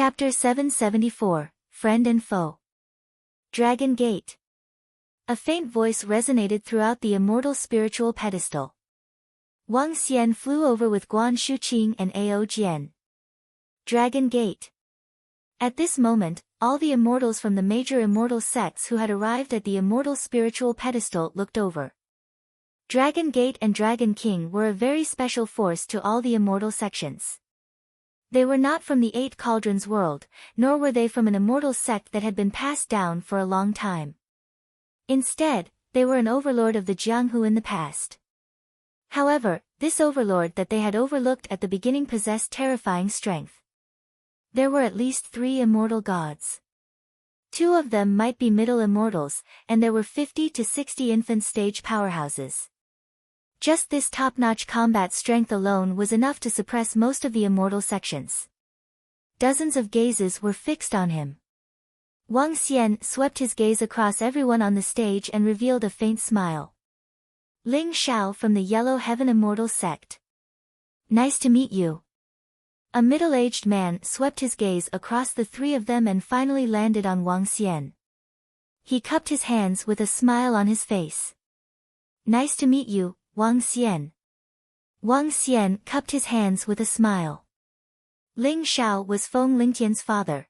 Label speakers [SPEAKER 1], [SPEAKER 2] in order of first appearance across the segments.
[SPEAKER 1] Chapter 774, Friend and Foe. Dragon Gate. A faint voice resonated throughout the immortal spiritual pedestal. Wang Xian flew over with Guan Shuqing and Ao Jian. Dragon Gate. At this moment, all the immortals from the major immortal sects who had arrived at the immortal spiritual pedestal looked over. Dragon Gate and Dragon King were a very special force to all the immortal sections. They were not from the Eight Cauldrons world, nor were they from an immortal sect that had been passed down for a long time. Instead, they were an overlord of the Jianghu in the past. However, this overlord that they had overlooked at the beginning possessed terrifying strength. There were at least 3 immortal gods. 2 of them might be middle immortals, and there were 50 to 60 infant stage powerhouses. Just this top-notch combat strength alone was enough to suppress most of the immortal sections. Dozens of gazes were fixed on him. Wang Xian swept his gaze across everyone on the stage and revealed a faint smile. Ling Xiao from the Yellow Heaven Immortal Sect. Nice to meet you. A middle-aged man swept his gaze across the 3 of them and finally landed on Wang Xian. He cupped his hands with a smile on his face. Nice to meet you, Wang Xian. Wang Xian cupped his hands with a smile. Ling Xiao was Feng Lingtian's father.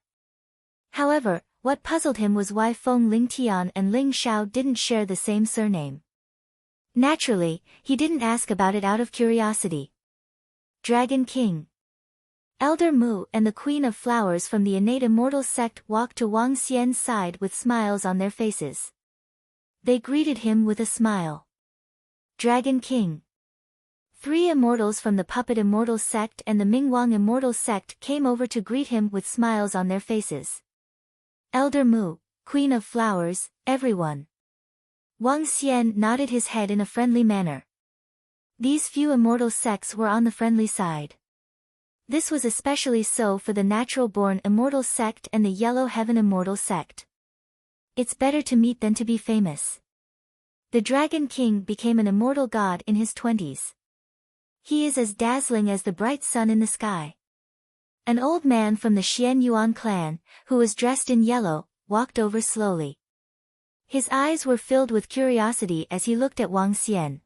[SPEAKER 1] However, what puzzled him was why Feng Lingtian and Ling Xiao didn't share the same surname. Naturally, he didn't ask about it out of curiosity. Dragon King. Elder Mu and the Queen of Flowers from the innate immortal sect walked to Wang Xian's side with smiles on their faces. They greeted him with a smile. Dragon King. 3 immortals from the Puppet Immortal Sect and the Mingwang Immortal Sect came over to greet him with smiles on their faces. Elder Mu, Queen of Flowers, everyone. Wang Xian nodded his head in a friendly manner. These few immortal sects were on the friendly side. This was especially so for the Natural-Born Immortal Sect and the Yellow Heaven Immortal Sect. It's better to meet than to be famous. The Dragon King became an immortal god in his 20s. He is as dazzling as the bright sun in the sky. An old man from the Xian Yuan clan, who was dressed in yellow, walked over slowly. His eyes were filled with curiosity as he looked at Wang Xian.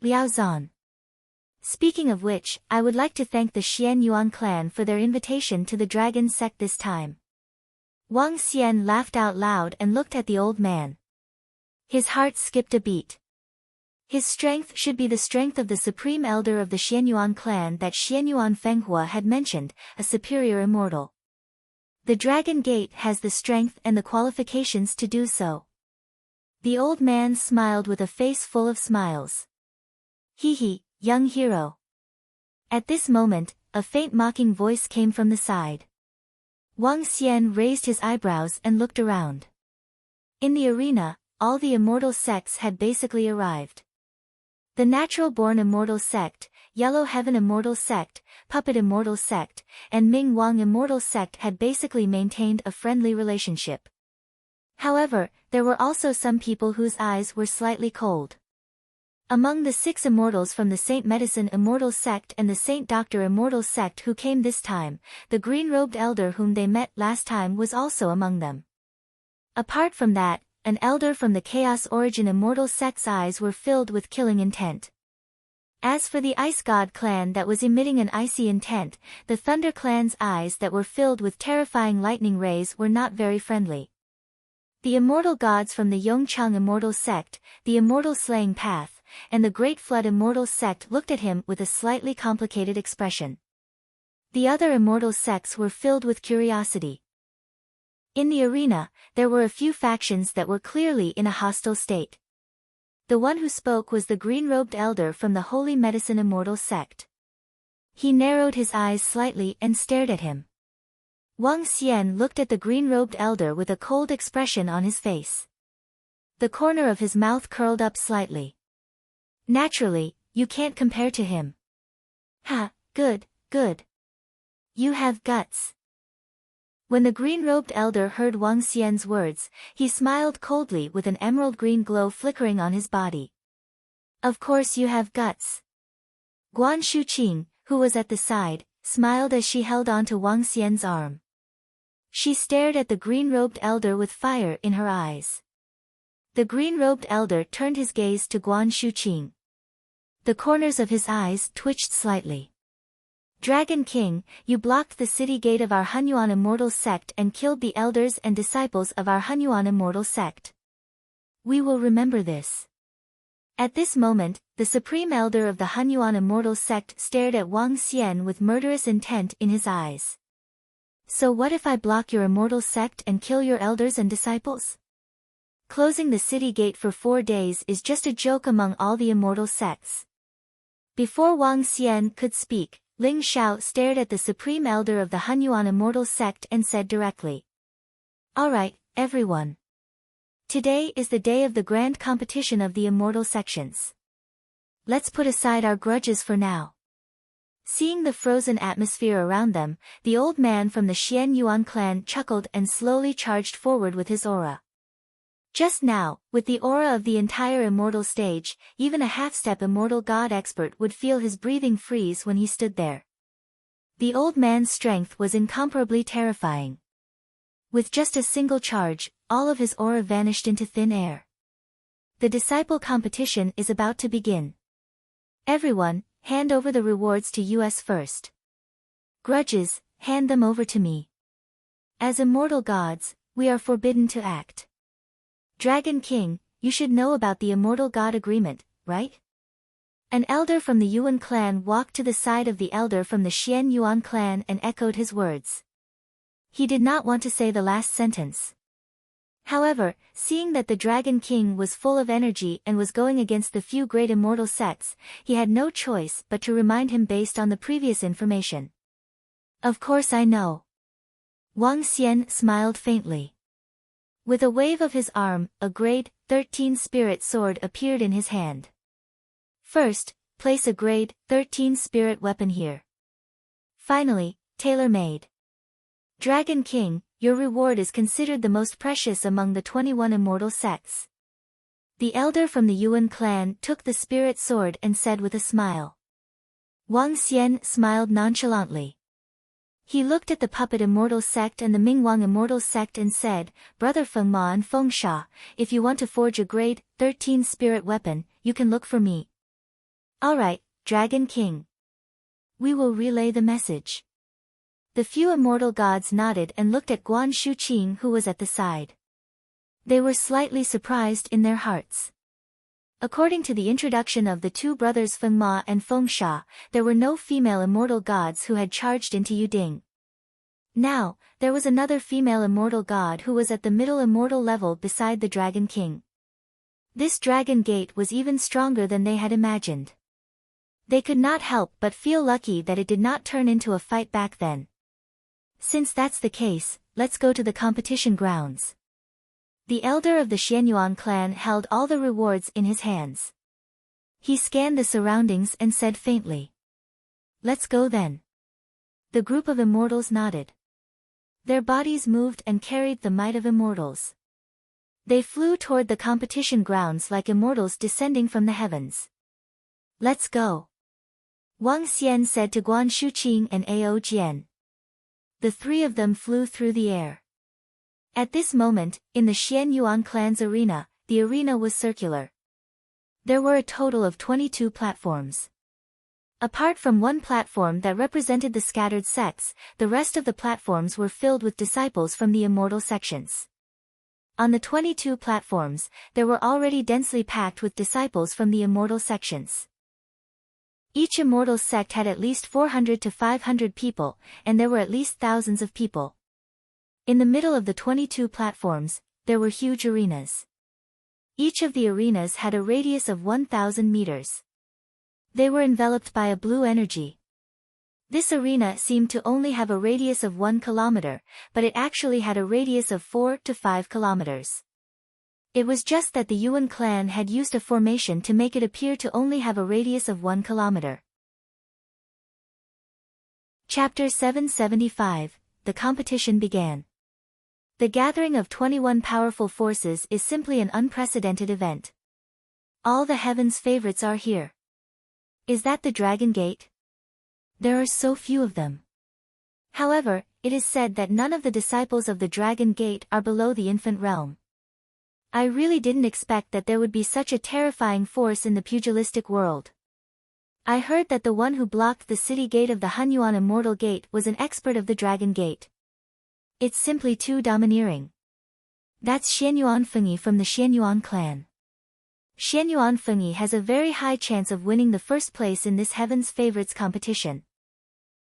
[SPEAKER 1] Liao Zan. Speaking of which, I would like to thank the Xian Yuan clan for their invitation to the Dragon Sect this time. Wang Xian laughed out loud and looked at the old man. His heart skipped a beat. His strength should be the strength of the supreme elder of the Xianyuan clan that Xianyuan Fenghua had mentioned, a superior immortal. The Dragon Gate has the strength and the qualifications to do so. The old man smiled with a face full of smiles. Hee, young hero. At this moment, a faint mocking voice came from the side. Wang Xian raised his eyebrows and looked around. In the arena, all the immortal sects had basically arrived. The Natural-Born Immortal Sect, Yellow Heaven Immortal Sect, Puppet Immortal Sect, and Ming Wang Immortal Sect had basically maintained a friendly relationship. However, there were also some people whose eyes were slightly cold. Among the 6 immortals from the Saint Medicine Immortal Sect and the Saint Doctor Immortal Sect who came this time, the green-robed elder whom they met last time was also among them. Apart from that, an elder from the Chaos Origin Immortal Sect's eyes were filled with killing intent. As for the Ice God clan that was emitting an icy intent, the Thunder clan's eyes that were filled with terrifying lightning rays were not very friendly. The immortal gods from the Yongchang Immortal Sect, the Immortal Slaying Path, and the Great Flood Immortal Sect looked at him with a slightly complicated expression. The other immortal sects were filled with curiosity. In the arena, there were a few factions that were clearly in a hostile state. The one who spoke was the green-robed elder from the Holy Medicine Immortal Sect. He narrowed his eyes slightly and stared at him. Wang Xian looked at the green-robed elder with a cold expression on his face. The corner of his mouth curled up slightly. Naturally, you can't compare to him. Good. You have guts. When the green-robed elder heard Wang Xian's words, he smiled coldly with an emerald-green glow flickering on his body. Of course you have guts. Guan Shuqing, who was at the side, smiled as she held onto Wang Xian's arm. She stared at the green-robed elder with fire in her eyes. The green-robed elder turned his gaze to Guan Shuqing. The corners of his eyes twitched slightly. Dragon King, you blocked the city gate of our Hunyuan immortal sect and killed the elders and disciples of our Hunyuan immortal sect. We will remember this. At this moment, the supreme elder of the Hunyuan immortal sect stared at Wang Xian with murderous intent in his eyes. So what if I block your immortal sect and kill your elders and disciples? Closing the city gate for 4 days is just a joke among all the immortal sects. Before Wang Xian could speak, Ling Xiao stared at the supreme elder of the Hunyuan immortal sect and said directly. Alright, everyone. Today is the day of the grand competition of the immortal sections. Let's put aside our grudges for now. Seeing the frozen atmosphere around them, the old man from the Xian Yuan clan chuckled and slowly charged forward with his aura. Just now, with the aura of the entire immortal stage, even a half-step immortal god expert would feel his breathing freeze when he stood there. The old man's strength was incomparably terrifying. With just a single charge, all of his aura vanished into thin air. The disciple competition is about to begin. Everyone, hand over the rewards to us first. Grudges, hand them over to me. As immortal gods, we are forbidden to act. Dragon King, you should know about the immortal god agreement, right? An elder from the Yuan clan walked to the side of the elder from the Xian Yuan clan and echoed his words. He did not want to say the last sentence. However, seeing that the Dragon King was full of energy and was going against the few great immortal sects, he had no choice but to remind him based on the previous information. Of course I know. Wang Xian smiled faintly. With a wave of his arm, a grade 13 spirit sword appeared in his hand. First, place a grade 13 spirit weapon here. Finally, tailor-made. Dragon King, your reward is considered the most precious among the 21 immortal sects. The elder from the Yuan clan took the spirit sword and said with a smile. Wang Xian smiled nonchalantly. He looked at the puppet immortal sect and the Mingwang immortal sect and said, Brother Feng Ma and Feng Sha, if you want to forge a grade 13 spirit weapon, you can look for me. Alright, Dragon King. We will relay the message. The few immortal gods nodded and looked at Guan Shuqing who was at the side. They were slightly surprised in their hearts. According to the introduction of the two brothers Feng Ma and Feng Sha, there were no female immortal gods who had charged into Yuding. Now, there was another female immortal god who was at the middle immortal level beside the Dragon King. This Dragon Gate was even stronger than they had imagined. They could not help but feel lucky that it did not turn into a fight back then. Since that's the case, let's go to the competition grounds. The elder of the Xianyuan clan held all the rewards in his hands. He scanned the surroundings and said faintly. Let's go then. The group of immortals nodded. Their bodies moved and carried the might of immortals. They flew toward the competition grounds like immortals descending from the heavens. Let's go. Wang Xian said to Guan Shuqing and Ao Jian. The three of them flew through the air. At this moment, in the Xian Yuan clan's arena, the arena was circular. There were a total of 22 platforms. Apart from one platform that represented the scattered sects, the rest of the platforms were filled with disciples from the immortal sections. On the 22 platforms, there were already densely packed with disciples from the immortal sections. Each immortal sect had at least 400 to 500 people, and there were at least thousands of people. In the middle of the 22 platforms, there were huge arenas. Each of the arenas had a radius of 1,000 meters. They were enveloped by a blue energy. This arena seemed to only have a radius of 1 kilometer, but it actually had a radius of 4 to 5 kilometers. It was just that the Yuan clan had used a formation to make it appear to only have a radius of 1 kilometer. Chapter 775, The competition began. The gathering of 21 powerful forces is simply an unprecedented event. All the heavens' favorites are here. Is that the Dragon Gate? There are so few of them. However, it is said that none of the disciples of the Dragon Gate are below the infant realm. I really didn't expect that there would be such a terrifying force in the pugilistic world. I heard that the one who blocked the city gate of the Hunyuan Immortal Gate was an expert of the Dragon Gate. It's simply too domineering. That's Xianyuan Fengyi from the Xianyuan clan. Xianyuan Fengyi has a very high chance of winning the first place in this Heaven's Favorites competition.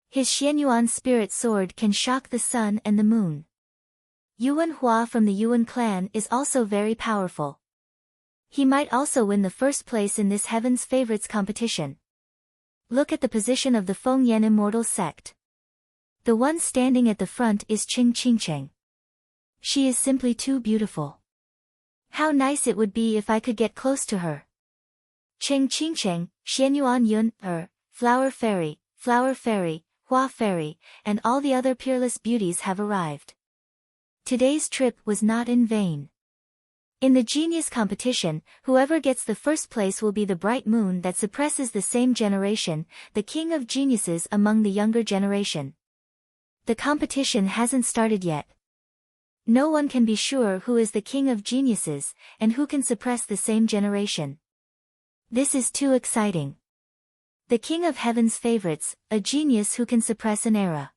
[SPEAKER 1] His Xianyuan spirit sword can shock the sun and the moon. Yuan Hua from the Yuan clan is also very powerful. He might also win the first place in this Heaven's Favorites competition. Look at the position of the Fengyan Immortal sect. The one standing at the front is Qing Qingcheng. She is simply too beautiful. How nice it would be if I could get close to her. Qing Qingcheng, Xianyuan Yun, Flower Fairy, Hua Fairy, and all the other peerless beauties have arrived. Today's trip was not in vain. In the genius competition, whoever gets the first place will be the bright moon that suppresses the same generation, the king of geniuses among the younger generation. The competition hasn't started yet. No one can be sure who is the king of geniuses, and who can suppress the same generation. This is too exciting. The king of heaven's favorites, a genius who can suppress an era.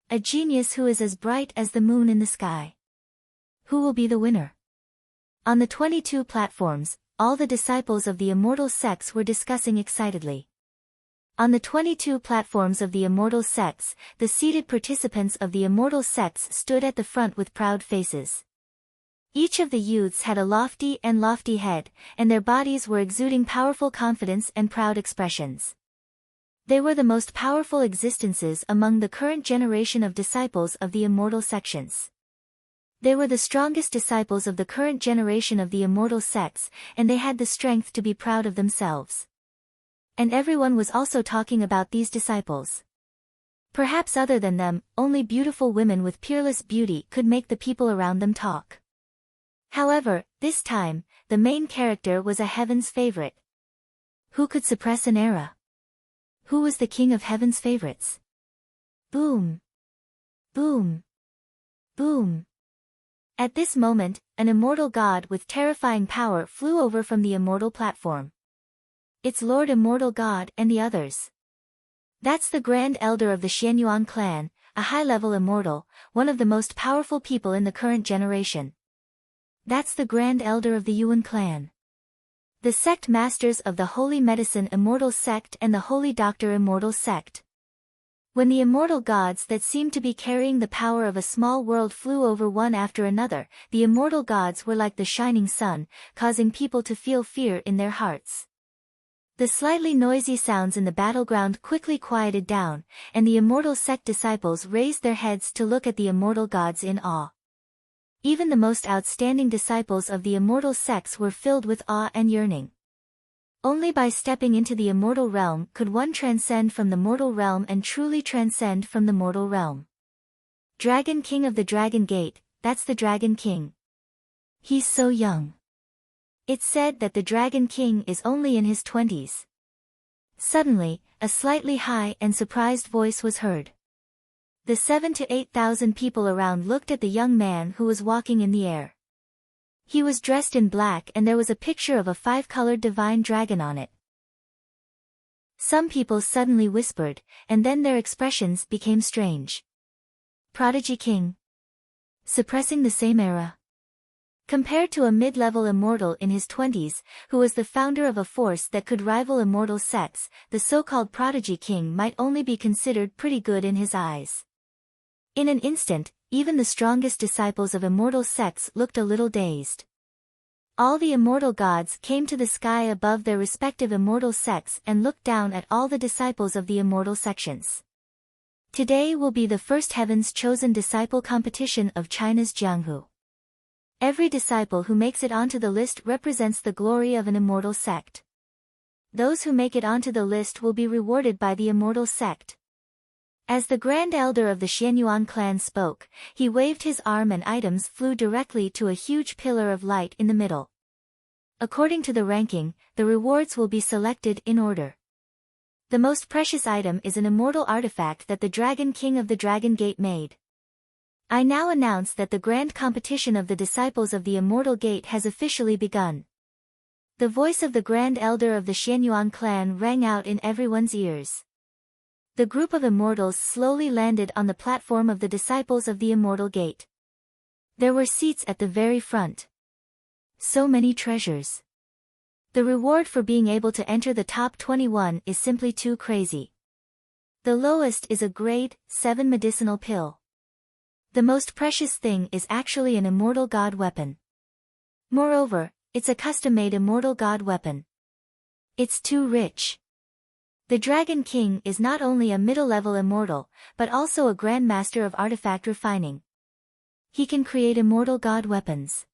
[SPEAKER 1] A genius who is as bright as the moon in the sky. Who will be the winner? On the 22 platforms, all the disciples of the immortal sects were discussing excitedly. On the 22 platforms of the immortal sects, the seated participants of the immortal sects stood at the front with proud faces. Each of the youths had a lofty head, and their bodies were exuding powerful confidence and proud expressions. They were the most powerful existences among the current generation of disciples of the immortal sections. They were the strongest disciples of the current generation of the immortal sects, and they had the strength to be proud of themselves. And everyone was also talking about these disciples. Perhaps other than them, only beautiful women with peerless beauty could make the people around them talk. However, this time, the main character was a heaven's favorite. Who could suppress an era? Who was the king of heaven's favorites? Boom! Boom! Boom! At this moment, an immortal god with terrifying power flew over from the immortal platform. It's Lord Immortal God and the others. That's the Grand Elder of the Xianyuan clan, a high-level immortal, one of the most powerful people in the current generation. That's the Grand Elder of the Yuan clan. The sect masters of the Holy Medicine Immortal sect and the Holy Doctor Immortal sect. When the immortal gods that seemed to be carrying the power of a small world flew over one after another, the immortal gods were like the shining sun, causing people to feel fear in their hearts. The slightly noisy sounds in the battleground quickly quieted down, and the immortal sect disciples raised their heads to look at the immortal gods in awe. Even the most outstanding disciples of the immortal sects were filled with awe and yearning. Only by stepping into the immortal realm could one transcend from the mortal realm and truly transcend from the mortal realm. Dragon King of the Dragon Gate, that's the Dragon King. He's so young. It's said that the Dragon King is only in his 20s. Suddenly, a slightly high and surprised voice was heard. The 7,000 to 8,000 people around looked at the young man who was walking in the air. He was dressed in black and there was a picture of a 5-colored divine dragon on it. Some people suddenly whispered, and then their expressions became strange. Prodigy King. Suppressing the same era. Compared to a mid-level immortal in his 20s, who was the founder of a force that could rival immortal sects, the so-called Prodigy King might only be considered pretty good in his eyes. In an instant, even the strongest disciples of immortal sects looked a little dazed. All the immortal gods came to the sky above their respective immortal sects and looked down at all the disciples of the immortal sections. Today will be the first Heaven's Chosen Disciple competition of China's Jianghu. Every disciple who makes it onto the list represents the glory of an immortal sect. Those who make it onto the list will be rewarded by the immortal sect. As the Grand Elder of the Xianyuan clan spoke, he waved his arm and items flew directly to a huge pillar of light in the middle. According to the ranking, the rewards will be selected in order. The most precious item is an immortal artifact that the Dragon King of the Dragon Gate made. I now announce that the grand competition of the disciples of the Immortal Gate has officially begun. The voice of the Grand Elder of the Xianyuan clan rang out in everyone's ears. The group of immortals slowly landed on the platform of the disciples of the Immortal Gate. There were seats at the very front. So many treasures. The reward for being able to enter the top 21 is simply too crazy. The lowest is a grade 7 medicinal pill. The most precious thing is actually an immortal god weapon. Moreover, it's a custom-made immortal god weapon. It's too rich. The Dragon King is not only a middle-level immortal, but also a grandmaster of artifact refining. He can create immortal god weapons.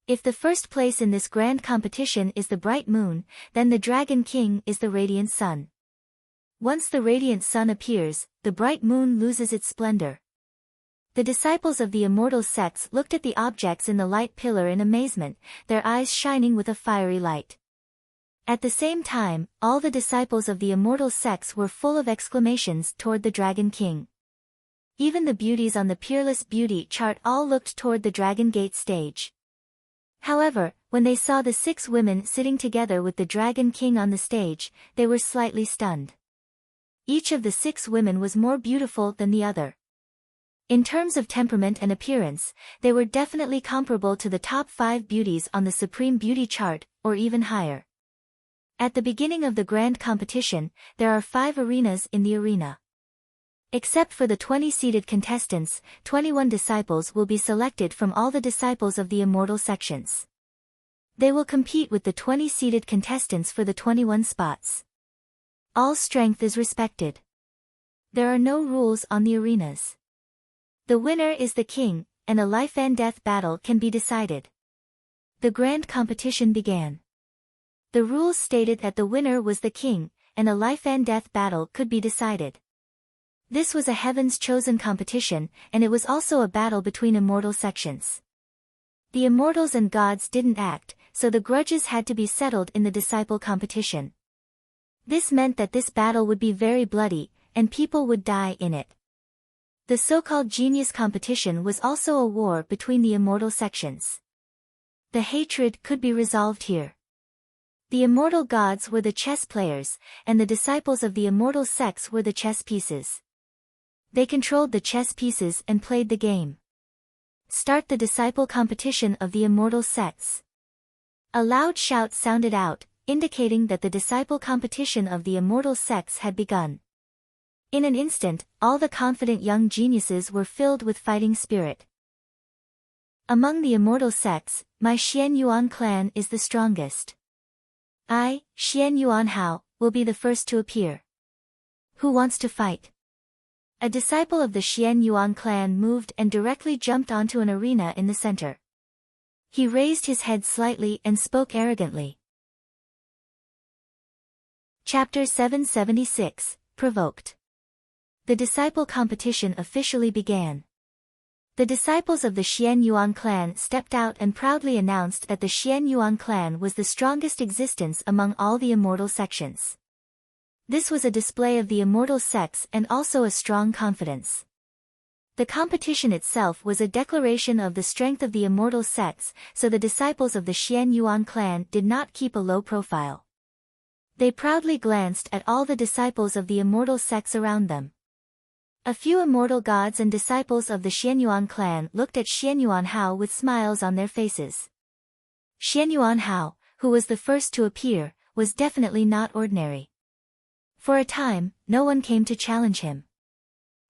[SPEAKER 1] If the first place in this grand competition is the bright moon, then the Dragon King is the radiant sun. Once the radiant sun appears, the bright moon loses its splendor. The disciples of the immortal sects looked at the objects in the light pillar in amazement, their eyes shining with a fiery light. At the same time, all the disciples of the immortal sects were full of exclamations toward the Dragon King. Even the beauties on the Peerless Beauty chart all looked toward the Dragon Gate stage. However, when they saw the 6 women sitting together with the Dragon King on the stage, they were slightly stunned. Each of the 6 women was more beautiful than the other. In terms of temperament and appearance, they were definitely comparable to the top 5 beauties on the Supreme Beauty chart, or even higher. At the beginning of the grand competition, there are 5 arenas in the arena. Except for the 20 seated contestants, 21 disciples will be selected from all the disciples of the immortal sections. They will compete with the 20 seated contestants for the 21 spots. All strength is respected. There are no rules on the arenas. The winner is the king, and a life and death battle can be decided. The grand competition began. The rules stated that the winner was the king, and a life and death battle could be decided. This was a heaven's chosen competition, and it was also a battle between immortal sections. The immortals and gods didn't act, so the grudges had to be settled in the disciple competition. This meant that this battle would be very bloody, and people would die in it. The so-called genius competition was also a war between the immortal sections. The hatred could be resolved here. The immortal gods were the chess players, and the disciples of the immortal sects were the chess pieces. They controlled the chess pieces and played the game. Start the disciple competition of the immortal sects. A loud shout sounded out, indicating that the disciple competition of the immortal sects had begun. In an instant, all the confident young geniuses were filled with fighting spirit. Among the immortal sects, my Xianyuan clan is the strongest. I, Xianyuan Hao, will be the first to appear. Who wants to fight? A disciple of the Xianyuan clan moved and directly jumped onto an arena in the center. He raised his head slightly and spoke arrogantly. Chapter 776, Provoked. The disciple competition officially began. The disciples of the Xianyuan clan stepped out and proudly announced that the Xianyuan clan was the strongest existence among all the immortal sections. This was a display of the immortal sects and also a strong confidence. The competition itself was a declaration of the strength of the immortal sects, so the disciples of the Xianyuan clan did not keep a low profile. They proudly glanced at all the disciples of the immortal sects around them. A few immortal gods and disciples of the Xianyuan clan looked at Xianyuan Hao with smiles on their faces. Xianyuan Hao, who was the first to appear, was definitely not ordinary. For a time, no one came to challenge him.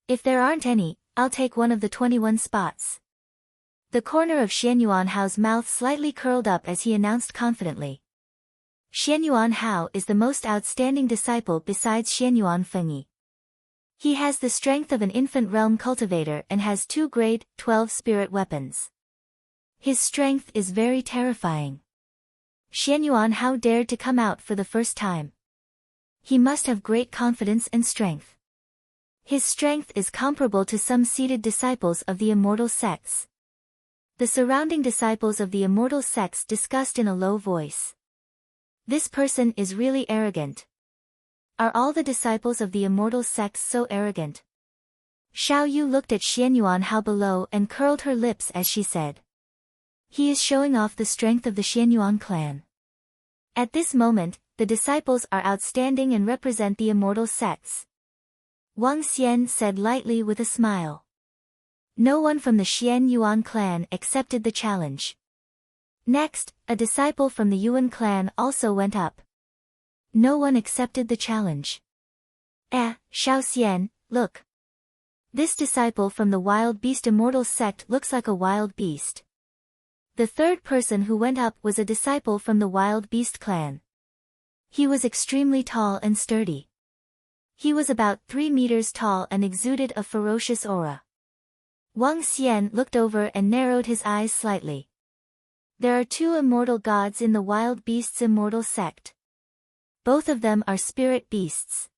[SPEAKER 1] If there aren't any, I'll take one of the 21 spots. The corner of Xianyuan Hao's mouth slightly curled up as he announced confidently. Xianyuan Hao is the most outstanding disciple besides Xianyuan Fengyi. He has the strength of an infant realm cultivator and has 2 grade 12 spirit weapons. His strength is very terrifying. Xianyuan Hao dared to come out for the first time. He must have great confidence and strength. His strength is comparable to some seated disciples of the immortal sects. The surrounding disciples of the immortal sects discussed in a low voice. This person is really arrogant. Are all the disciples of the immortal sects so arrogant? Xiao Yu looked at Xianyuan Hao below and curled her lips as she said. He is showing off the strength of the Xianyuan clan. At this moment, the disciples are outstanding and represent the immortal sects. Wang Xian said lightly with a smile. No one from the Xianyuan clan accepted the challenge. Next, a disciple from the Yuan clan also went up. No one accepted the challenge. Xiao Xian, look. This disciple from the wild beast immortal sect looks like a wild beast. The third person who went up was a disciple from the wild beast clan. He was extremely tall and sturdy. He was about 3 meters tall and exuded a ferocious aura. Wang Xian looked over and narrowed his eyes slightly. There are 2 immortal gods in the wild beasts immortal sect. Both of them are spirit beasts.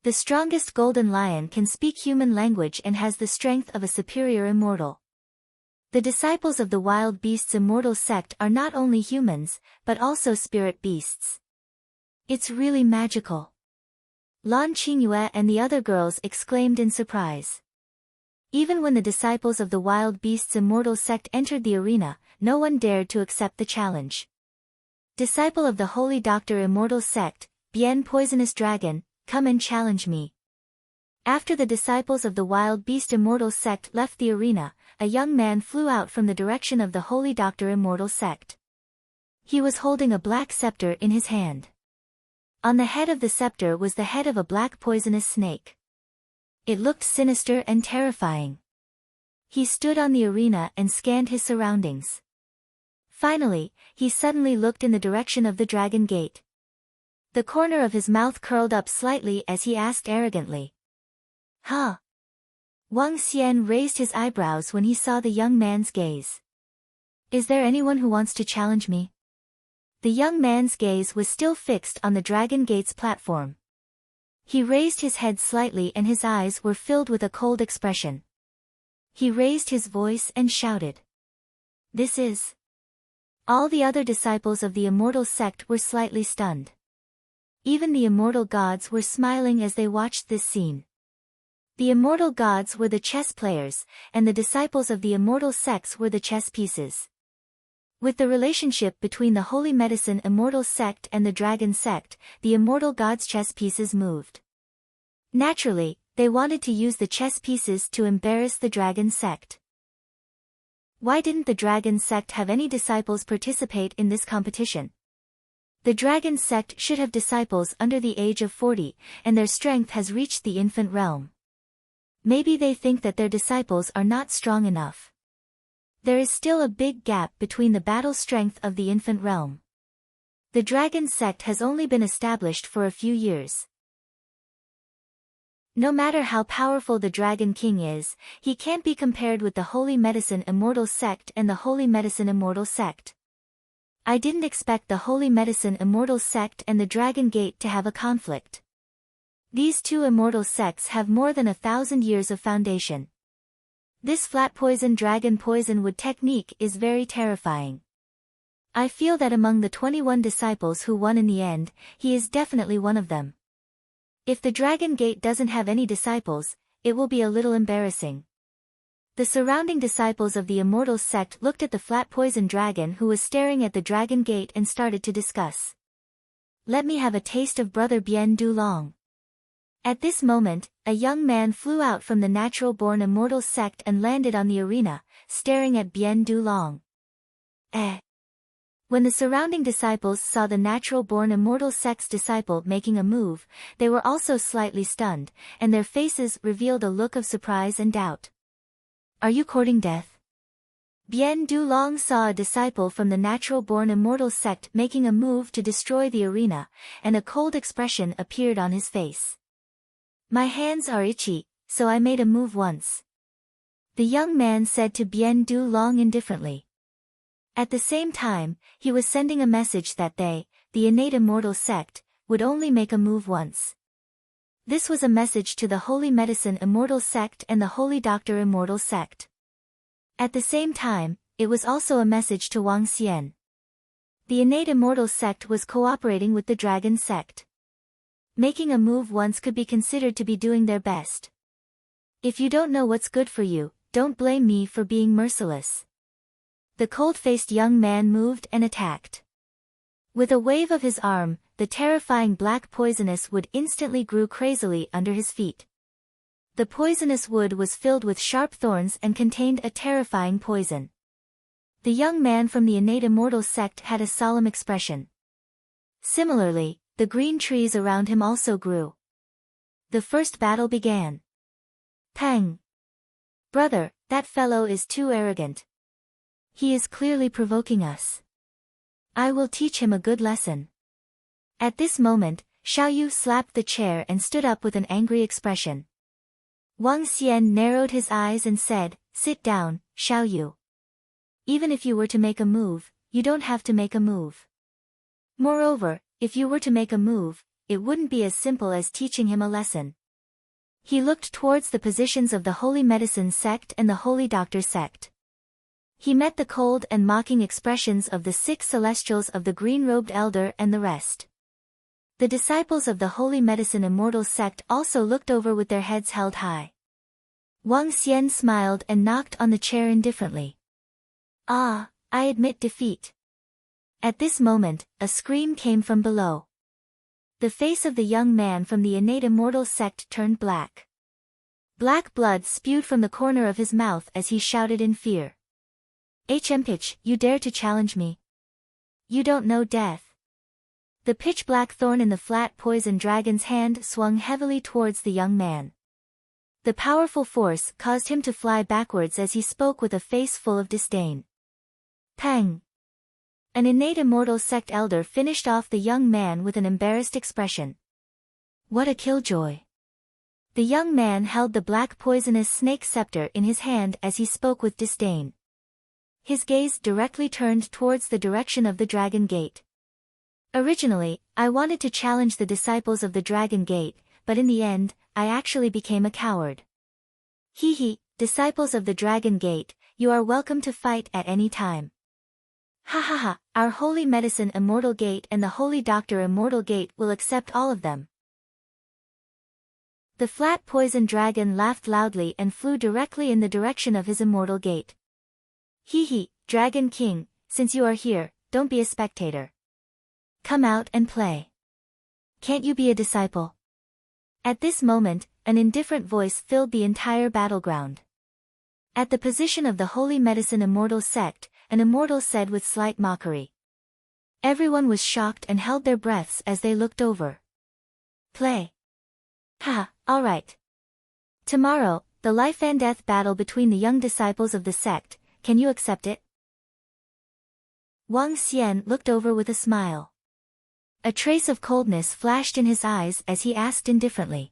[SPEAKER 1] The strongest golden lion can speak human language and has the strength of a superior immortal. The disciples of the wild beasts immortal sect are not only humans, but also spirit beasts. It's really magical. Lan Qingyue and the other girls exclaimed in surprise. Even when the disciples of the wild beasts immortal sect entered the arena, no one dared to accept the challenge. Disciple of the Holy Doctor immortal sect, Bien Poisonous Dragon, come and challenge me. After the disciples of the wild beast immortal sect left the arena, a young man flew out from the direction of the Holy Doctor immortal sect. He was holding a black scepter in his hand. On the head of the scepter was the head of a black poisonous snake. It looked sinister and terrifying. He stood on the arena and scanned his surroundings. Finally, he suddenly looked in the direction of the Dragon Gate. The corner of his mouth curled up slightly as he asked arrogantly. Huh? Wang Xian raised his eyebrows when he saw the young man's gaze. Is there anyone who wants to challenge me? The young man's gaze was still fixed on the Dragon Gate's platform. He raised his head slightly and his eyes were filled with a cold expression. He raised his voice and shouted. This is... All the other disciples of the immortal sect were slightly stunned. Even the immortal gods were smiling as they watched this scene. The immortal gods were the chess players, and the disciples of the immortal sects were the chess pieces. With the relationship between the Holy Medicine immortal sect and the Dragon sect, the immortal gods' chess pieces moved. Naturally, they wanted to use the chess pieces to embarrass the Dragon sect. Why didn't the Dragon sect have any disciples participate in this competition? The Dragon sect should have disciples under the age of 40, and their strength has reached the infant realm. Maybe they think that their disciples are not strong enough. There is still a big gap between the battle strength of the infant realm. The Dragon sect has only been established for a few years. No matter how powerful the Dragon King is, he can't be compared with the Holy Medicine immortal sect and the Holy Medicine immortal sect. I didn't expect the Holy Medicine immortal sect and the Dragon Gate to have a conflict. These 2 immortal sects have more than 1,000 years of foundation. This flat poison dragon poison wood technique is very terrifying. I feel that among the 21 disciples who won in the end, he is definitely one of them. If the Dragon Gate doesn't have any disciples, it will be a little embarrassing. The surrounding disciples of the immortal sect looked at the flat poison dragon who was staring at the Dragon Gate and started to discuss. Let me have a taste of Brother Bien Dulong. At this moment, a young man flew out from the natural-born immortal sect and landed on the arena, staring at Bien Dulong. When the surrounding disciples saw the natural-born immortal sect's disciple making a move, they were also slightly stunned, and their faces revealed a look of surprise and doubt. Are you courting death? Bien Dulong saw a disciple from the natural-born immortal sect making a move to destroy the arena, and a cold expression appeared on his face. My hands are itchy, so I made a move once. The young man said to Bien Dulong indifferently. At the same time, he was sending a message that they, the innate immortal sect, would only make a move once. This was a message to the Holy Medicine immortal sect and the Holy Doctor immortal sect. At the same time, it was also a message to Wang Xian. The innate immortal sect was cooperating with the Dragon sect. Making a move once could be considered to be doing their best. If you don't know what's good for you, don't blame me for being merciless. The cold-faced young man moved and attacked. With a wave of his arm, the terrifying black poisonous wood instantly grew crazily under his feet. The poisonous wood was filled with sharp thorns and contained a terrifying poison. The young man from the innate immortal sect had a solemn expression. Similarly, the green trees around him also grew. The first battle began. Pang! Brother, that fellow is too arrogant. He is clearly provoking us. I will teach him a good lesson. At this moment, Xiaoyu slapped the chair and stood up with an angry expression. Wang Xian narrowed his eyes and said, "Sit down, Xiaoyu. Even if you were to make a move, you don't have to make a move. Moreover, if you were to make a move, it wouldn't be as simple as teaching him a lesson." He looked towards the positions of the Holy Medicine sect and the Holy Doctor sect. He met the cold and mocking expressions of the 6 celestials of the green-robed elder and the rest. The disciples of the Holy Medicine Immortal sect also looked over with their heads held high. Wang Xian smiled and knocked on the chair indifferently. "Ah, I admit defeat." At this moment, a scream came from below. The face of the young man from the innate immortal sect turned black. Black blood spewed from the corner of his mouth as he shouted in fear. "Pitch, you dare to challenge me? You don't know death." The pitch-black thorn in the flat poison dragon's hand swung heavily towards the young man. The powerful force caused him to fly backwards as he spoke with a face full of disdain. Pang! An innate immortal sect elder finished off the young man with an embarrassed expression. What a killjoy! The young man held the black poisonous snake scepter in his hand as he spoke with disdain. His gaze directly turned towards the direction of the Dragon Gate. Originally, I wanted to challenge the disciples of the Dragon Gate, but in the end, I actually became a coward. Hee, disciples of the Dragon Gate, you are welcome to fight at any time. Ha ha ha, our Holy Medicine Immortal Gate and the Holy Doctor Immortal Gate will accept all of them. The flat poison dragon laughed loudly and flew directly in the direction of his immortal gate. Hee, Dragon King, since you are here, don't be a spectator. Come out and play. Can't you be a disciple? At this moment, an indifferent voice filled the entire battleground. At the position of the Holy Medicine Immortal sect, an immortal said with slight mockery. Everyone was shocked and held their breaths as they looked over. Play. Ha, all right. Tomorrow, the life and death battle between the young disciples of the sect, can you accept it? Wang Xian looked over with a smile. A trace of coldness flashed in his eyes as he asked indifferently.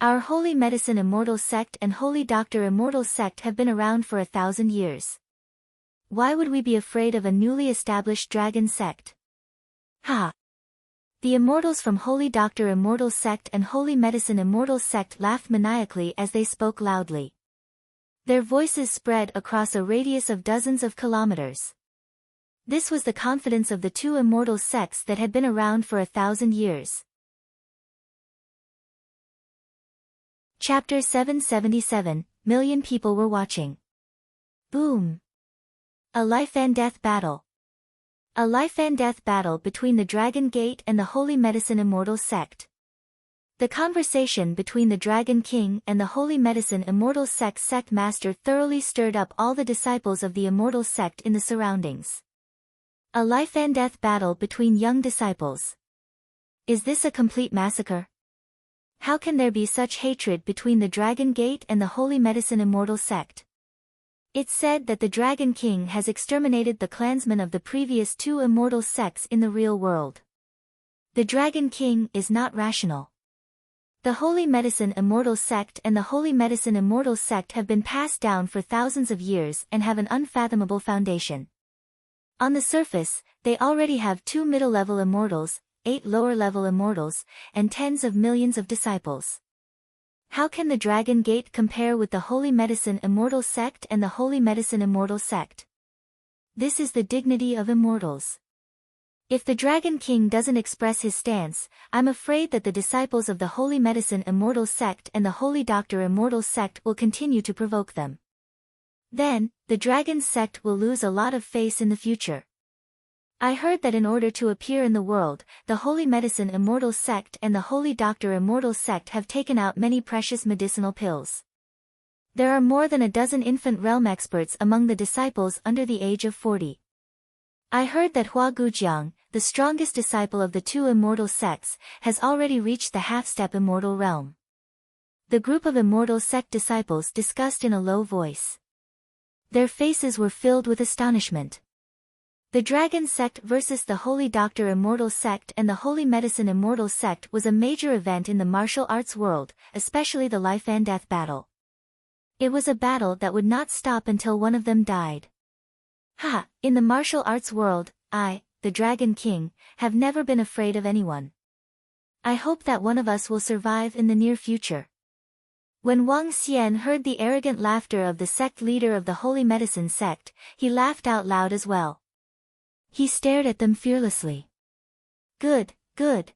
[SPEAKER 1] Our Holy Medicine Immortal sect and Holy Doctor Immortal sect have been around for 1,000 years. Why would we be afraid of a newly established dragon sect? Ha! The immortals from Holy Doctor Immortal sect and Holy Medicine Immortal sect laughed maniacally as they spoke loudly. Their voices spread across a radius of dozens of kilometers. This was the confidence of the two immortal sects that had been around for 1,000 years. Chapter 777, Million people were watching. Boom! A life and death battle. A life and death battle between the Dragon Gate and the Holy Medicine Immortal sect. The conversation between the Dragon King and the Holy Medicine Immortal sect master thoroughly stirred up all the disciples of the Immortal sect in the surroundings. A life and death battle between young disciples. Is this a complete massacre? How can there be such hatred between the Dragon Gate and the Holy Medicine Immortal sect? It's said that the Dragon King has exterminated the clansmen of the previous two immortal sects in the real world. The Dragon King is not rational. The Holy Medicine Immortal sect and the Holy Medicine Immortal sect have been passed down for thousands of years and have an unfathomable foundation. On the surface, they already have 2 middle-level immortals, 8 lower-level immortals, and tens of millions of disciples. How can the Dragon Gate compare with the Holy Medicine Immortal sect and the Holy Medicine Immortal sect? This is the dignity of immortals. If the Dragon King doesn't express his stance, I'm afraid that the disciples of the Holy Medicine Immortal Sect and the Holy Doctor Immortal Sect will continue to provoke them. Then, the Dragon Sect will lose a lot of face in the future. I heard that in order to appear in the world, the Holy Medicine Immortal Sect and the Holy Doctor Immortal Sect have taken out many precious medicinal pills. There are more than a dozen infant realm experts among the disciples under the age of 40. I heard that Hua Gujiang, the strongest disciple of the two immortal sects, has already reached the half-step immortal realm. The group of immortal sect disciples discussed in a low voice. Their faces were filled with astonishment. The Dragon Sect versus the Holy Doctor Immortal Sect and the Holy Medicine Immortal Sect was a major event in the martial arts world, especially the life and death battle. It was a battle that would not stop until one of them died. In the martial arts world, I, the Dragon King, have never been afraid of anyone. I hope that one of us will survive in the near future. When Wang Xian heard the arrogant laughter of the sect leader of the Holy Medicine Sect, he laughed out loud as well. He stared at them fearlessly. Good, good.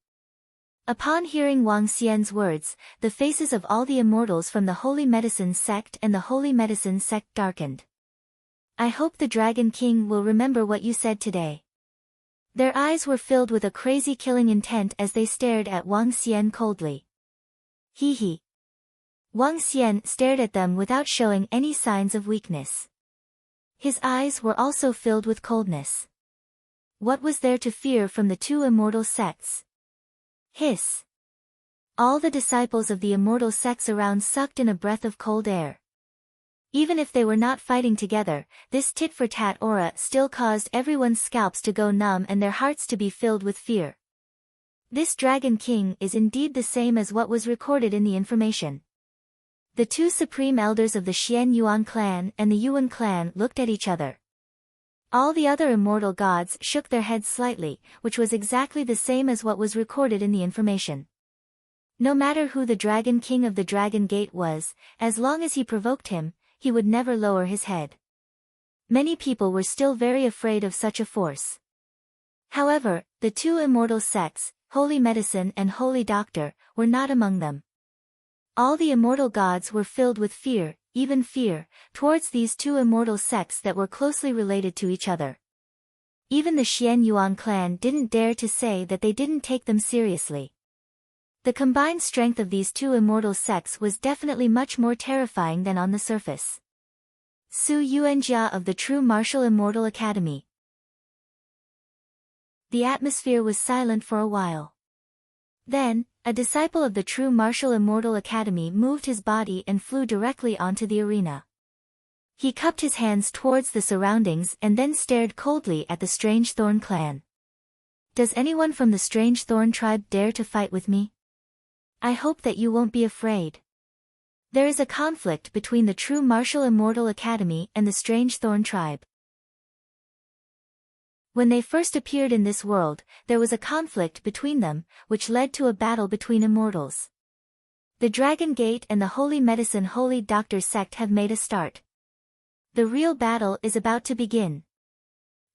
[SPEAKER 1] Upon hearing Wang Xian's words, the faces of all the immortals from the Holy Medicine Sect and the Holy Medicine Sect darkened. I hope the Dragon King will remember what you said today. Their eyes were filled with a crazy killing intent as they stared at Wang Xian coldly. Hee. Wang Xian stared at them without showing any signs of weakness. His eyes were also filled with coldness. What was there to fear from the two immortal sects? Hiss. All the disciples of the immortal sects around sucked in a breath of cold air. Even if they were not fighting together, this tit-for-tat aura still caused everyone's scalps to go numb and their hearts to be filled with fear. This Dragon King is indeed the same as what was recorded in the information. The two supreme elders of the Xian Yuan clan and the Yuan clan looked at each other. All the other immortal gods shook their heads slightly, which was exactly the same as what was recorded in the information. No matter who the Dragon King of the Dragon Gate was, as long as he provoked him, he would never lower his head. Many people were still very afraid of such a force. However, the two immortal sects, Holy Medicine and Holy Doctor, were not among them. All the immortal gods were filled with fear, even fear, towards these two immortal sects that were closely related to each other. Even the Xian Yuan clan didn't dare to say that they didn't take them seriously. The combined strength of these two immortal sects was definitely much more terrifying than on the surface. Su Yuanjia of the True Martial Immortal Academy. The atmosphere was silent for a while. Then, a disciple of the True Martial Immortal Academy moved his body and flew directly onto the arena. He cupped his hands towards the surroundings and then stared coldly at the Strange Thorn clan. Does anyone from the Strange Thorn tribe dare to fight with me? I hope that you won't be afraid. There is a conflict between the True Martial Immortal Academy and the Strange Thorn tribe. When they first appeared in this world, there was a conflict between them, which led to a battle between immortals. The Dragon Gate and the Holy Medicine Holy Doctor sect have made a start. The real battle is about to begin.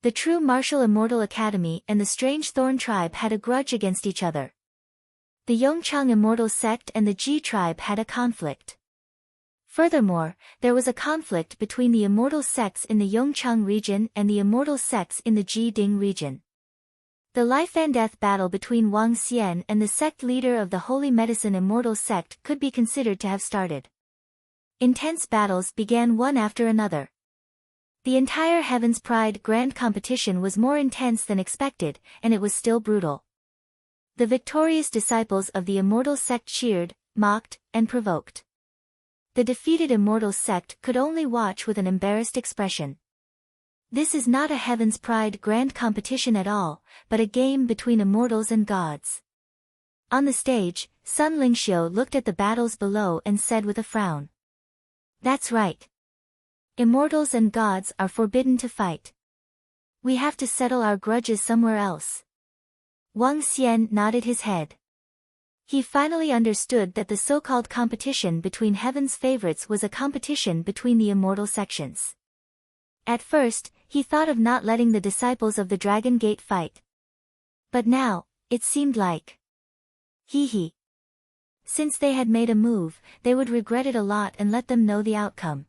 [SPEAKER 1] The True Martial Immortal Academy and the Strange Thorn tribe had a grudge against each other. The Yongchang Immortal Sect and the Ji tribe had a conflict. Furthermore, there was a conflict between the immortal sects in the Yongchang region and the immortal sects in the Ji Ding region. The life and death battle between Wang Xian and the sect leader of the Holy Medicine Immortal Sect could be considered to have started. Intense battles began one after another. The entire Heaven's Pride Grand Competition was more intense than expected, and it was still brutal. The victorious disciples of the immortal sect cheered, mocked, and provoked. The defeated immortal sect could only watch with an embarrassed expression. This is not a Heaven's Pride Grand Competition at all, but a game between immortals and gods. On the stage, Sun Lingxiu looked at the battles below and said with a frown. That's right. Immortals and gods are forbidden to fight. We have to settle our grudges somewhere else. Wang Xian nodded his head. He finally understood that the so-called competition between Heaven's favorites was a competition between the immortal sections. At first, he thought of not letting the disciples of the Dragon Gate fight. But now, it seemed like. Hee. Since they had made a move, they would regret it a lot and let them know the outcome.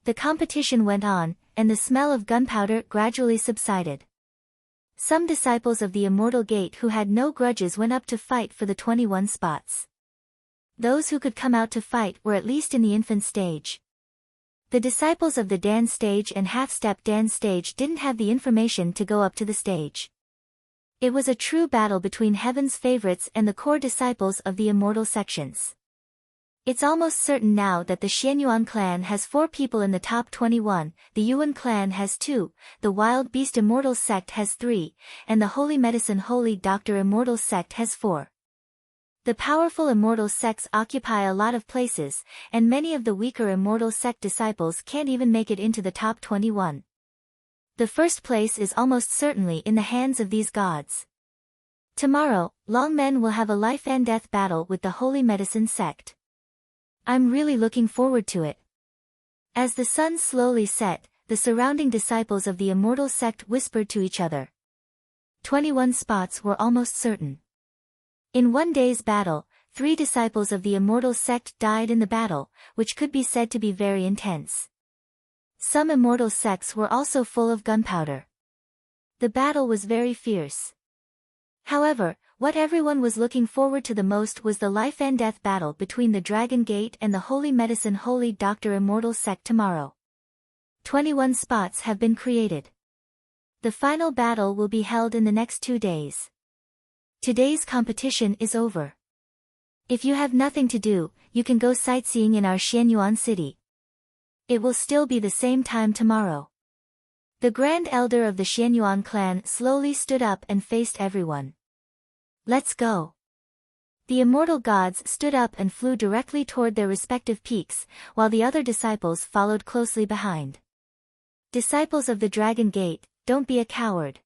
[SPEAKER 1] The competition went on, and the smell of gunpowder gradually subsided. Some disciples of the Immortal Gate who had no grudges went up to fight for the 21 spots. Those who could come out to fight were at least in the infant stage. The disciples of the dance stage and half-step dance stage didn't have the information to go up to the stage. It was a true battle between heaven's favorites and the core disciples of the immortal sections. It's almost certain now that the Xianyuan clan has 4 people in the top 21, the Yuan clan has 2, the Wild Beast Immortal sect has 3, and the Holy Medicine Holy Doctor Immortal sect has 4. The powerful immortal sects occupy a lot of places, and many of the weaker immortal sect disciples can't even make it into the top 21. The first place is almost certainly in the hands of these gods. Tomorrow, Longmen will have a life and death battle with the Holy Medicine sect. I'm really looking forward to it. As the sun slowly set, the surrounding disciples of the immortal sect whispered to each other. 21 spots were almost certain. In one day's battle, 3 disciples of the immortal sect died in the battle, which could be said to be very intense. Some immortal sects were also full of gunpowder. The battle was very fierce. However, what everyone was looking forward to the most was the life and death battle between the Dragon Gate and the Holy Medicine Holy Doctor Immortal sect tomorrow. 21 spots have been created. The final battle will be held in the next 2 days. Today's competition is over. If you have nothing to do, you can go sightseeing in our Xianyuan city. It will still be the same time tomorrow. The Grand Elder of the Xianyuan clan slowly stood up and faced everyone. Let's go. The immortal gods stood up and flew directly toward their respective peaks, while the other disciples followed closely behind. Disciples of the Dragon Gate, don't be a coward.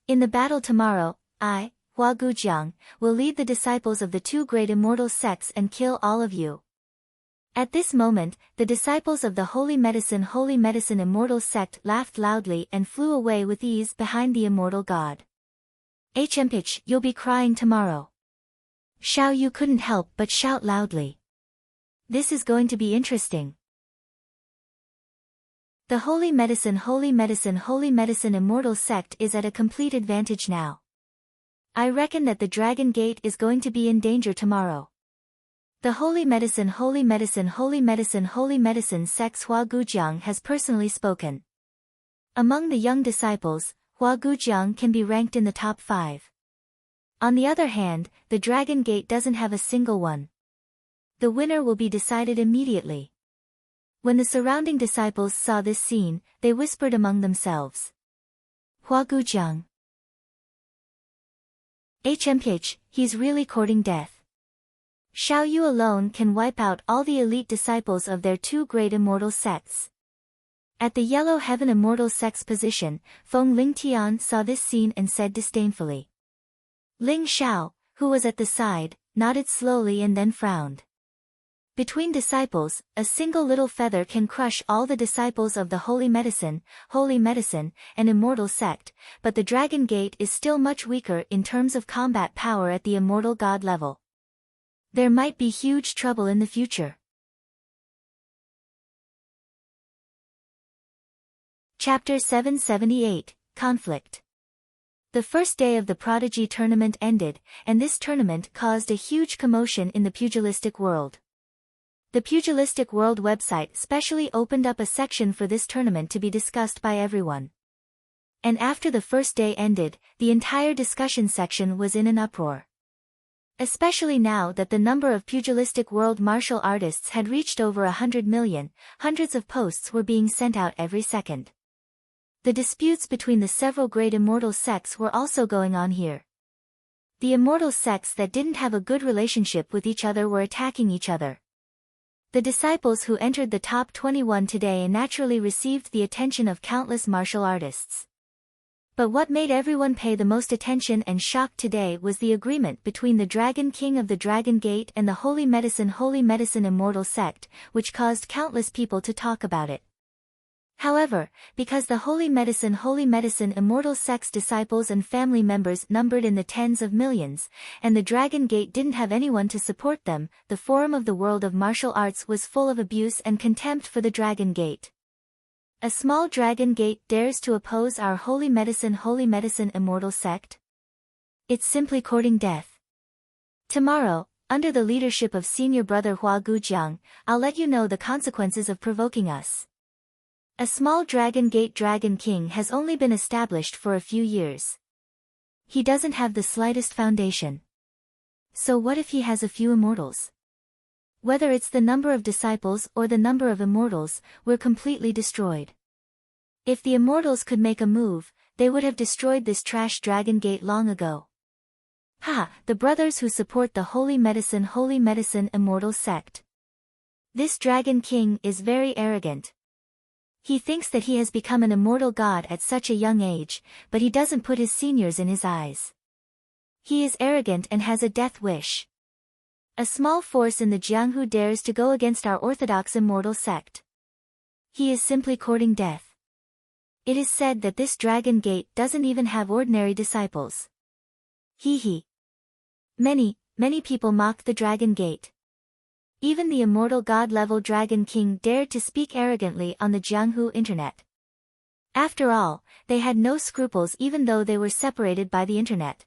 [SPEAKER 1] In the battle tomorrow, I, Hua Gujiang, will lead the disciples of the 2 great immortal sects and kill all of you. At this moment, the disciples of the Holy Medicine Immortal sect laughed loudly and flew away with ease behind the immortal god. HMH, you'll be crying tomorrow. Xiao Yu couldn't help but shout loudly. This is going to be interesting. The Holy Medicine Immortal sect is at a complete advantage now. I reckon that the Dragon Gate is going to be in danger tomorrow. The Holy Medicine sect's Hua Gujiang has personally spoken. Among the young disciples, Hua Gujiang can be ranked in the top 5. On the other hand, the Dragon Gate doesn't have a single one. The winner will be decided immediately. When the surrounding disciples saw this scene, they whispered among themselves. Hua Gujiang. HMH, he's really courting death. Xiao Yu alone can wipe out all the elite disciples of their 2 great immortal sects. At the Yellow Heaven Immortal sect's position, Feng Lingtian saw this scene and said disdainfully. Ling Xiao, who was at the side, nodded slowly and then frowned. Between disciples, a single little feather can crush all the disciples of the Holy Medicine, and Immortal sect, but the Dragon Gate is still much weaker in terms of combat power at the Immortal God level. There might be huge trouble in the future. Chapter 778, Conflict. The first day of the Prodigy tournament ended, and this tournament caused a huge commotion in the pugilistic world. The Pugilistic World website specially opened up a section for this tournament to be discussed by everyone. And after the first day ended, the entire discussion section was in an uproar. Especially now that the number of pugilistic world martial artists had reached over 100 million, hundreds of posts were being sent out every second. The disputes between the several great immortal sects were also going on here. The immortal sects that didn't have a good relationship with each other were attacking each other. The disciples who entered the top 21 today naturally received the attention of countless martial artists. But what made everyone pay the most attention and shock today was the agreement between the Dragon King of the Dragon Gate and the Holy Medicine Immortal sect, which caused countless people to talk about it. However, because the Holy Medicine Immortal Sect's disciples and family members numbered in the tens of millions, and the Dragon Gate didn't have anyone to support them, the Forum of the World of Martial Arts was full of abuse and contempt for the Dragon Gate. A small Dragon Gate dares to oppose our Holy Medicine Immortal Sect? It's simply courting death. Tomorrow, under the leadership of Senior Brother Hua Gujiang, I'll let you know the consequences of provoking us. A small Dragon Gate Dragon King has only been established for a few years. He doesn't have the slightest foundation. So what if he has a few immortals? Whether it's the number of disciples or the number of immortals, we're completely destroyed. If the immortals could make a move, they would have destroyed this trash Dragon Gate long ago. Ha! The brothers who support the Holy Medicine Immortal Sect. This Dragon King is very arrogant. He thinks that he has become an immortal god at such a young age, but he doesn't put his seniors in his eyes. He is arrogant and has a death wish. A small force in the Jianghu dares to go against our orthodox immortal sect. He is simply courting death. It is said that this Dragon Gate doesn't even have ordinary disciples. Hee hee. Many people mocked the Dragon Gate. Even the immortal god-level Dragon King dared to speak arrogantly on the Jianghu internet. After all, they had no scruples even though they were separated by the internet.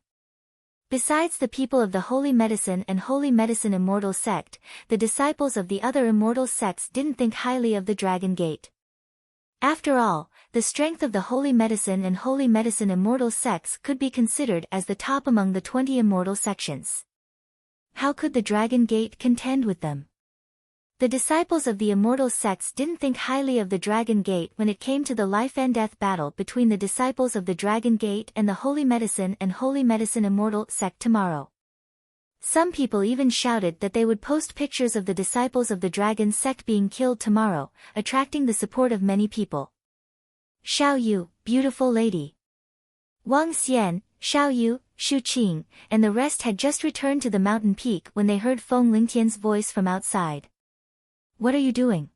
[SPEAKER 1] Besides the people of the Holy Medicine Immortal Sect, the disciples of the other immortal sects didn't think highly of the Dragon Gate. After all, the strength of the Holy Medicine Immortal sects could be considered as the top among the 20 immortal sections. How could the Dragon Gate contend with them? The disciples of the immortal sects didn't think highly of the Dragon Gate when it came to the life and death battle between the disciples of the Dragon Gate and the Holy Medicine Immortal Sect tomorrow. Some people even shouted that they would post pictures of the disciples of the Dragon Sect being killed tomorrow, attracting the support of many people. Xiao Yu, beautiful lady. Wang Xian, Xiao Yu, Shu Qing, and the rest had just returned to the mountain peak when they heard Feng Lingtian's voice from outside. What are you doing?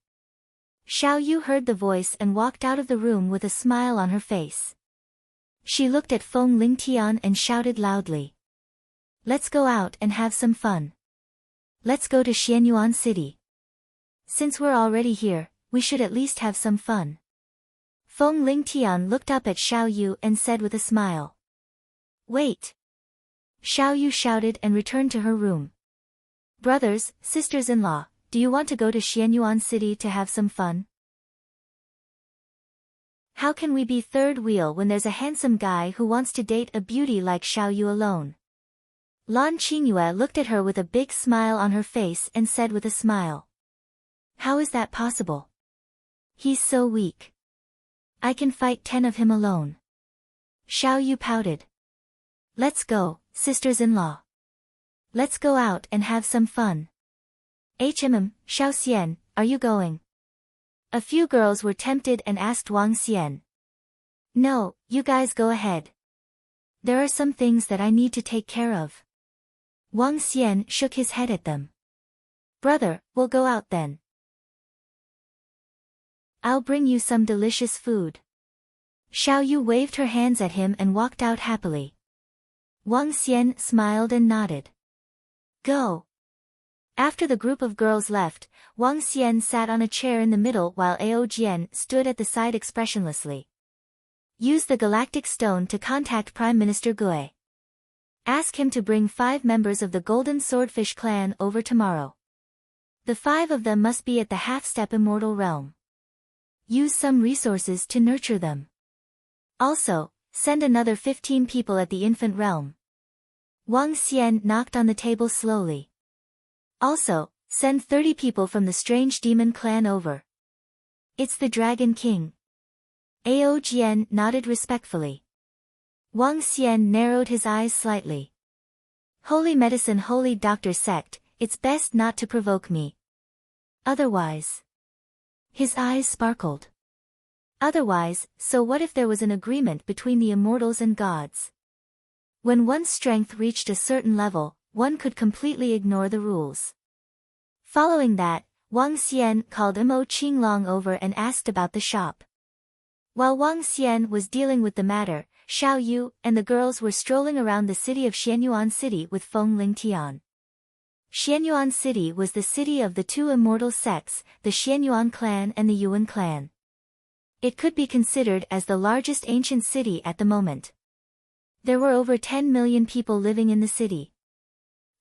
[SPEAKER 1] Xiao Yu heard the voice and walked out of the room with a smile on her face. She looked at Feng Lingtian and shouted loudly. Let's go out and have some fun. Let's go to Xianyuan City. Since we're already here, we should at least have some fun. Feng Lingtian looked up at Xiao Yu and said with a smile. Wait. Xiao Yu shouted and returned to her room. Brothers, sisters-in-law, do you want to go to Xianyuan City to have some fun? How can we be third wheel when there's a handsome guy who wants to date a beauty like Xiao Yu alone? Lan Qingyue looked at her with a big smile on her face and said with a smile. How is that possible? He's so weak. I can fight 10 of him alone. Xiao Yu pouted. Let's go, sisters-in-law. Let's go out and have some fun. Xiao Xian, are you going? A few girls were tempted and asked Wang Xian. No, you guys go ahead. There are some things that I need to take care of. Wang Xian shook his head at them. Brother, we'll go out then. I'll bring you some delicious food. Xiao Yu waved her hands at him and walked out happily. Wang Xian smiled and nodded. Go. After the group of girls left, Wang Xian sat on a chair in the middle while Ao Jian stood at the side expressionlessly. Use the galactic stone to contact Prime Minister Gui. Ask him to bring 5 members of the Golden Swordfish clan over tomorrow. The 5 of them must be at the half-step immortal realm. Use some resources to nurture them. Also, send another 15 people at the infant realm. Wang Xian knocked on the table slowly. Also, send 30 people from the strange demon clan over. It's the Dragon King. Ao Jian nodded respectfully. Wang Xian narrowed his eyes slightly. Holy Medicine Holy Doctor Sect, it's best not to provoke me. Otherwise. His eyes sparkled. Otherwise, so what if there was an agreement between the immortals and gods? When one's strength reached a certain level, one could completely ignore the rules. Following that, Wang Xian called Mo Qinglong over and asked about the shop. While Wang Xian was dealing with the matter, Xiao Yu and the girls were strolling around the city of Xianyuan City with Feng Lingtian. Xianyuan City was the city of the two immortal sects, the Xianyuan clan and the Yuan clan. It could be considered as the largest ancient city at the moment. There were over 10 million people living in the city.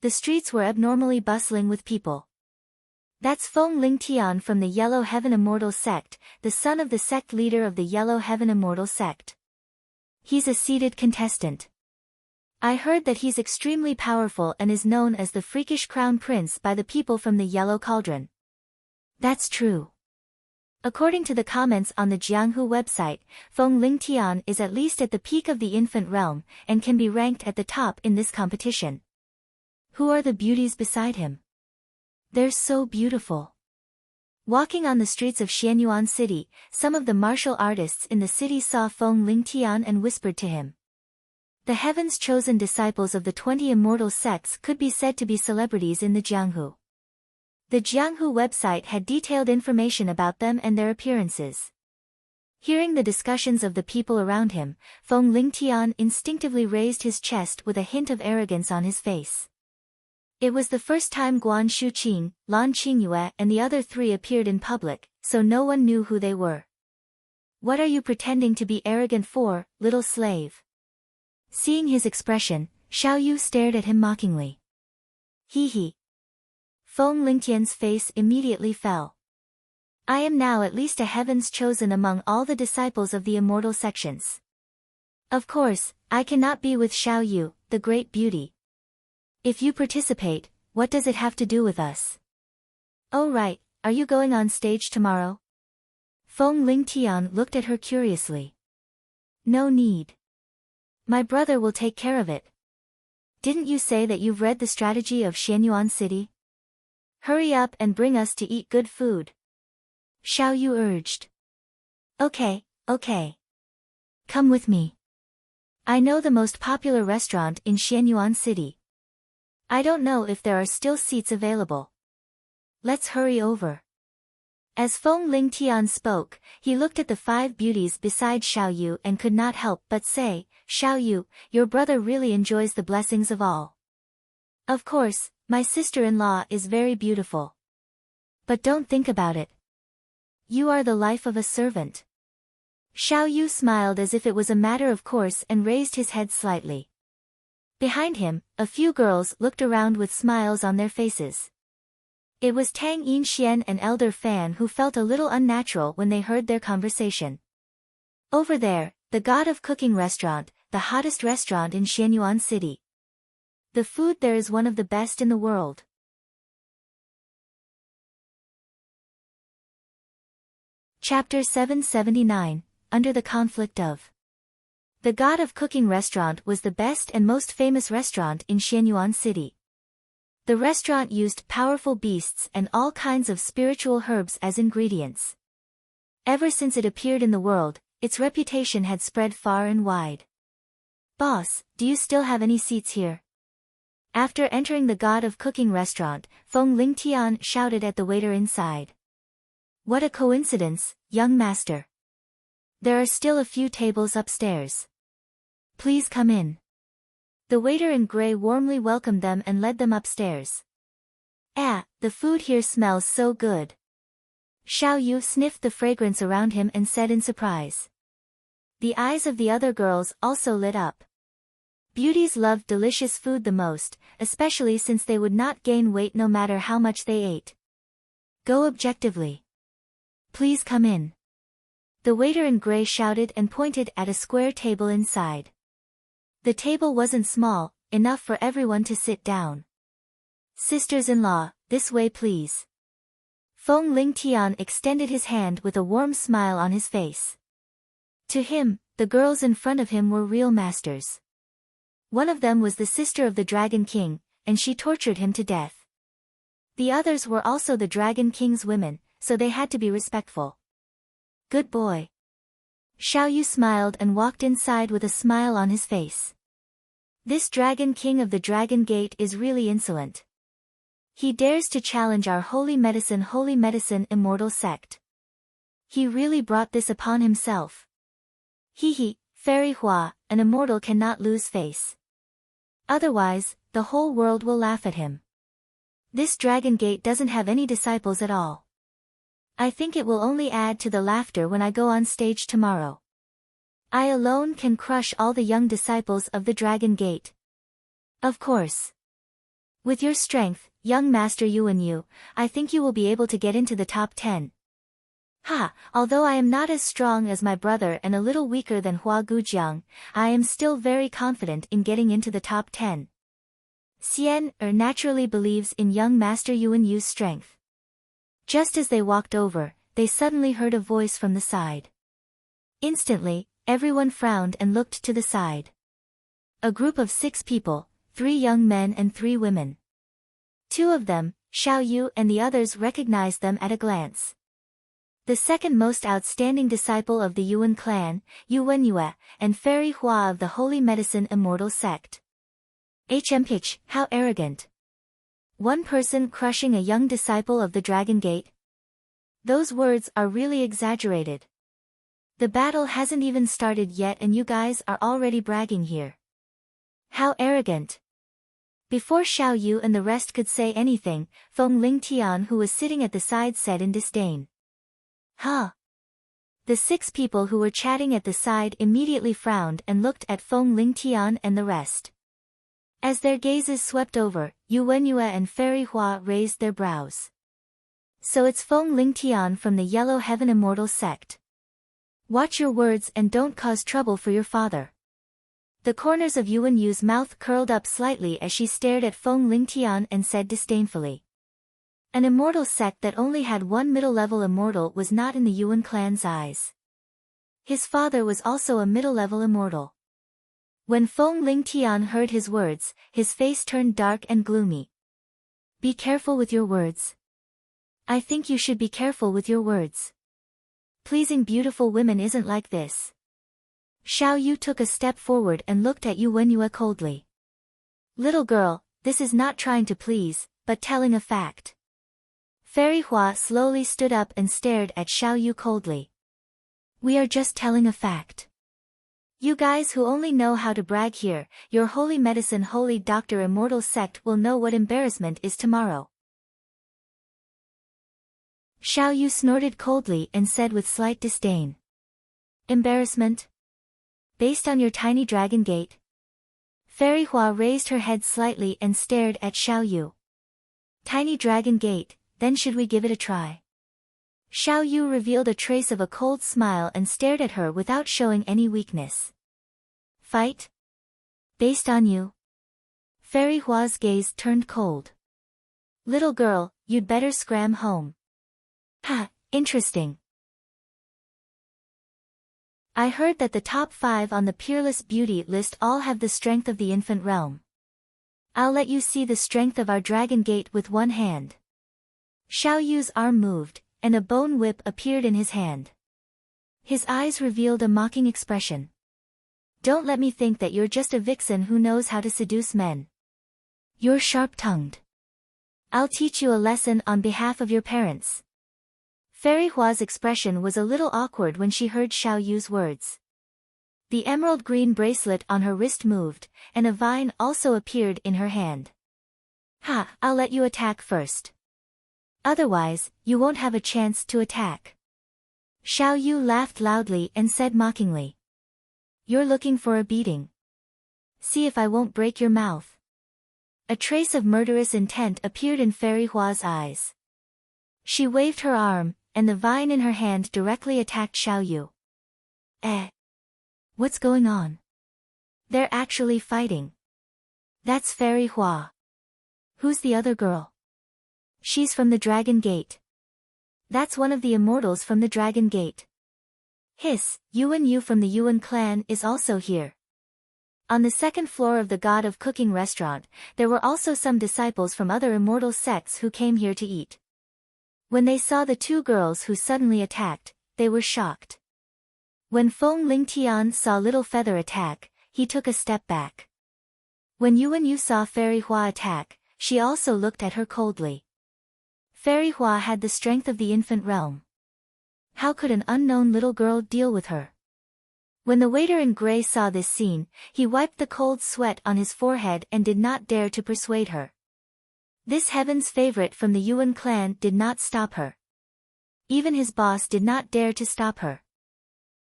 [SPEAKER 1] The streets were abnormally bustling with people. That's Feng Lingtian from the Yellow Heaven Immortal Sect, the son of the sect leader of the Yellow Heaven Immortal Sect. He's a seated contestant. I heard that he's extremely powerful and is known as the freakish crown prince by the people from the Yellow Cauldron. That's true. According to the comments on the Jianghu website, Feng Lingtian is at least at the peak of the infant realm, and can be ranked at the top in this competition. Who are the beauties beside him? They're so beautiful. Walking on the streets of Xianyuan City, some of the martial artists in the city saw Feng Lingtian and whispered to him. The heaven's chosen disciples of the 20 immortal sects could be said to be celebrities in the Jianghu. The Jianghu website had detailed information about them and their appearances. Hearing the discussions of the people around him, Feng Lingtian instinctively raised his chest with a hint of arrogance on his face. It was the first time Guan Shuqing, Lan Qingyue and the other three appeared in public, so no one knew who they were. What are you pretending to be arrogant for, little slave? Seeing his expression, Xiao Yu stared at him mockingly. Hee hee. Feng Lingtian's face immediately fell. I am now at least a heaven's chosen among all the disciples of the immortal sections. Of course, I cannot be with Xiao Yu, the great beauty. If you participate, what does it have to do with us? Oh right, are you going on stage tomorrow? Feng Lingtian looked at her curiously. No need. My brother will take care of it. Didn't you say that you've read the strategy of Xianyuan City? Hurry up and bring us to eat good food. Xiao Yu urged. Okay. Come with me. I know the most popular restaurant in Xianyuan City. I don't know if there are still seats available. Let's hurry over. As Feng Lingtian spoke, he looked at the 5 beauties beside Xiao Yu and could not help but say, Xiao Yu, your brother really enjoys the blessings of all. Of course, my sister-in-law is very beautiful. But don't think about it. You are the life of a servant. Xiao Yu smiled as if it was a matter of course and raised his head slightly. Behind him, a few girls looked around with smiles on their faces. It was Tang Yinxian and Elder Fan who felt a little unnatural when they heard their conversation. Over there, the God of Cooking restaurant, the hottest restaurant in Xianyuan City. The food there is one of the best in the world. Chapter 779, Under the Conflict of. The God of Cooking restaurant was the best and most famous restaurant in Xianyuan City. The restaurant used powerful beasts and all kinds of spiritual herbs as ingredients. Ever since it appeared in the world, its reputation had spread far and wide. Boss, do you still have any seats here? After entering the God of Cooking restaurant, Feng Lingtian shouted at the waiter inside. What a coincidence, young master. There are still a few tables upstairs. Please come in. The waiter in gray warmly welcomed them and led them upstairs. The food here smells so good. Xiao Yu sniffed the fragrance around him and said in surprise. The eyes of the other girls also lit up. Beauties loved delicious food the most, especially since they would not gain weight no matter how much they ate. Go objectively. Please come in. The waiter in gray shouted and pointed at a square table inside. The table wasn't small, enough for everyone to sit down. Sisters-in-law, this way please. Feng Lingtian extended his hand with a warm smile on his face. To him, the girls in front of him were real masters. One of them was the sister of the Dragon King, and she tortured him to death. The others were also the Dragon King's women, so they had to be respectful. Good boy. Xiao Yu smiled and walked inside with a smile on his face. This Dragon King of the Dragon Gate is really insolent. He dares to challenge our holy medicine immortal sect. He really brought this upon himself. Hee hee, Fairy Hua, an immortal cannot lose face. Otherwise, the whole world will laugh at him. This Dragon Gate doesn't have any disciples at all. I think it will only add to the laughter when I go on stage tomorrow. I alone can crush all the young disciples of the Dragon Gate. Of course. With your strength, young Master Yuan, I think you will be able to get into the top 10. Ha, although I am not as strong as my brother and a little weaker than Hua Gujiang, I am still very confident in getting into the top 10. Xian naturally believes in young Master Yuan's strength. Just as they walked over, they suddenly heard a voice from the side. Instantly, everyone frowned and looked to the side. A group of 6 people, 3 young men and 3 women. 2 of them, Xiao Yu and the others recognized them at a glance. The second most outstanding disciple of the Yuan clan, Yu Wenyue, and Fairy Hua of the Holy Medicine Immortal Sect. HMH, how arrogant. One person crushing a young disciple of the Dragon Gate? Those words are really exaggerated. The battle hasn't even started yet and you guys are already bragging here. How arrogant. Before Xiao Yu and the rest could say anything, Feng Lingtian who was sitting at the side said in disdain. Huh? The 6 people who were chatting at the side immediately frowned and looked at Feng Lingtian and the rest. As their gazes swept over, Yu Wenyue and Fairy Hua raised their brows. So it's Feng Lingtian from the Yellow Heaven Immortal Sect. Watch your words and don't cause trouble for your father. The corners of Yu Wenyue's mouth curled up slightly as she stared at Feng Lingtian and said disdainfully. An immortal sect that only had one middle-level immortal was not in the Yuan clan's eyes. His father was also a middle-level immortal. When Feng Lingtian heard his words, his face turned dark and gloomy. Be careful with your words. I think you should be careful with your words. Pleasing beautiful women isn't like this. Xiao Yu took a step forward and looked at Yu Wenyue coldly. Little girl, this is not trying to please, but telling a fact. Fairy Hua slowly stood up and stared at Xiao Yu coldly. We are just telling a fact. You guys who only know how to brag here, your holy medicine holy doctor immortal sect will know what embarrassment is tomorrow. Xiao Yu snorted coldly and said with slight disdain. Embarrassment? Based on your tiny Dragon Gate? Fairy Hua raised her head slightly and stared at Xiao Yu. Tiny Dragon Gate, then should we give it a try? Xiao Yu revealed a trace of a cold smile and stared at her without showing any weakness. Fight? Based on you? Fairy Hua's gaze turned cold. Little girl, you'd better scram home. Ha, interesting. I heard that the top 5 on the Peerless Beauty list all have the strength of the infant realm. I'll let you see the strength of our Dragon Gate with one hand. Xiao Yu's arm moved, and a bone whip appeared in his hand. His eyes revealed a mocking expression. Don't let me think that you're just a vixen who knows how to seduce men. You're sharp-tongued. I'll teach you a lesson on behalf of your parents. Fairy Hua's expression was a little awkward when she heard Xiao Yu's words. The emerald green bracelet on her wrist moved, and a vine also appeared in her hand. Ha, I'll let you attack first. Otherwise, you won't have a chance to attack. Xiao Yu laughed loudly and said mockingly. You're looking for a beating. See if I won't break your mouth. A trace of murderous intent appeared in Fairy Hua's eyes. She waved her arm, and the vine in her hand directly attacked Xiao Yu. What's going on? They're actually fighting. That's Fairy Hua. Who's the other girl? She's from the Dragon Gate. That's one of the immortals from the Dragon Gate. Hiss, Yuan Yu from the Yuan clan is also here. On the second floor of the God of Cooking restaurant, there were also some disciples from other immortal sects who came here to eat. When they saw the 2 girls who suddenly attacked, they were shocked. When Feng Lingtian saw Little Feather attack, he took a step back. When Yuan Yu saw Fairy Hua attack, she also looked at her coldly. Fairy Hua had the strength of the infant realm. How could an unknown little girl deal with her? When the waiter in gray saw this scene, he wiped the cold sweat on his forehead and did not dare to persuade her. This heaven's favorite from the Yuan clan did not stop her. Even his boss did not dare to stop her.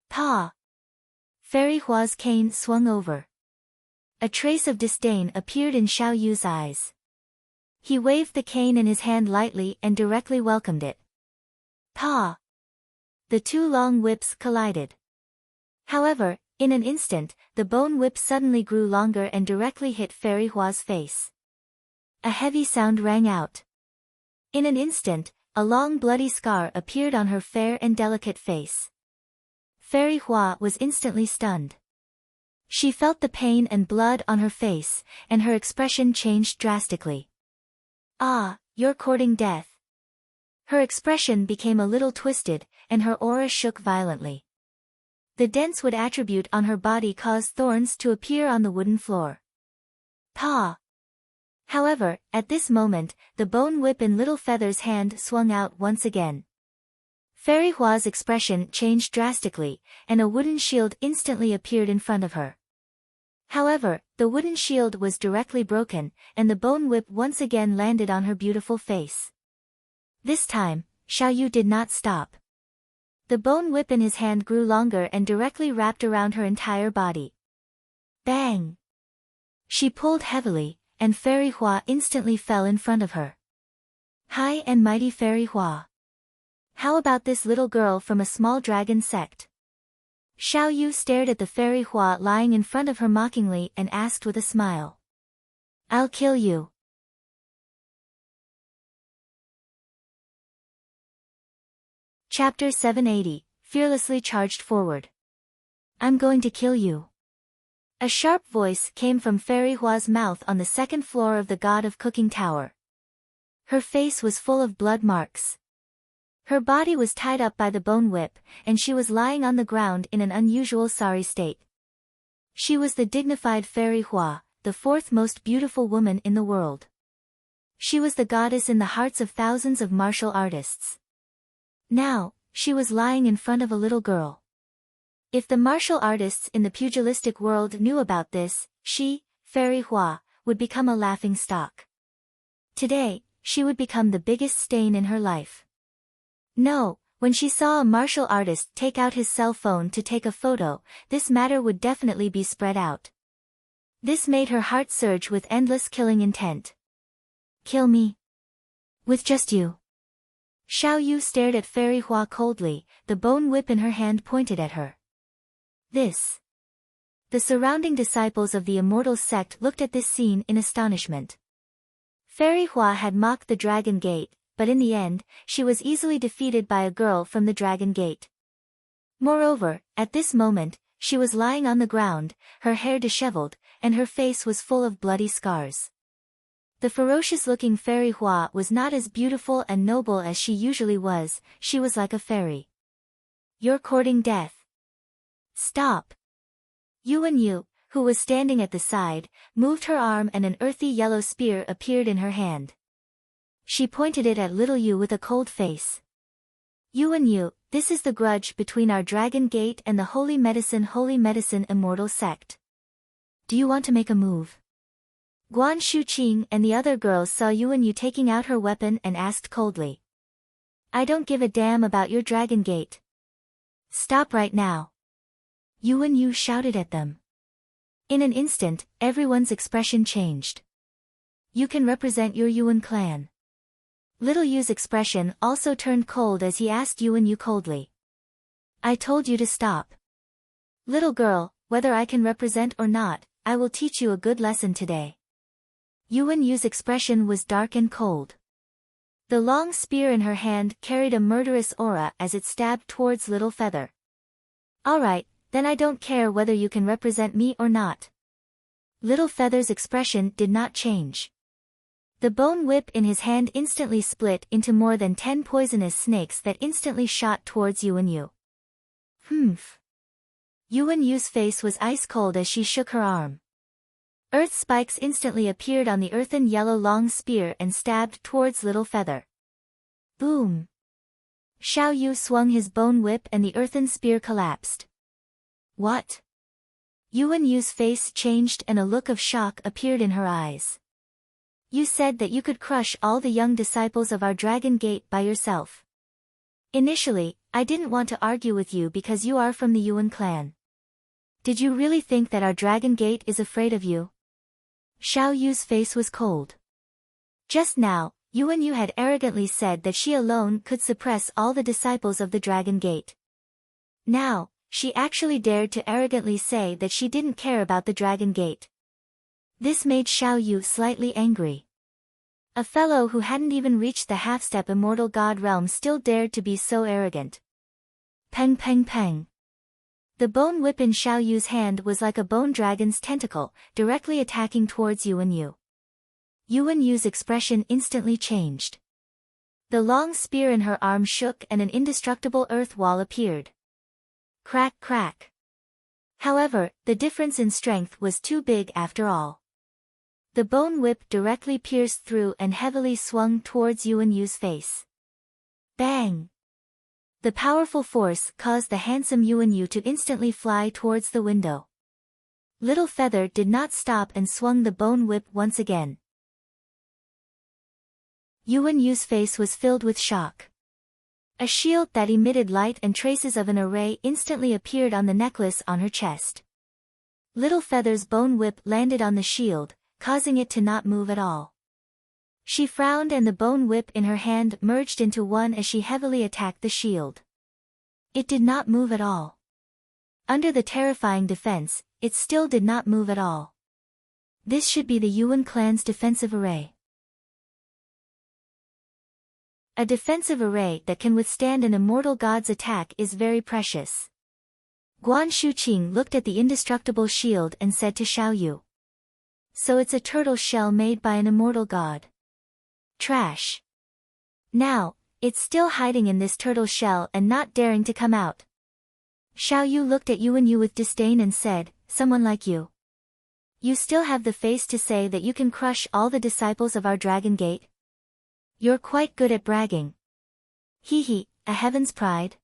[SPEAKER 1] Pa! Fairy Hua's cane swung over. A trace of disdain appeared in Xiao Yu's eyes. He waved the cane in his hand lightly and directly welcomed it. Pa! The two long whips collided. However, in an instant, the bone whip suddenly grew longer and directly hit Fairy Hua's face. A heavy sound rang out. In an instant, a long bloody scar appeared on her fair and delicate face. Fairy Hua was instantly stunned. She felt the pain and blood on her face, and her expression changed drastically. Ah, you're courting death. Her expression became a little twisted, and her aura shook violently. The dense wood attribute on her body caused thorns to appear on the wooden floor. Pa! However, at this moment, the bone whip in Little Feather's hand swung out once again. Fairy Hua's expression changed drastically, and a wooden shield instantly appeared in front of her. However, the wooden shield was directly broken, and the bone whip once again landed on her beautiful face. This time, Xiao Yu did not stop. The bone whip in his hand grew longer and directly wrapped around her entire body. Bang! She pulled heavily, and Fairy Hua instantly fell in front of her. High and mighty Fairy Hua. How about this little girl from a small dragon sect? Xiao Yu stared at the Fairy Hua lying in front of her mockingly and asked with a smile. I'll kill you. Chapter 780, Fearlessly Charged Forward. I'm going to kill you. A sharp voice came from Fairy Hua's mouth on the second floor of the God of Cooking Tower. Her face was full of blood marks. Her body was tied up by the bone whip, and she was lying on the ground in an unusual sorry state. She was the dignified Fairy Hua, the fourth most beautiful woman in the world. She was the goddess in the hearts of thousands of martial artists. Now, she was lying in front of a little girl. If the martial artists in the pugilistic world knew about this, she, Fairy Hua, would become a laughing stock. Today, she would become the biggest stain in her life. No, when she saw a martial artist take out his cell phone to take a photo, this matter would definitely be spread out. This made her heart surge with endless killing intent. Kill me. With just you. Xiao Yu stared at Fairy Hua coldly, the bone whip in her hand pointed at her. This. The surrounding disciples of the immortal sect looked at this scene in astonishment. Fairy Hua had mocked the Dragon Gate, but in the end, she was easily defeated by a girl from the Dragon Gate. Moreover, at this moment, she was lying on the ground, her hair disheveled, and her face was full of bloody scars. The ferocious-looking Fairy Hua was not as beautiful and noble as she usually was, she was like a fairy. You're courting death. Stop. Yuan Yu, who was standing at the side, moved her arm and an earthy yellow spear appeared in her hand. She pointed it at little Yu with a cold face. Yuan Yu, this is the grudge between our Dragon Gate and the Holy Medicine Immortal Sect. Do you want to make a move? Guan Shuqing and the other girls saw Yuan Yu taking out her weapon and asked coldly. I don't give a damn about your Dragon Gate. Stop right now. Yuan Yu shouted at them. In an instant, everyone's expression changed. You can represent your Yuan clan. Little Yu's expression also turned cold as he asked Yuan Yu coldly. I told you to stop. Little girl, whether I can represent or not, I will teach you a good lesson today. Yuan Yu's expression was dark and cold. The long spear in her hand carried a murderous aura as it stabbed towards Little Feather. Alright, then I don't care whether you can represent me or not. Little Feather's expression did not change. The bone whip in his hand instantly split into more than 10 poisonous snakes that instantly shot towards Yuan Yu. Humph. Yuan Yu's face was ice cold as she shook her arm. Earth spikes instantly appeared on the earthen yellow long spear and stabbed towards Little Feather. Boom. Xiao Yu swung his bone whip and the earthen spear collapsed. What? Yuan Yu's face changed and a look of shock appeared in her eyes. You said that you could crush all the young disciples of our Dragon Gate by yourself. Initially, I didn't want to argue with you because you are from the Yuan clan. Did you really think that our Dragon Gate is afraid of you? Xiao Yu's face was cold. Just now, Yuan Yu had arrogantly said that she alone could suppress all the disciples of the Dragon Gate. Now, she actually dared to arrogantly say that she didn't care about the Dragon Gate. This made Xiao Yu slightly angry. A fellow who hadn't even reached the half-step immortal god realm still dared to be so arrogant. Peng peng peng. The bone whip in Xiao Yu's hand was like a bone dragon's tentacle, directly attacking towards Yuan Yu. Yuan Yu's expression instantly changed. The long spear in her arm shook and an indestructible earth wall appeared. Crack crack. However, the difference in strength was too big after all. The bone whip directly pierced through and heavily swung towards Yuan Yu's face. Bang! The powerful force caused the handsome Yuan Yu to instantly fly towards the window. Little Feather did not stop and swung the bone whip once again. Yuan Yu's face was filled with shock. A shield that emitted light and traces of an array instantly appeared on the necklace on her chest. Little Feather's bone whip landed on the shield, causing it to not move at all. She frowned and the bone whip in her hand merged into one as she heavily attacked the shield. It did not move at all. Under the terrifying defense, it still did not move at all. This should be the Yuan clan's defensive array. A defensive array that can withstand an immortal god's attack is very precious. Guan Shuqing looked at the indestructible shield and said to Xiao Yu. So it's a turtle shell made by an immortal god. Trash. Now, it's still hiding in this turtle shell and not daring to come out. Xiao Yu looked at Yuan Yu with disdain and said, someone like you. You still have the face to say that you can crush all the disciples of our Dragon Gate? You're quite good at bragging. Hee hee, a heaven's pride.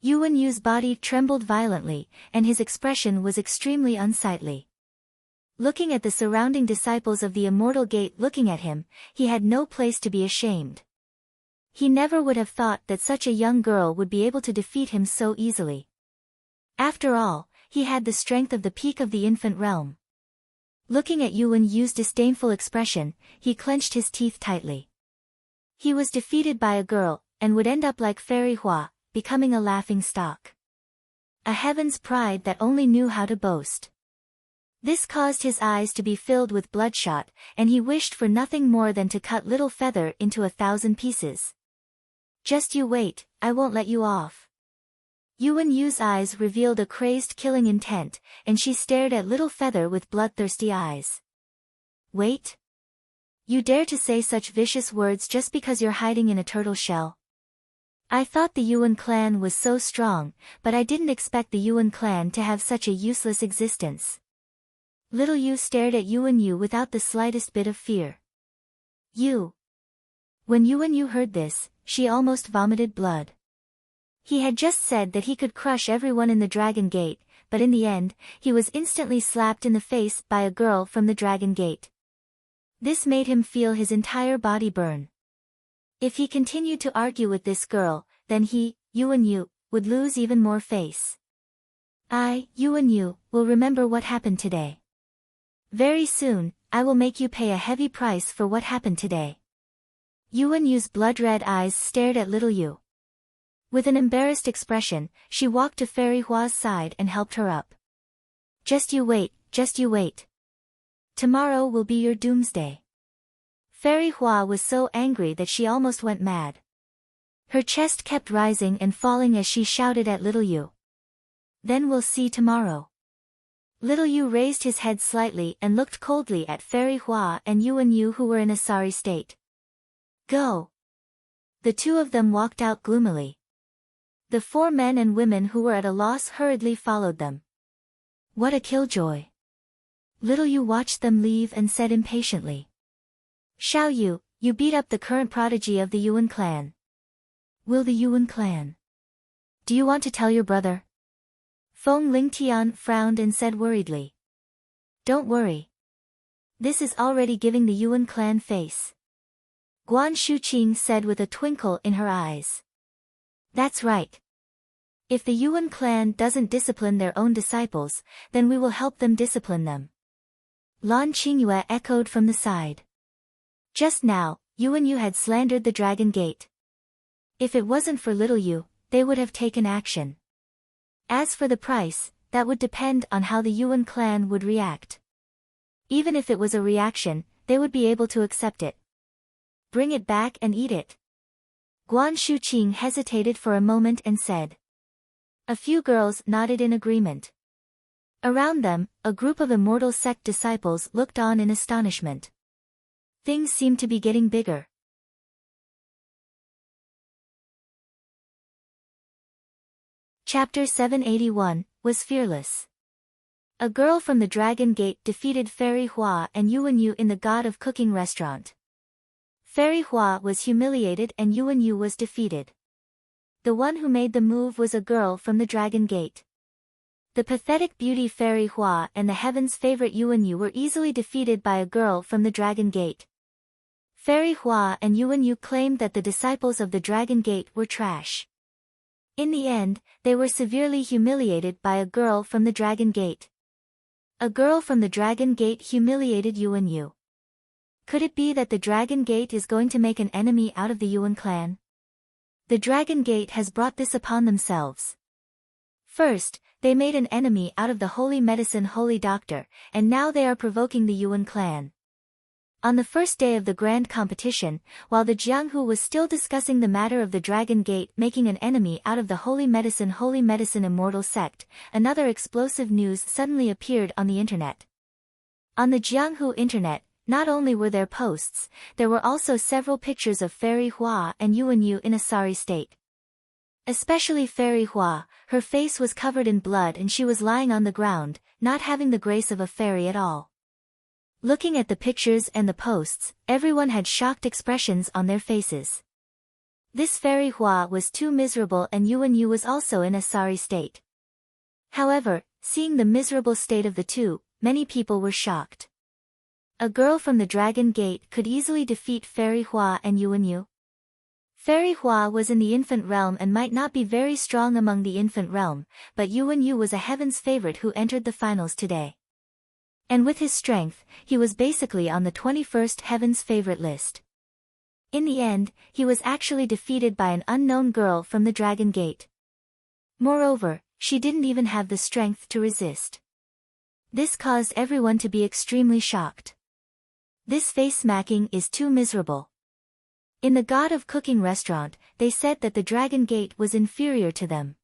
[SPEAKER 1] Yuan Yu's body trembled violently, and his expression was extremely unsightly. Looking at the surrounding disciples of the Immortal Gate looking at him, he had no place to be ashamed. He never would have thought that such a young girl would be able to defeat him so easily. After all, he had the strength of the peak of the infant realm. Looking at Yuan Yu's disdainful expression, he clenched his teeth tightly. He was defeated by a girl, and would end up like Fairy Hua, becoming a laughing stock. A heaven's pride that only knew how to boast. This caused his eyes to be filled with bloodshot, and he wished for nothing more than to cut Little Feather into 1,000 pieces. Just you wait, I won't let you off. Yuan Yu's eyes revealed a crazed killing intent, and she stared at Little Feather with bloodthirsty eyes. Wait? You dare to say such vicious words just because you're hiding in a turtle shell? I thought the Yuan clan was so strong, but I didn't expect the Yuan clan to have such a useless existence. Little Yu stared at Yuan Yu without the slightest bit of fear. You. When Yuan Yu heard this, she almost vomited blood. He had just said that he could crush everyone in the Dragon Gate, but in the end, he was instantly slapped in the face by a girl from the Dragon Gate. This made him feel his entire body burn. If he continued to argue with this girl, then he, Yuan Yu, would lose even more face. I, Yuan Yu, will remember what happened today. Very soon, I will make you pay a heavy price for what happened today. Yuan Yu's blood-red eyes stared at Little Yu. With an embarrassed expression, she walked to Fairy Hua's side and helped her up. Just you wait, just you wait. Tomorrow will be your doomsday. Fairy Hua was so angry that she almost went mad. Her chest kept rising and falling as she shouted at Little Yu. Then we'll see tomorrow. Little Yu raised his head slightly and looked coldly at Fairy Hua and Yuan Yu, who were in a sorry state. Go. The two of them walked out gloomily. The 4 men and women who were at a loss hurriedly followed them. What a killjoy. Little Yu watched them leave and said impatiently. Xiao Yu, you beat up the current prodigy of the Yuan clan. Will the Yuan clan? Do you want to tell your brother? Feng Lingtian frowned and said worriedly. Don't worry. This is already giving the Yuan clan face. Guan Shuqing said with a twinkle in her eyes. That's right. If the Yuan clan doesn't discipline their own disciples, then we will help them discipline them. Lan Qingyue echoed from the side. Just now, Yuan Yu had slandered the Dragon Gate. If it wasn't for little Yu, they would have taken action. As for the price, that would depend on how the Yuan clan would react. Even if it was a reaction, they would be able to accept it. Bring it back and eat it. Guan Shuqing hesitated for a moment and said. A few girls nodded in agreement. Around them, a group of immortal sect disciples looked on in astonishment. Things seemed to be getting bigger. Chapter 781, was fearless. A girl from the Dragon Gate defeated Fairy Hua and Yuan Yu in the God of Cooking restaurant. Fairy Hua was humiliated and Yuan Yu was defeated. The one who made the move was a girl from the Dragon Gate. The pathetic beauty Fairy Hua and the heaven's favorite Yuan Yu were easily defeated by a girl from the Dragon Gate. Fairy Hua and Yuan Yu claimed that the disciples of the Dragon Gate were trash. In the end, they were severely humiliated by a girl from the Dragon Gate. A girl from the Dragon Gate humiliated Yuan Yu. Could it be that the Dragon Gate is going to make an enemy out of the Yuan clan? The Dragon Gate has brought this upon themselves. First, they made an enemy out of the Holy Medicine Holy Doctor, and now they are provoking the Yuan clan. On the first day of the grand competition, while the Jianghu was still discussing the matter of the Dragon Gate making an enemy out of the Holy Medicine Immortal Sect, another explosive news suddenly appeared on the internet. On the Jianghu internet, not only were there posts, there were also several pictures of Fairy Hua and Yuan Yu in a sorry state. Especially Fairy Hua, her face was covered in blood and she was lying on the ground, not having the grace of a fairy at all. Looking at the pictures and the posts, everyone had shocked expressions on their faces. This Fairy Hua was too miserable and Yuan Yu was also in a sorry state. However, seeing the miserable state of the two, many people were shocked. A girl from the Dragon Gate could easily defeat Fairy Hua and Yuan Yu. Fairy Hua was in the infant realm and might not be very strong among the infant realm, but Yuan Yu was a heaven's favorite who entered the finals today. And with his strength, he was basically on the 21st heaven's favorite list. In the end, he was actually defeated by an unknown girl from the Dragon Gate. Moreover, she didn't even have the strength to resist. This caused everyone to be extremely shocked. This face-smacking is too miserable. In the God of Cooking restaurant, they said that the Dragon Gate was inferior to them.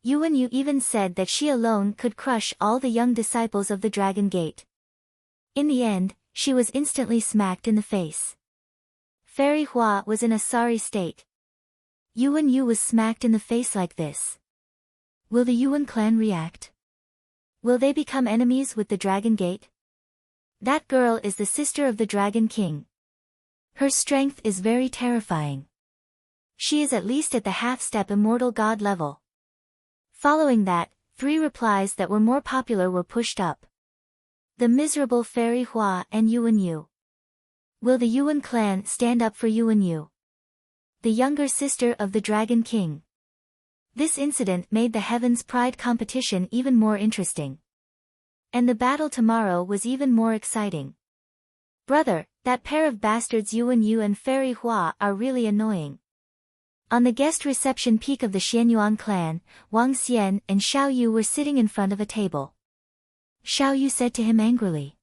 [SPEAKER 1] Yuan Yu even said that she alone could crush all the young disciples of the Dragon Gate. In the end, she was instantly smacked in the face. Fairy Hua was in a sorry state. Yuan Yu was smacked in the face like this. Will the Yuan clan react? Will they become enemies with the Dragon Gate? That girl is the sister of the Dragon King. Her strength is very terrifying. She is at least at the half-step immortal god level. Following that, 3 replies that were more popular were pushed up. The miserable Fairy Hua and Yuan Yu. Will the Yuan clan stand up for Yuan Yu? The younger sister of the Dragon King. This incident made the Heaven's Pride competition even more interesting. And the battle tomorrow was even more exciting. Brother, that pair of bastards Yuan Yu and Fairy Hua are really annoying. On the guest reception peak of the Xianyuan clan, Wang Xian and Xiao Yu were sitting in front of a table. Xiao Yu said to him angrily.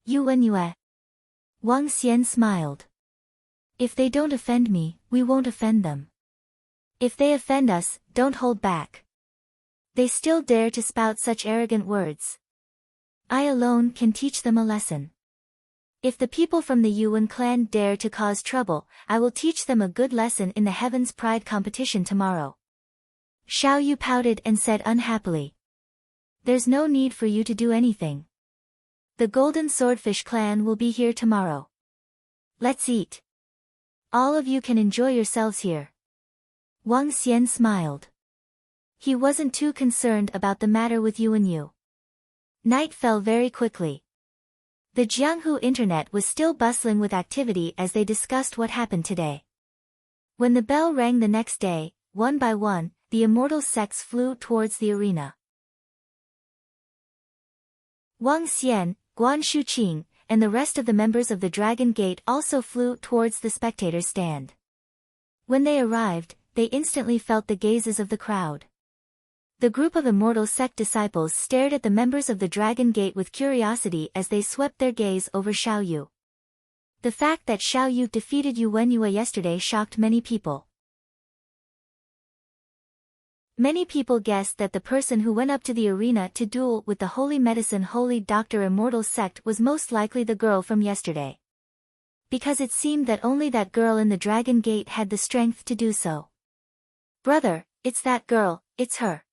[SPEAKER 1] Yuan Yue. Wang Xian smiled. If they don't offend me, we won't offend them. If they offend us, don't hold back. They still dare to spout such arrogant words. I alone can teach them a lesson. If the people from the Yuan clan dare to cause trouble, I will teach them a good lesson in the Heaven's Pride competition tomorrow. Xiao Yu pouted and said unhappily. There's no need for you to do anything. The Golden Swordfish clan will be here tomorrow. Let's eat. All of you can enjoy yourselves here. Wang Xian smiled. He wasn't too concerned about the matter with Yuan Yu. Night fell very quickly. The Jianghu internet was still bustling with activity as they discussed what happened today. When the bell rang the next day, one by one, the immortal sects flew towards the arena. Wang Xian, Guan Shuqing, and the rest of the members of the Dragon Gate also flew towards the spectators' stand. When they arrived, they instantly felt the gazes of the crowd. The group of immortal sect disciples stared at the members of the Dragon Gate with curiosity as they swept their gaze over Xiao Yu. The fact that Xiao Yu defeated Yuan Yue yesterday shocked many people. Many people guessed that the person who went up to the arena to duel with the Holy Medicine Holy Doctor Immortal Sect was most likely the girl from yesterday. Because it seemed that only that girl in the Dragon Gate had the strength to do so. Brother, it's that girl, it's her.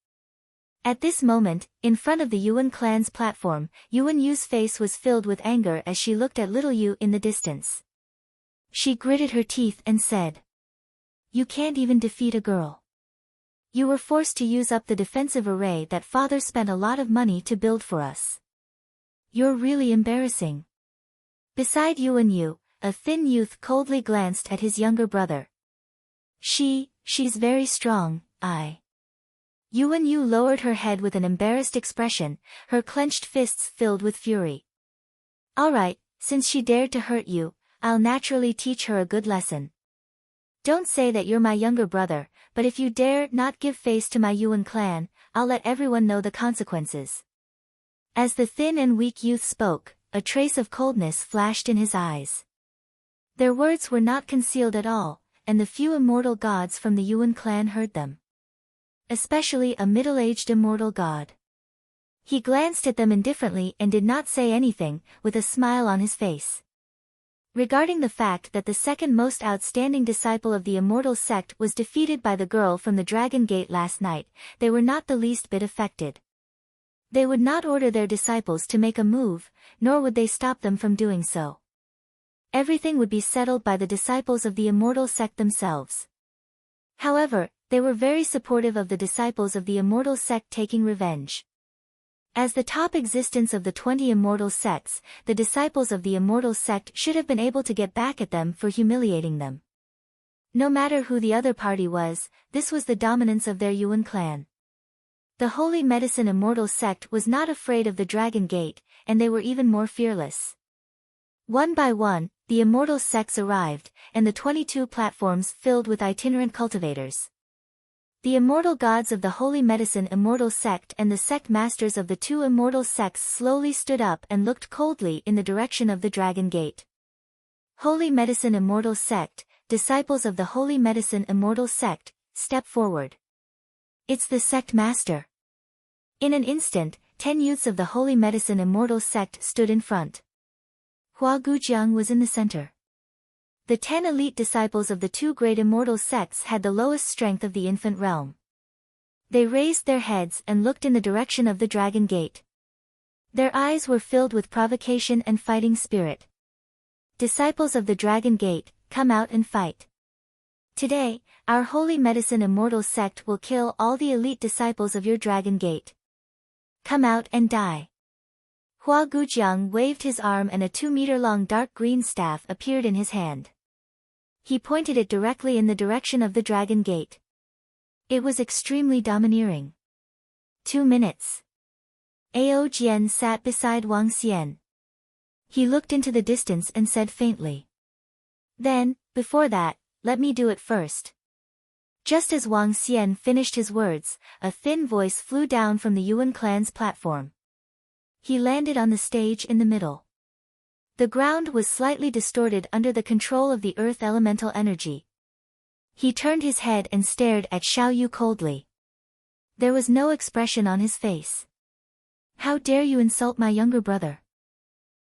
[SPEAKER 1] At this moment, in front of the Yuan clan's platform, Yuan Yu's face was filled with anger as she looked at little Yu in the distance. She gritted her teeth and said, "You can't even defeat a girl. You were forced to use up the defensive array that father spent a lot of money to build for us. You're really embarrassing." Beside Yuan Yu, a thin youth coldly glanced at his younger brother. She's very strong, Yuan Yu lowered her head with an embarrassed expression, her clenched fists filled with fury. "Alright, since she dared to hurt you, I'll naturally teach her a good lesson. Don't say that you're my younger brother, but if you dare not give face to my Yuan clan, I'll let everyone know the consequences." As the thin and weak youth spoke, a trace of coldness flashed in his eyes. Their words were not concealed at all, and the few immortal gods from the Yuan clan heard them. Especially a middle-aged immortal god. He glanced at them indifferently and did not say anything, with a smile on his face. Regarding the fact that the second most outstanding disciple of the immortal sect was defeated by the girl from the Dragon Gate last night, they were not the least bit affected. They would not order their disciples to make a move, nor would they stop them from doing so. Everything would be settled by the disciples of the immortal sect themselves. However, they were very supportive of the disciples of the immortal sect taking revenge. As the top existence of the 20 immortal sects, the disciples of the immortal sect should have been able to get back at them for humiliating them. No matter who the other party was, this was the dominance of their Yuan clan. The Holy Medicine Immortal Sect was not afraid of the Dragon Gate, and they were even more fearless. One by one, the immortal sects arrived, and the 22 platforms filled with itinerant cultivators. The immortal gods of the Holy Medicine Immortal Sect and the sect masters of the two immortal sects slowly stood up and looked coldly in the direction of the Dragon Gate. Holy Medicine Immortal Sect, disciples of the Holy Medicine Immortal Sect, step forward. It's the sect master. In an instant, 10 youths of the Holy Medicine Immortal Sect stood in front. Hua Gujiang was in the center. The 10 elite disciples of the two great immortal sects had the lowest strength of the infant realm. They raised their heads and looked in the direction of the Dragon Gate. Their eyes were filled with provocation and fighting spirit. Disciples of the Dragon Gate, come out and fight. Today, our Holy Medicine Immortal Sect will kill all the elite disciples of your Dragon Gate. Come out and die. Hua Gujiang waved his arm and a 2-meter-long dark green staff appeared in his hand. He pointed it directly in the direction of the Dragon Gate. It was extremely domineering. 2 minutes. Ao Jian sat beside Wang Xian. He looked into the distance and said faintly. Then, before that, let me do it first. Just as Wang Xian finished his words, a thin voice flew down from the Yuan clan's platform. He landed on the stage in the middle. The ground was slightly distorted under the control of the earth elemental energy. He turned his head and stared at Xiao Yu coldly. There was no expression on his face. How dare you insult my younger brother?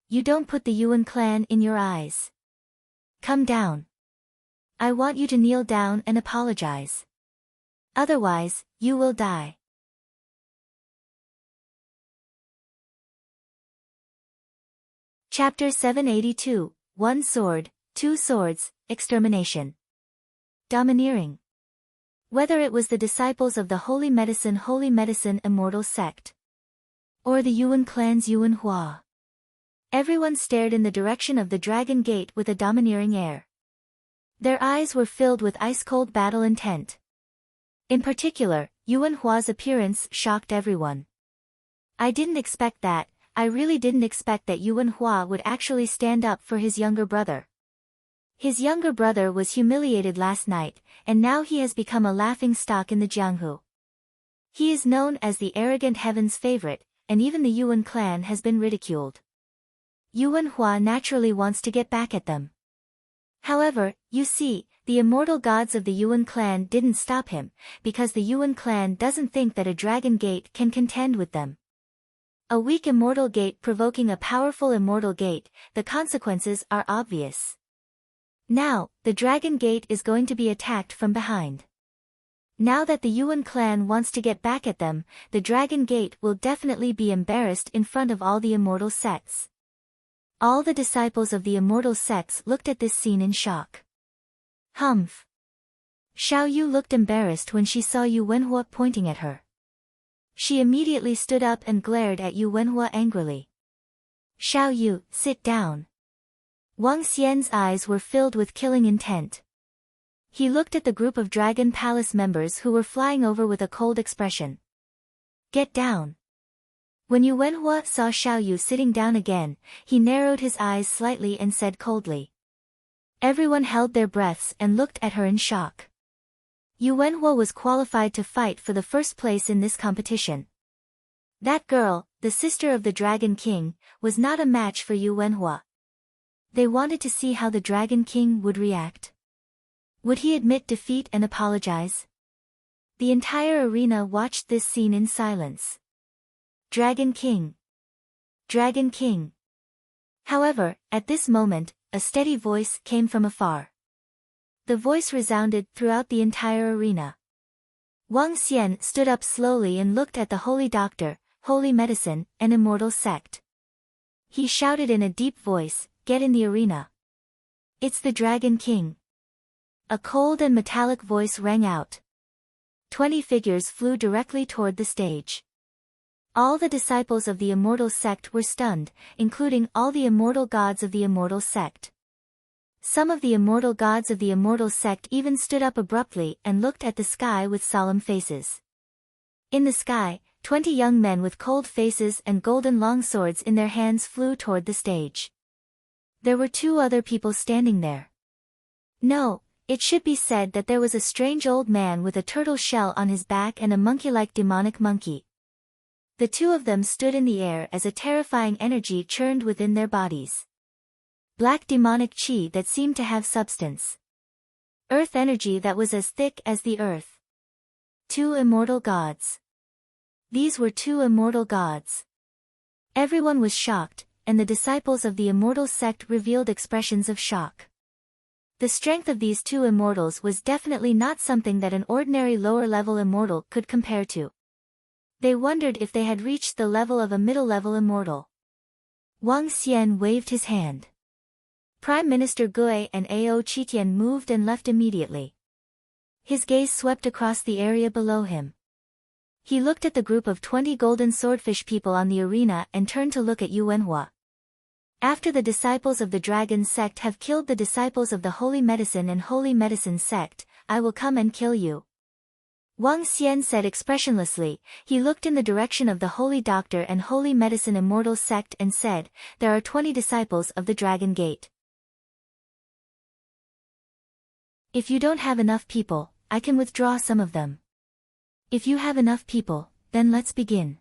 [SPEAKER 1] You don't put the Yuan clan in your eyes. Come down. I want you to kneel down and apologize. Otherwise, you will die. Chapter 782, One Sword, Two Swords, Extermination. Domineering. Whether it was the disciples of the Holy Medicine Immortal Sect, or the Yuan clan's Yuan Hua, everyone stared in the direction of the Dragon Gate with a domineering air. Their eyes were filled with ice-cold battle intent. In particular, Yuan Hua's appearance shocked everyone. I didn't expect that. I really didn't expect that Yuan Hua would actually stand up for his younger brother. His younger brother was humiliated last night, and now he has become a laughingstock in the Jianghu. He is known as the arrogant heaven's favorite, and even the Yuan clan has been ridiculed. Yuan Hua naturally wants to get back at them. However, you see, the immortal gods of the Yuan clan didn't stop him, because the Yuan clan doesn't think that a dragon gate can contend with them. A weak immortal gate provoking a powerful immortal gate, the consequences are obvious. Now, the Dragon Gate is going to be attacked from behind. Now that the Yuan clan wants to get back at them, the Dragon Gate will definitely be embarrassed in front of all the immortal sects. All the disciples of the immortal sects looked at this scene in shock. Humph. Xiao Yu looked embarrassed when she saw Yu Wenhua pointing at her. She immediately stood up and glared at Yu Wenhua angrily. Xiao Yu, sit down. Wang Xian's eyes were filled with killing intent. He looked at the group of Dragon Palace members who were flying over with a cold expression. Get down. When Yu Wenhua saw Xiao Yu sitting down again, he narrowed his eyes slightly and said coldly. Everyone held their breaths and looked at her in shock. Yu Wenhua was qualified to fight for the first place in this competition. That girl, the sister of the Dragon King, was not a match for Yu Wenhua. They wanted to see how the Dragon King would react. Would he admit defeat and apologize? The entire arena watched this scene in silence. Dragon King. Dragon King. However, at this moment, a steady voice came from afar. The voice resounded throughout the entire arena. Wang Xian stood up slowly and looked at the Holy Doctor, Holy Medicine, and Immortal Sect. He shouted in a deep voice, get in the arena. It's the Dragon King. A cold and metallic voice rang out. 20 figures flew directly toward the stage. All the disciples of the Immortal Sect were stunned, including all the immortal gods of the Immortal Sect. Some of the immortal gods of the Immortal Sect even stood up abruptly and looked at the sky with solemn faces. In the sky, 20 young men with cold faces and golden longswords in their hands flew toward the stage. There were 2 other people standing there. No, it should be said that there was a strange old man with a turtle shell on his back and a monkey-like demonic monkey. The 2 of them stood in the air as a terrifying energy churned within their bodies. Black demonic chi that seemed to have substance. Earth energy that was as thick as the earth. 2 immortal gods. These were 2 immortal gods. Everyone was shocked, and the disciples of the Immortal Sect revealed expressions of shock. The strength of these 2 immortals was definitely not something that an ordinary lower-level immortal could compare to. They wondered if they had reached the level of a middle-level immortal. Wang Xian waved his hand. Prime Minister Gui and Ao Qitian moved and left immediately. His gaze swept across the area below him. He looked at the group of 20 golden swordfish people on the arena and turned to look at Yu Wenhua. After the disciples of the Dragon Sect have killed the disciples of the Holy Medicine and Holy Medicine Sect, I will come and kill you. Wang Xian said expressionlessly. He looked in the direction of the Holy Doctor and Holy Medicine Immortal Sect and said, there are 20 disciples of the Dragon Gate. If you don't have enough people, I can withdraw some of them. If you have enough people, then let's begin.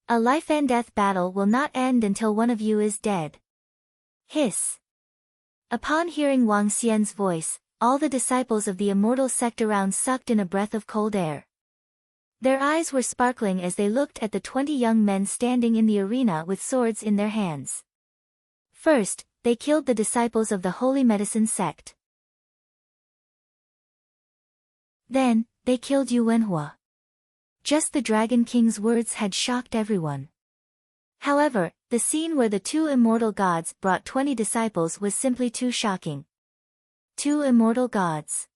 [SPEAKER 1] A life and death battle will not end until one of you is dead. Hiss. Upon hearing Wang Xian's voice, all the disciples of the Immortal Sect around sucked in a breath of cold air. Their eyes were sparkling as they looked at the 20 young men standing in the arena with swords in their hands. First, they killed the disciples of the Holy Medicine Sect. Then, they killed Yu Wenhua. Just the Dragon King's words had shocked everyone. However, the scene where the 2 immortal gods brought 20 disciples was simply too shocking. 2 immortal gods.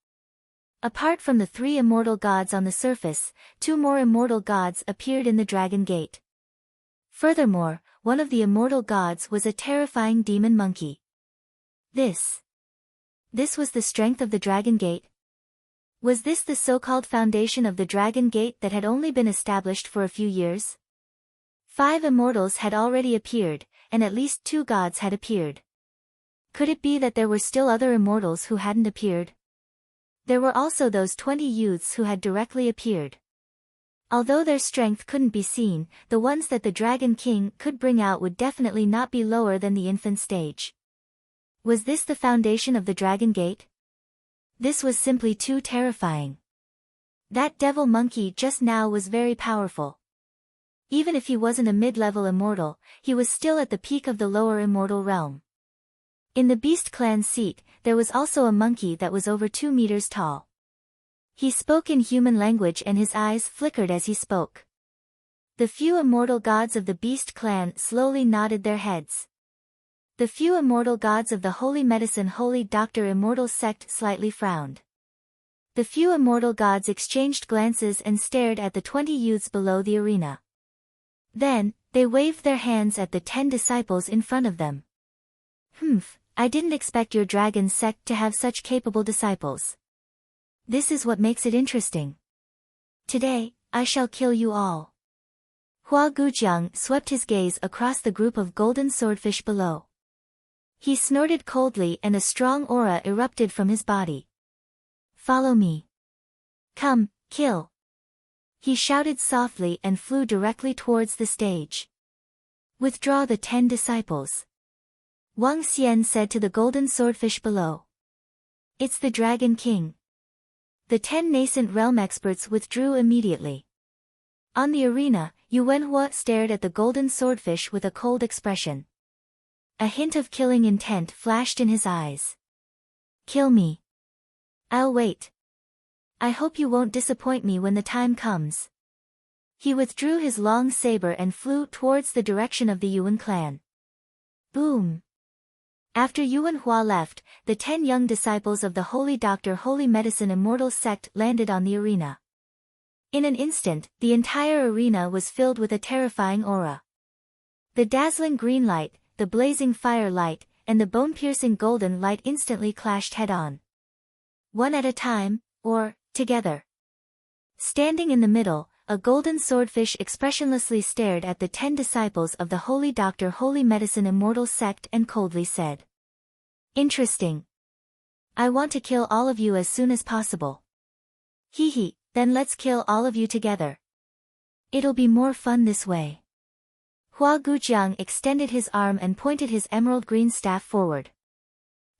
[SPEAKER 1] Apart from the 3 immortal gods on the surface, 2 more immortal gods appeared in the Dragon Gate. Furthermore, one of the immortal gods was a terrifying demon monkey. This was the strength of the Dragon Gate? Was this the so-called foundation of the Dragon Gate that had only been established for a few years? 5 immortals had already appeared, and at least 2 gods had appeared. Could it be that there were still other immortals who hadn't appeared? There were also those 20 youths who had directly appeared. Although their strength couldn't be seen, the ones that the Dragon King could bring out would definitely not be lower than the infant stage. Was this the foundation of the Dragon Gate? This was simply too terrifying. That devil monkey just now was very powerful. Even if he wasn't a mid-level immortal, he was still at the peak of the lower immortal realm. In the Beast Clan seat, there was also a monkey that was over 2 meters tall. He spoke in human language and his eyes flickered as he spoke. The few immortal gods of the Beast Clan slowly nodded their heads. The few immortal gods of the Holy Medicine Holy Doctor Immortal sect slightly frowned. The few immortal gods exchanged glances and stared at the 20 youths below the arena. Then, they waved their hands at the 10 disciples in front of them. I didn't expect your dragon sect to have such capable disciples. This is what makes it interesting. Today, I shall kill you all. Hua Gujiang swept his gaze across the group of golden swordfish below. He snorted coldly and a strong aura erupted from his body. Follow me. Come, kill. He shouted softly and flew directly towards the stage. Withdraw the 10 disciples. Wang Xian said to the golden swordfish below. It's the Dragon King. The 10 nascent realm experts withdrew immediately. On the arena, Yuanhua stared at the golden swordfish with a cold expression. A hint of killing intent flashed in his eyes. Kill me. I'll wait. I hope you won't disappoint me when the time comes. He withdrew his long saber and flew towards the direction of the Yuan clan. Boom. After Yuanhua left, the 10 young disciples of the Holy Doctor Holy Medicine Immortal sect landed on the arena. In an instant, the entire arena was filled with a terrifying aura. The dazzling green light, the blazing fire light, and the bone-piercing golden light instantly clashed head-on. One at a time, or together. Standing in the middle, a golden swordfish expressionlessly stared at the 10 disciples of the Holy Doctor Holy Medicine Immortal sect and coldly said. Interesting. I want to kill all of you as soon as possible. Hee, then let's kill all of you together. It'll be more fun this way. Hua Gujiang extended his arm and pointed his emerald green staff forward.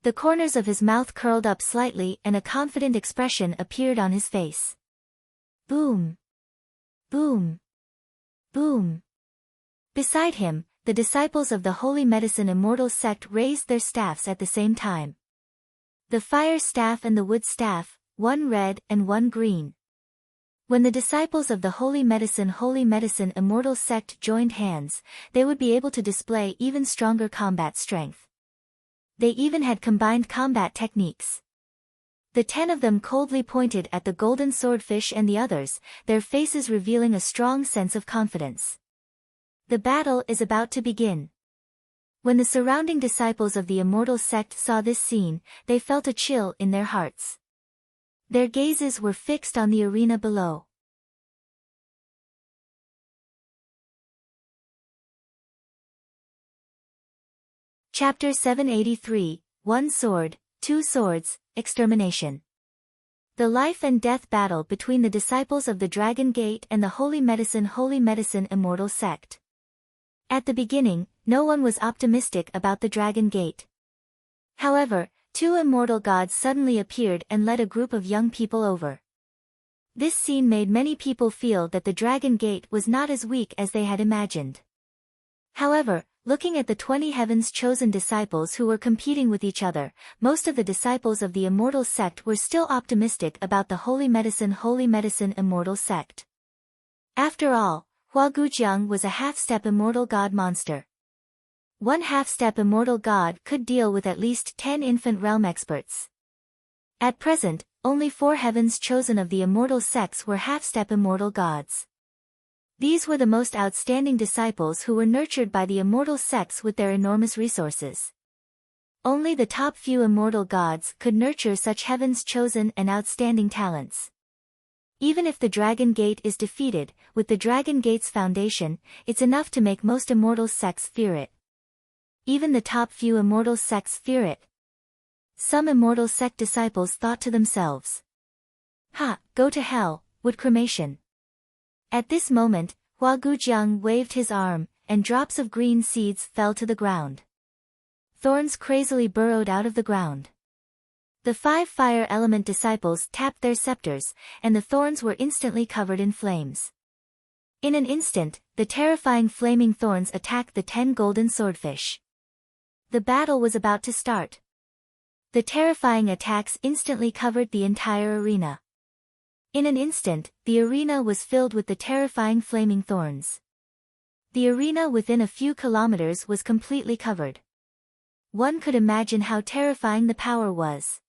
[SPEAKER 1] The corners of his mouth curled up slightly and a confident expression appeared on his face. Boom. Boom. Boom. Beside him, the disciples of the Holy Medicine Immortal sect raised their staffs at the same time. The fire staff and the wood staff, one red and one green. When the disciples of the Holy Medicine Immortal sect joined hands, they would be able to display even stronger combat strength. They even had combined combat techniques. The 10 of them coldly pointed at the golden swordfish and the others, their faces revealing a strong sense of confidence. The battle is about to begin. When the surrounding disciples of the Immortal sect saw this scene, they felt a chill in their hearts. Their gazes were fixed on the arena below. Chapter 783, One Sword, Two Swords, Extermination. The life and death battle between the disciples of the Dragon Gate and the Holy Medicine Immortal sect. At the beginning, no one was optimistic about the Dragon Gate. However, 2 immortal gods suddenly appeared and led a group of young people over. This scene made many people feel that the Dragon Gate was not as weak as they had imagined. However, looking at the 20 Heaven's chosen disciples who were competing with each other, most of the disciples of the Immortal sect were still optimistic about the Holy Medicine Immortal sect. After all, Hua Gujiang was a half-step immortal god monster. One half-step immortal god could deal with at least 10 infant realm experts. At present, only 4 heavens chosen of the immortal sects were half-step immortal gods. These were the most outstanding disciples who were nurtured by the immortal sects with their enormous resources. Only the top few immortal gods could nurture such heavens chosen and outstanding talents. Even if the Dragon Gate is defeated, with the Dragon Gate's foundation, it's enough to make most immortal sects fear it. Even the top few immortal sects fear it. Some immortal sect disciples thought to themselves, "Ha, go to hell, wood cremation." At this moment, Hua Gujiang waved his arm, and drops of green seeds fell to the ground. Thorns crazily burrowed out of the ground. The 5 fire element disciples tapped their scepters, and the thorns were instantly covered in flames. In an instant, the terrifying flaming thorns attacked the 10 golden swordfish. The battle was about to start. The terrifying attacks instantly covered the entire arena. In an instant, the arena was filled with the terrifying flaming thorns. The arena within a few kilometers was completely covered. One could imagine how terrifying the power was.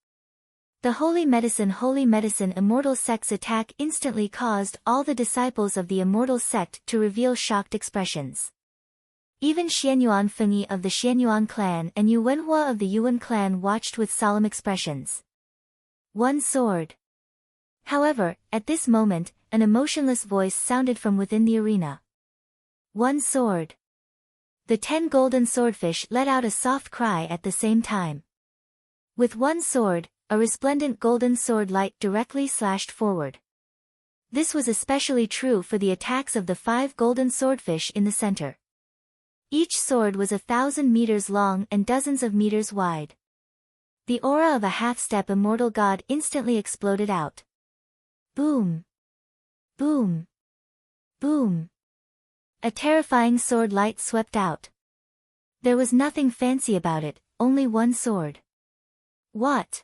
[SPEAKER 1] The Holy Medicine Immortal Sect's attack instantly caused all the disciples of the Immortal Sect to reveal shocked expressions. Even Xianyuan Fengyi of the Xianyuan clan and Yu Wenhua of the Yuan clan watched with solemn expressions. One sword. However, at this moment, an emotionless voice sounded from within the arena. One sword. The 10 golden swordfish let out a soft cry at the same time. With one sword, a resplendent golden sword light directly slashed forward. This was especially true for the attacks of the 5 golden swordfish in the center. Each sword was 1,000 meters long and dozens of meters wide. The aura of a half-step immortal god instantly exploded out. Boom! Boom! Boom! A terrifying sword light swept out. There was nothing fancy about it, only one sword. What?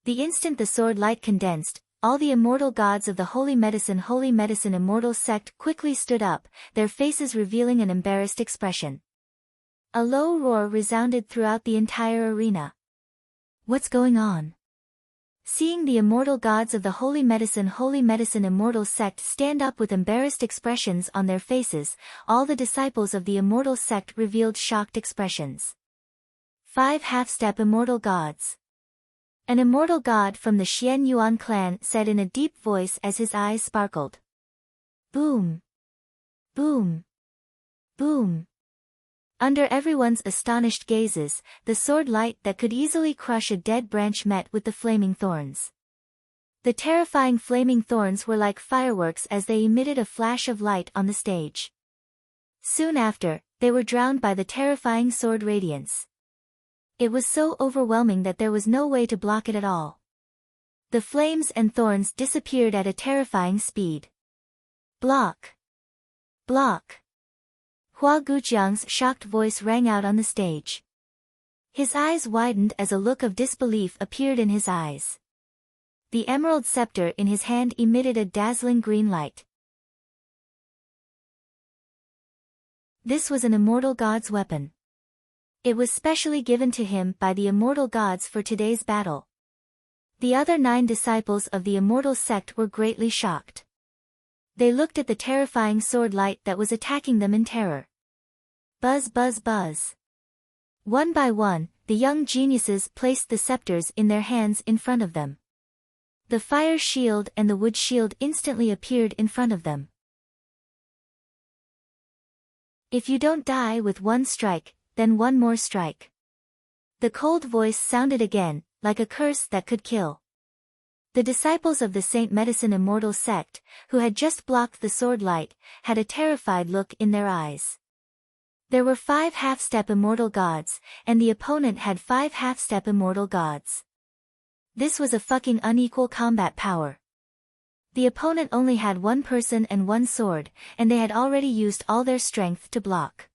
[SPEAKER 1] The instant the sword light condensed, all the immortal gods of the Holy Medicine Immortal Sect quickly stood up, their faces revealing an embarrassed expression. A low roar resounded throughout the entire arena. What's going on? Seeing the immortal gods of the Holy Medicine Immortal Sect stand up with embarrassed expressions on their faces, all the disciples of the Immortal Sect revealed shocked expressions. 5 half-step immortal gods. An immortal god from the Xian Yuan clan said in a deep voice as his eyes sparkled. Boom! Boom! Boom! Under everyone's astonished gazes, the sword light that could easily crush a dead branch met with the flaming thorns. The terrifying flaming thorns were like fireworks as they emitted a flash of light on the stage. Soon after, they were drowned by the terrifying sword radiance. It was so overwhelming that there was no way to block it at all. The flames and thorns disappeared at a terrifying speed. Block! Block! Hua Gujiang's shocked voice rang out on the stage. His eyes widened as a look of disbelief appeared in his eyes. The emerald scepter in his hand emitted a dazzling green light. This was an immortal god's weapon. It was specially given to him by the immortal gods for today's battle. The other 9 disciples of the immortal sect were greatly shocked. They looked at the terrifying sword light that was attacking them in terror. Buzz buzz buzz. One by one, the young geniuses placed the scepters in their hands in front of them. The fire shield and the wood shield instantly appeared in front of them. If you don't die with one strike, then one more strike. The cold voice sounded again, like a curse that could kill. The disciples of the Saint Medicine Immortal Sect, who had just blocked the sword light, had a terrified look in their eyes. There were 5 half-step immortal gods, and the opponent had 5 half-step immortal gods. This was a fucking unequal combat power. The opponent only had 1 person and 1 sword, and they had already used all their strength to block.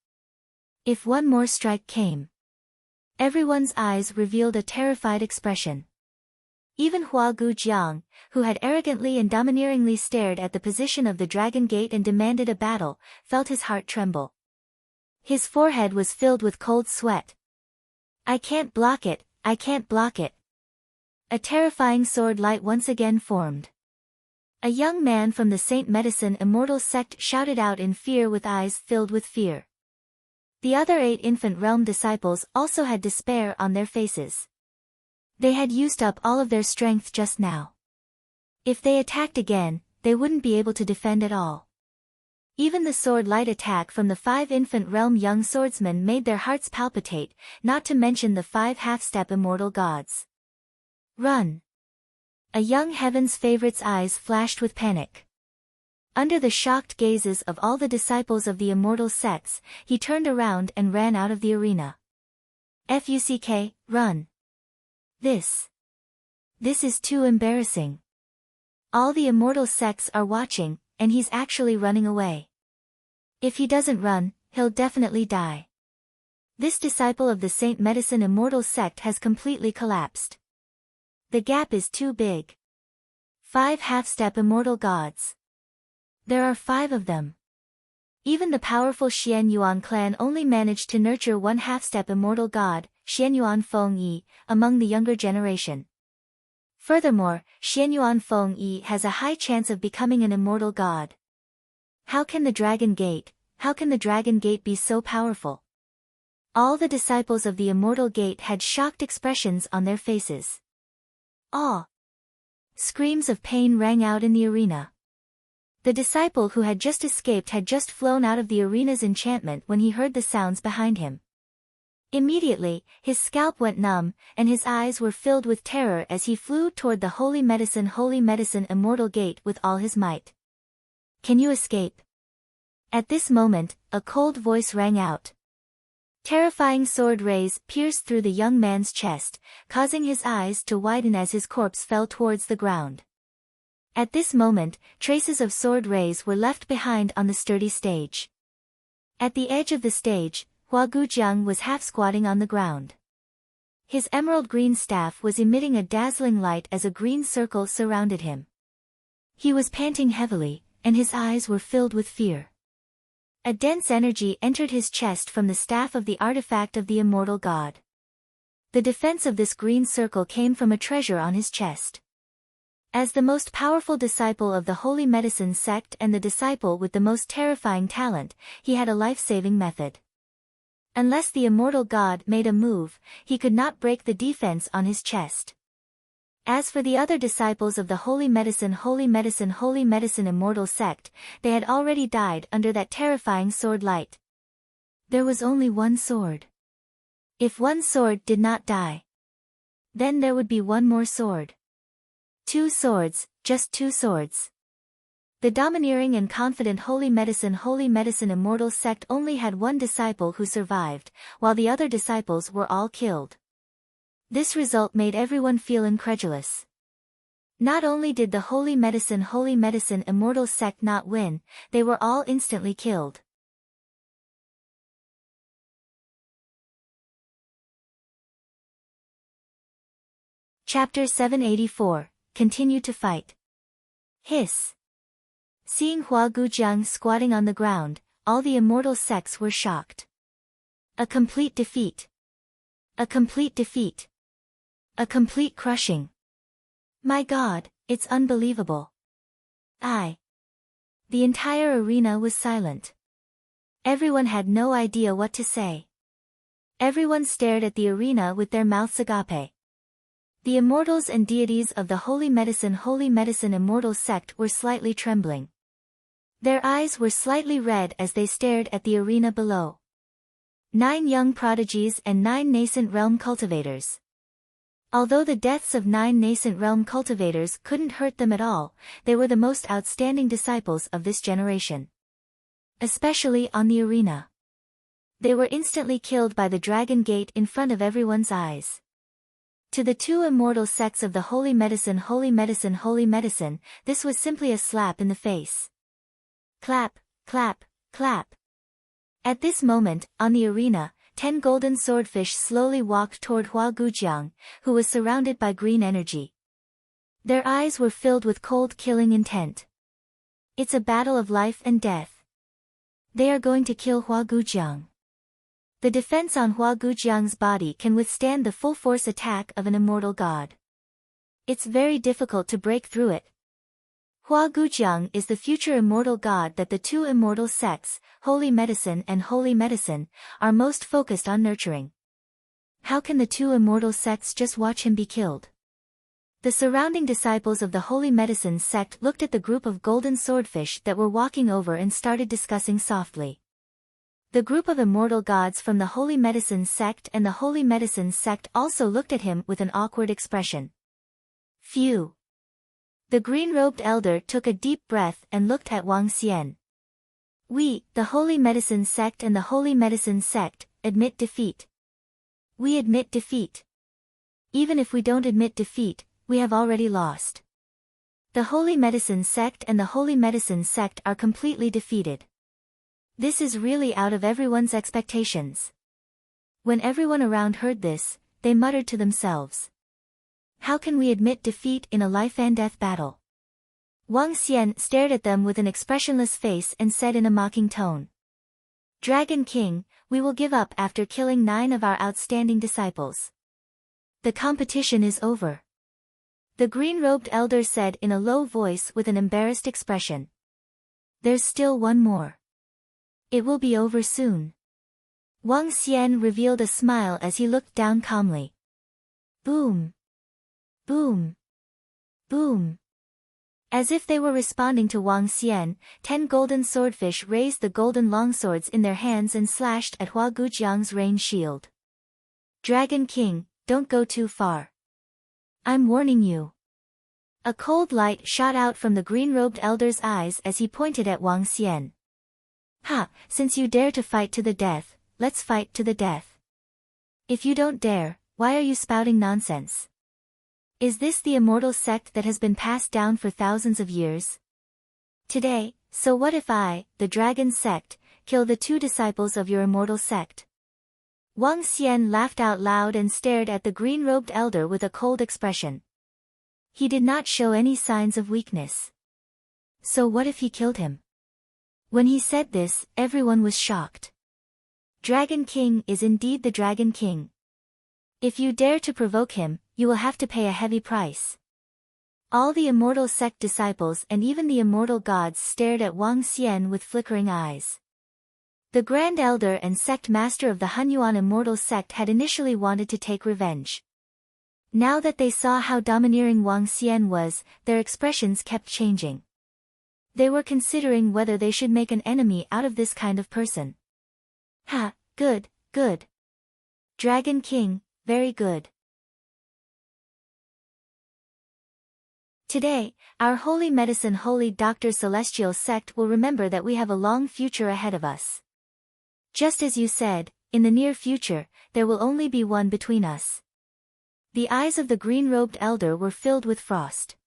[SPEAKER 1] If one more strike came. Everyone's eyes revealed a terrified expression. Even Hua Gujiang, who had arrogantly and domineeringly stared at the position of the Dragon Gate and demanded a battle, felt his heart tremble. His forehead was filled with cold sweat. I can't block it, I can't block it. A terrifying sword light once again formed. A young man from the Saint Medicine Immortal sect shouted out in fear with eyes filled with fear. The other 8 infant realm disciples also had despair on their faces. They had used up all of their strength just now. If they attacked again, they wouldn't be able to defend at all. Even the sword light attack from the 5 infant realm young swordsmen made their hearts palpitate, not to mention the 5 half-step immortal gods. Run! A young heaven's favorite's eyes flashed with panic. Under the shocked gazes of all the disciples of the immortal sects, he turned around and ran out of the arena. Fuck, run! This is too embarrassing. All the immortal sects are watching, and he's actually running away. If he doesn't run, he'll definitely die. This disciple of the Saint Medicine Immortal sect has completely collapsed. The gap is too big. 5 half-step immortal gods. There are 5 of them. Even the powerful Xian Yuan clan only managed to nurture 1 half-step immortal god, Xian Yuan Feng Yi, among the younger generation. Furthermore, Xian Yuan Feng Yi has a high chance of becoming an immortal god. How can the Dragon Gate be so powerful? All the disciples of the Immortal Gate had shocked expressions on their faces. Awe! Screams of pain rang out in the arena. The disciple who had just escaped had just flown out of the arena's enchantment when he heard the sounds behind him. Immediately, his scalp went numb, and his eyes were filled with terror as he flew toward the Holy Medicine Immortal Gate with all his might. Can you escape? At this moment, a cold voice rang out. Terrifying sword rays pierced through the young man's chest, causing his eyes to widen as his corpse fell towards the ground. At this moment, traces of sword rays were left behind on the sturdy stage. At the edge of the stage, Hua Gujiang was half-squatting on the ground. His emerald green staff was emitting a dazzling light as a green circle surrounded him. He was panting heavily, and his eyes were filled with fear. A dense energy entered his chest from the staff of the artifact of the immortal god. The defense of this green circle came from a treasure on his chest. As the most powerful disciple of the Holy Medicine sect and the disciple with the most terrifying talent, he had a life-saving method. Unless the immortal god made a move, he could not break the defense on his chest. As for the other disciples of the Holy Medicine Immortal sect, they had already died under that terrifying sword light. There was only one sword. If one sword did not die, then there would be one more sword. 2 swords, just 2 swords. The domineering and confident Holy Medicine Immortal sect only had one disciple who survived, while the other disciples were all killed. This result made everyone feel incredulous. Not only did the Holy Medicine Immortal sect not win, they were all instantly killed. Chapter 784, Continue to Fight. Hiss. Seeing Hua Gujiang squatting on the ground, all the immortal sects were shocked. A complete defeat. A complete defeat. A complete crushing. My God, it's unbelievable. The entire arena was silent. Everyone had no idea what to say. Everyone stared at the arena with their mouths agape. The immortals and deities of the Holy Medicine Immortal sect were slightly trembling. Their eyes were slightly red as they stared at the arena below. 9 young prodigies and 9 nascent realm cultivators. Although the deaths of 9 nascent realm cultivators couldn't hurt them at all, they were the most outstanding disciples of this generation. Especially on the arena. They were instantly killed by the Dragon Gate in front of everyone's eyes. To the 2 immortal sects of the Holy Medicine, this was simply a slap in the face. Clap, clap, clap. At this moment, on the arena, 10 golden swordfish slowly walked toward Hua Gujiang, who was surrounded by green energy. Their eyes were filled with cold killing intent. It's a battle of life and death. They are going to kill Hua Gujiang. The defense on Hua Gujiang's body can withstand the full force attack of an immortal god. It's very difficult to break through it. Hua Gujiang is the future immortal god that the two immortal sects, Holy Medicine and Holy Medicine, are most focused on nurturing. How can the two immortal sects just watch him be killed? The surrounding disciples of the Holy Medicine sect looked at the group of golden swordfish that were walking over and started discussing softly. The group of immortal gods from the Holy Medicine sect and the Holy Medicine sect also looked at him with an awkward expression. Phew. The green-robed elder took a deep breath and looked at Wang Xian. We, the Holy Medicine sect and the Holy Medicine sect, admit defeat. We admit defeat. Even if we don't admit defeat, we have already lost. The Holy Medicine sect and the Holy Medicine sect are completely defeated. This is really out of everyone's expectations. When everyone around heard this, they muttered to themselves. How can we admit defeat in a life-and-death battle? Wang Xian stared at them with an expressionless face and said in a mocking tone. Dragon King, we will give up after killing 9 of our outstanding disciples. The competition is over. The green-robed elder said in a low voice with an embarrassed expression. There's still one more. It will be over soon. Wang Xian revealed a smile as he looked down calmly. Boom. Boom. Boom. As if they were responding to Wang Xian, 10 golden swordfish raised the golden longswords in their hands and slashed at Hua Gujiang's rain shield. Dragon King, don't go too far. I'm warning you. A cold light shot out from the green-robed elder's eyes as he pointed at Wang Xian. Ha, since you dare to fight to the death, let's fight to the death. If you don't dare, why are you spouting nonsense? Is this the immortal sect that has been passed down for thousands of years? Today, so what if I, the dragon sect, kill the 2 disciples of your immortal sect? Wang Xian laughed out loud and stared at the green-robed elder with a cold expression. He did not show any signs of weakness. So what if he killed him? When he said this, everyone was shocked. Dragon King is indeed the Dragon King. If you dare to provoke him, you will have to pay a heavy price. All the immortal sect disciples and even the immortal gods stared at Wang Xian with flickering eyes. The Grand Elder and sect master of the Hunyuan immortal sect had initially wanted to take revenge. Now that they saw how domineering Wang Xian was, their expressions kept changing. They were considering whether they should make an enemy out of this kind of person. Ha, good, good. Dragon King, very good. Today, our Holy Medicine Holy Doctor Celestial sect will remember that we have a long future ahead of us. Just as you said, in the near future, there will only be one between us. The eyes of the green-robed elder were filled with frost.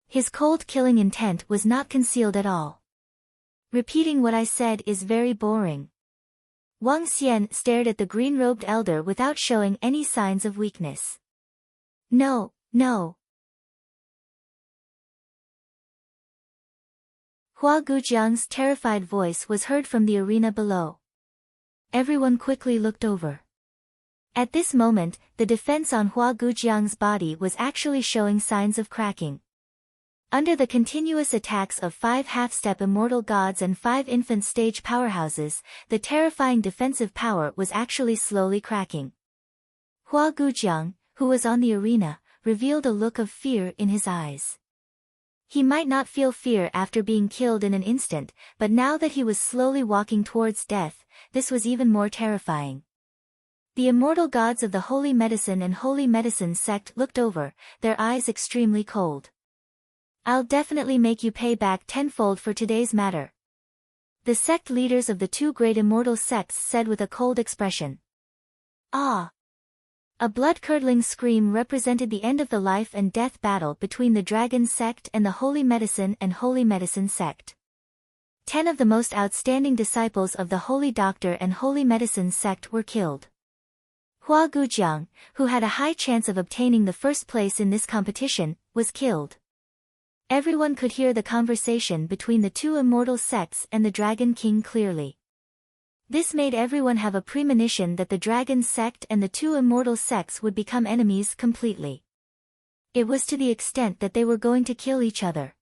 [SPEAKER 1] His cold killing intent was not concealed at all. Repeating what I said is very boring. Wang Xian stared at the green-robed elder without showing any signs of weakness. No, no. Hua Gujiang's terrified voice was heard from the arena below. Everyone quickly looked over. At this moment, the defense on Hua Gujiang's body was actually showing signs of cracking. Under the continuous attacks of 5 half-step immortal gods and 5 infant stage powerhouses, the terrifying defensive power was actually slowly cracking. Hua Gujiang, who was on the arena, revealed a look of fear in his eyes. He might not feel fear after being killed in an instant, but now that he was slowly walking towards death, this was even more terrifying. The immortal gods of the Holy Medicine and Holy Medicine sect looked over, their eyes extremely cold. I'll definitely make you pay back tenfold for today's matter. The sect leaders of the 2 great immortal sects said with a cold expression. Ah! A blood-curdling scream represented the end of the life and death battle between the Dragon sect and the Holy Medicine and Holy Medicine sect. 10 of the most outstanding disciples of the Holy Doctor and Holy Medicine sect were killed. Hua Gujiang, who had a high chance of obtaining the first place in this competition, was killed. Everyone could hear the conversation between the 2 immortal sects and the Dragon King clearly. This made everyone have a premonition that the Dragon sect and the 2 immortal sects would become enemies completely. It was to the extent that they were going to kill each other.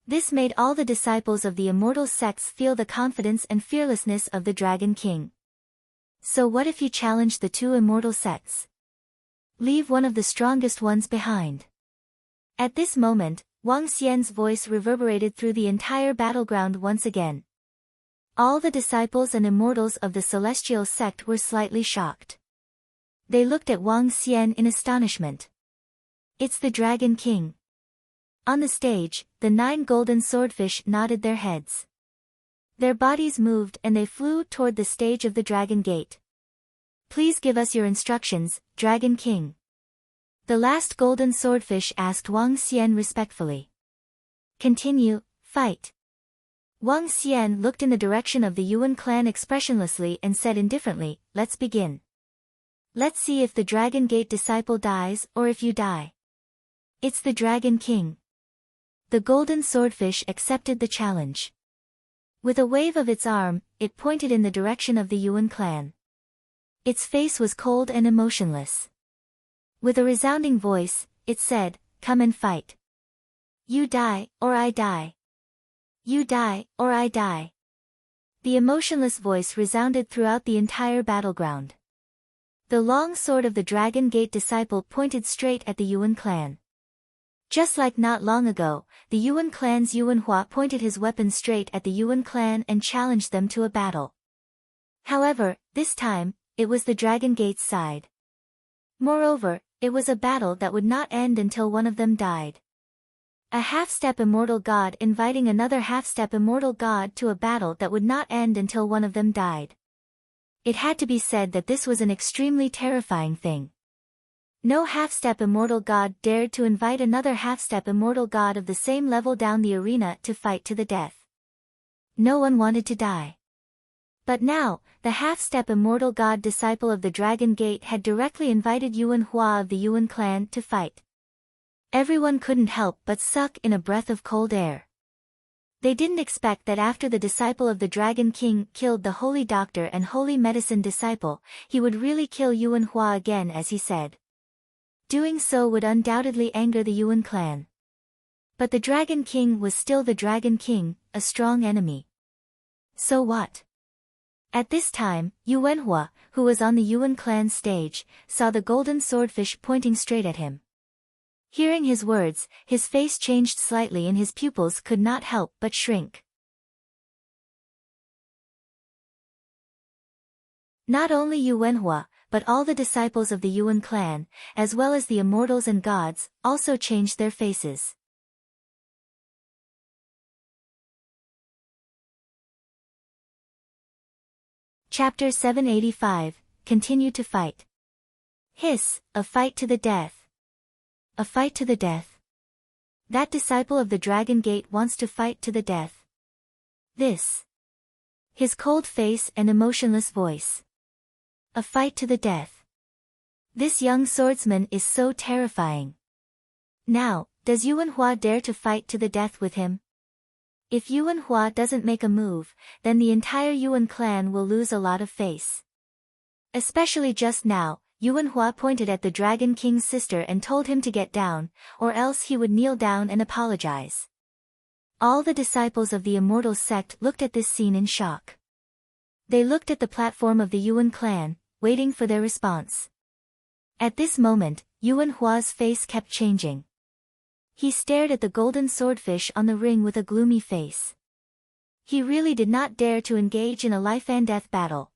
[SPEAKER 1] This made all the disciples of the immortal sects feel the confidence and fearlessness of the Dragon King. So what if you challenged the two immortal sects? Leave one of the strongest ones behind. At this moment, Wang Xian's voice reverberated through the entire battleground once again. All the disciples and immortals of the celestial sect were slightly shocked. They looked at Wang Xian in astonishment. It's the Dragon King. On the stage, the 9 golden swordfish nodded their heads. Their bodies moved and they flew toward the stage of the Dragon Gate. Please give us your instructions, Dragon King. The last golden swordfish asked Wang Xian respectfully. Continue, fight. Wang Xian looked in the direction of the Yuan clan expressionlessly and said indifferently, let's begin. Let's see if the Dragon Gate disciple dies or if you die. It's the Dragon King. The golden swordfish accepted the challenge. With a wave of its arm, it pointed in the direction of the Yuan clan. Its face was cold and emotionless. With a resounding voice, it said, come and fight. You die, or I die. You die, or I die. The emotionless voice resounded throughout the entire battleground. The long sword of the Dragon Gate disciple pointed straight at the Yuan clan. Just like not long ago, the Yuan clan's Yuan Hua pointed his weapon straight at the Yuan clan and challenged them to a battle. However, this time, it was the Dragon Gate's side. Moreover, it was a battle that would not end until one of them died. A half-step immortal god inviting another half-step immortal god to a battle that would not end until one of them died. It had to be said that this was an extremely terrifying thing. No half-step immortal god dared to invite another half-step immortal god of the same level down the arena to fight to the death. No one wanted to die. But now, the half-step immortal god disciple of the Dragon Gate had directly invited Yuan Hua of the Yuan clan to fight. Everyone couldn't help but suck in a breath of cold air. They didn't expect that after the disciple of the Dragon King killed the holy doctor and holy medicine disciple, he would really kill Yuan Hua again, as he said. Doing so would undoubtedly anger the Yuan clan. But the Dragon King was still the Dragon King, a strong enemy. So what? At this time, Yuan Hua, who was on the Yuan clan stage, saw the golden swordfish pointing straight at him. Hearing his words, his face changed slightly and his pupils could not help but shrink. Not only Yuan Hua, but all the disciples of the Yuan clan, as well as the immortals and gods, also changed their faces. Chapter 785, Continue to Fight. Hiss, a fight to the death. A fight to the death. That disciple of the Dragon Gate wants to fight to the death. This. His cold face and emotionless voice. A fight to the death. This young swordsman is so terrifying. Now, does Yuan Hua dare to fight to the death with him? If Yuan Hua doesn't make a move, then the entire Yuan clan will lose a lot of face. Especially just now, Yuan Hua pointed at the Dragon King's sister and told him to get down, or else he would kneel down and apologize. All the disciples of the immortal sect looked at this scene in shock. They looked at the platform of the Yuan clan, waiting for their response. At this moment, Yuan Hua's face kept changing. He stared at the golden swordfish on the ring with a gloomy face. He really did not dare to engage in a life-and-death battle.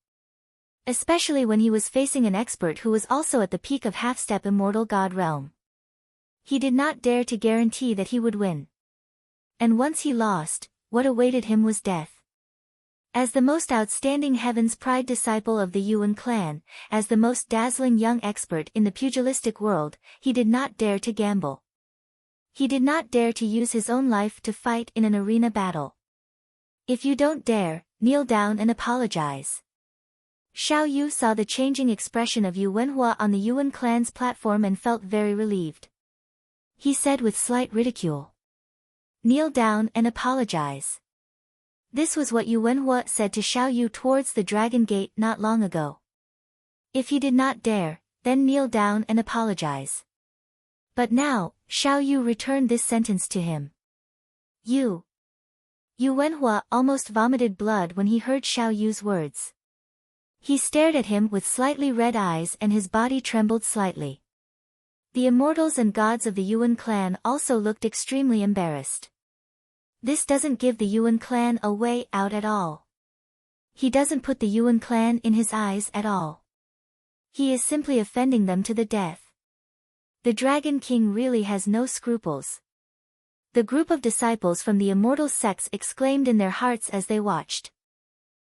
[SPEAKER 1] Especially when he was facing an expert who was also at the peak of half-step immortal god realm. He did not dare to guarantee that he would win. And once he lost, what awaited him was death. As the most outstanding Heaven's Pride disciple of the Yuan clan, as the most dazzling young expert in the pugilistic world, he did not dare to gamble. He did not dare to use his own life to fight in an arena battle. If you don't dare, kneel down and apologize. Xiao Yu saw the changing expression of Yuan Hua on the Yuan clan's platform and felt very relieved. He said with slight ridicule. Kneel down and apologize. This was what Yuan Hua said to Xiao Yu towards the Dragon Gate not long ago. If he did not dare, then kneel down and apologize. But now, Xiao Yu returned this sentence to him. Yu Wenhua almost vomited blood when he heard Xiao Yu's words. He stared at him with slightly red eyes and his body trembled slightly. The immortals and gods of the Yuan clan also looked extremely embarrassed. This doesn't give the Yuan clan a way out at all. He doesn't put the Yuan clan in his eyes at all. He is simply offending them to the death. The Dragon King really has no scruples. The group of disciples from the immortal sects exclaimed in their hearts as they watched.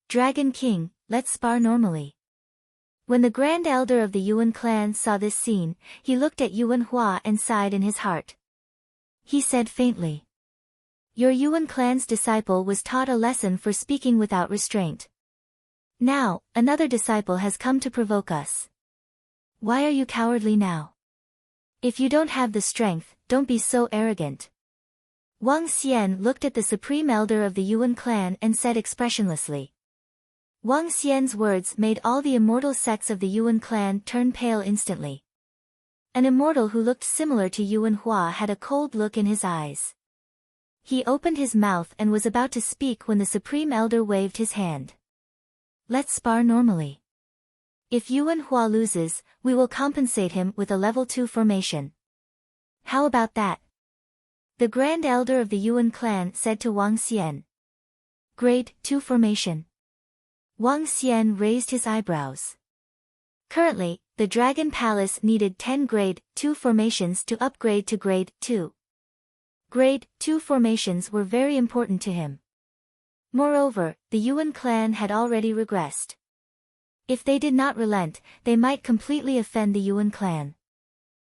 [SPEAKER 1] Dragon King, let's spar normally. When the Grand Elder of the Yuan clan saw this scene, he looked at Yuan Hua and sighed in his heart. He said faintly. Your Yuan clan's disciple was taught a lesson for speaking without restraint. Now, another disciple has come to provoke us. Why are you cowardly now? If you don't have the strength, don't be so arrogant. Wang Xian looked at the Supreme Elder of the Yuan clan and said expressionlessly. Wang Xian's words made all the immortal sects of the Yuan clan turn pale instantly. An immortal who looked similar to Yuan Hua had a cold look in his eyes. He opened his mouth and was about to speak when the Supreme Elder waved his hand. Let's spar normally. If Yuan Hua loses, we will compensate him with a level 2 formation. How about that? The Grand Elder of the Yuan clan said to Wang Xian. Grade 2 formation. Wang Xian raised his eyebrows. Currently, the Dragon Palace needed 10 Grade 2 formations to upgrade to Grade 2. Grade 2 formations were very important to him. Moreover, the Yuan clan had already regressed. If they did not relent, they might completely offend the Yuan clan.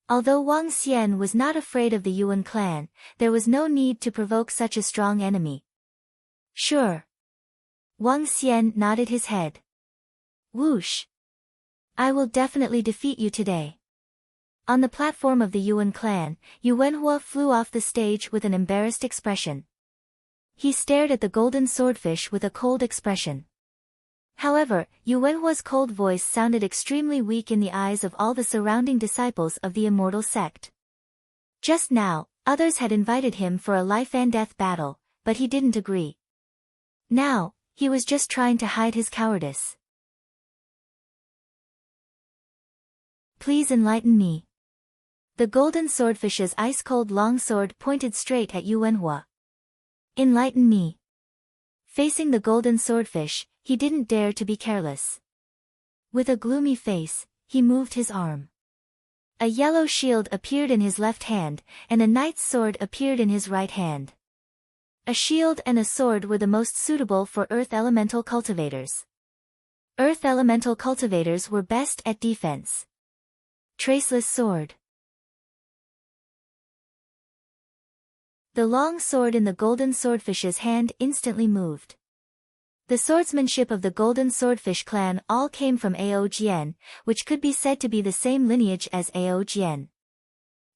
[SPEAKER 1] Although Wang Xian was not afraid of the Yuan clan, there was no need to provoke such a strong enemy. Sure. Wang Xian nodded his head. Whoosh. I will definitely defeat you today. On the platform of the Yuan clan, Yu Wenhua flew off the stage with an embarrassed expression. He stared at the golden swordfish with a cold expression. However, Yu Wenhua's cold voice sounded extremely weak in the eyes of all the surrounding disciples of the immortal sect. Just now, others had invited him for a life-and-death battle, but he didn't agree. Now, he was just trying to hide his cowardice. Please enlighten me. The golden swordfish's ice-cold longsword pointed straight at Yu Wenhua. Enlighten me. Facing the golden swordfish, he didn't dare to be careless. With a gloomy face, he moved his arm. A yellow shield appeared in his left hand, and a knight's sword appeared in his right hand. A shield and a sword were the most suitable for earth elemental cultivators. Earth elemental cultivators were best at defense. Traceless sword. The long sword in the golden swordfish's hand instantly moved. The swordsmanship of the golden swordfish clan all came from Ao Jian, which could be said to be the same lineage as Ao Jian.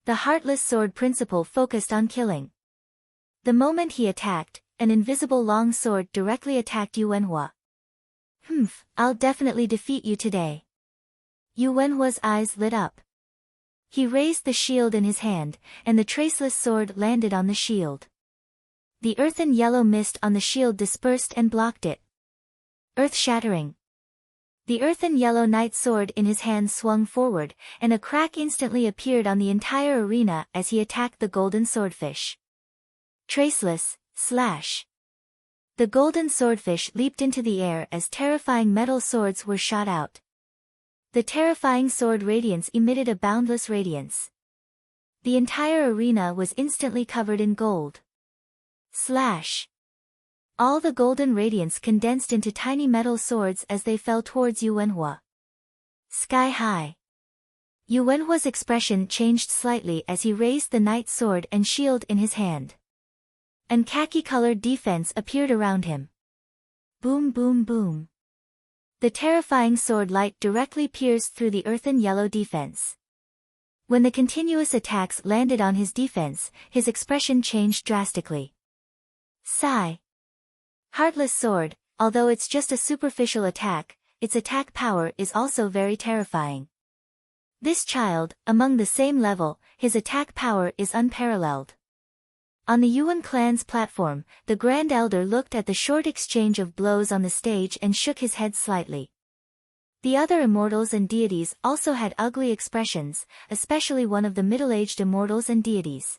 [SPEAKER 1] The heartless sword principle focused on killing. The moment he attacked, an invisible long sword directly attacked Yu Wenhua. I'll definitely defeat you today. Yu Wenhua's eyes lit up. He raised the shield in his hand, and the traceless sword landed on the shield. The earthen yellow mist on the shield dispersed and blocked it. Earth-shattering. The earthen yellow knight sword in his hand swung forward, and a crack instantly appeared on the entire arena as he attacked the golden swordfish. Traceless, slash. The golden swordfish leaped into the air as terrifying metal swords were shot out. The terrifying sword radiance emitted a boundless radiance. The entire arena was instantly covered in gold. Slash. All the golden radiance condensed into tiny metal swords as they fell towards Yu Wenhua. Sky high. Yu Wenhua's expression changed slightly as he raised the knight sword and shield in his hand. An khaki-colored defense appeared around him. Boom boom boom. The terrifying sword light directly pierced through the earthen yellow defense. When the continuous attacks landed on his defense, his expression changed drastically. Sigh. Heartless sword, although it's just a superficial attack, its attack power is also very terrifying. This child, among the same level, his attack power is unparalleled. On the Yuan clan's platform, the Grand Elder looked at the short exchange of blows on the stage and shook his head slightly. The other immortals and deities also had ugly expressions, especially one of the middle-aged immortals and deities.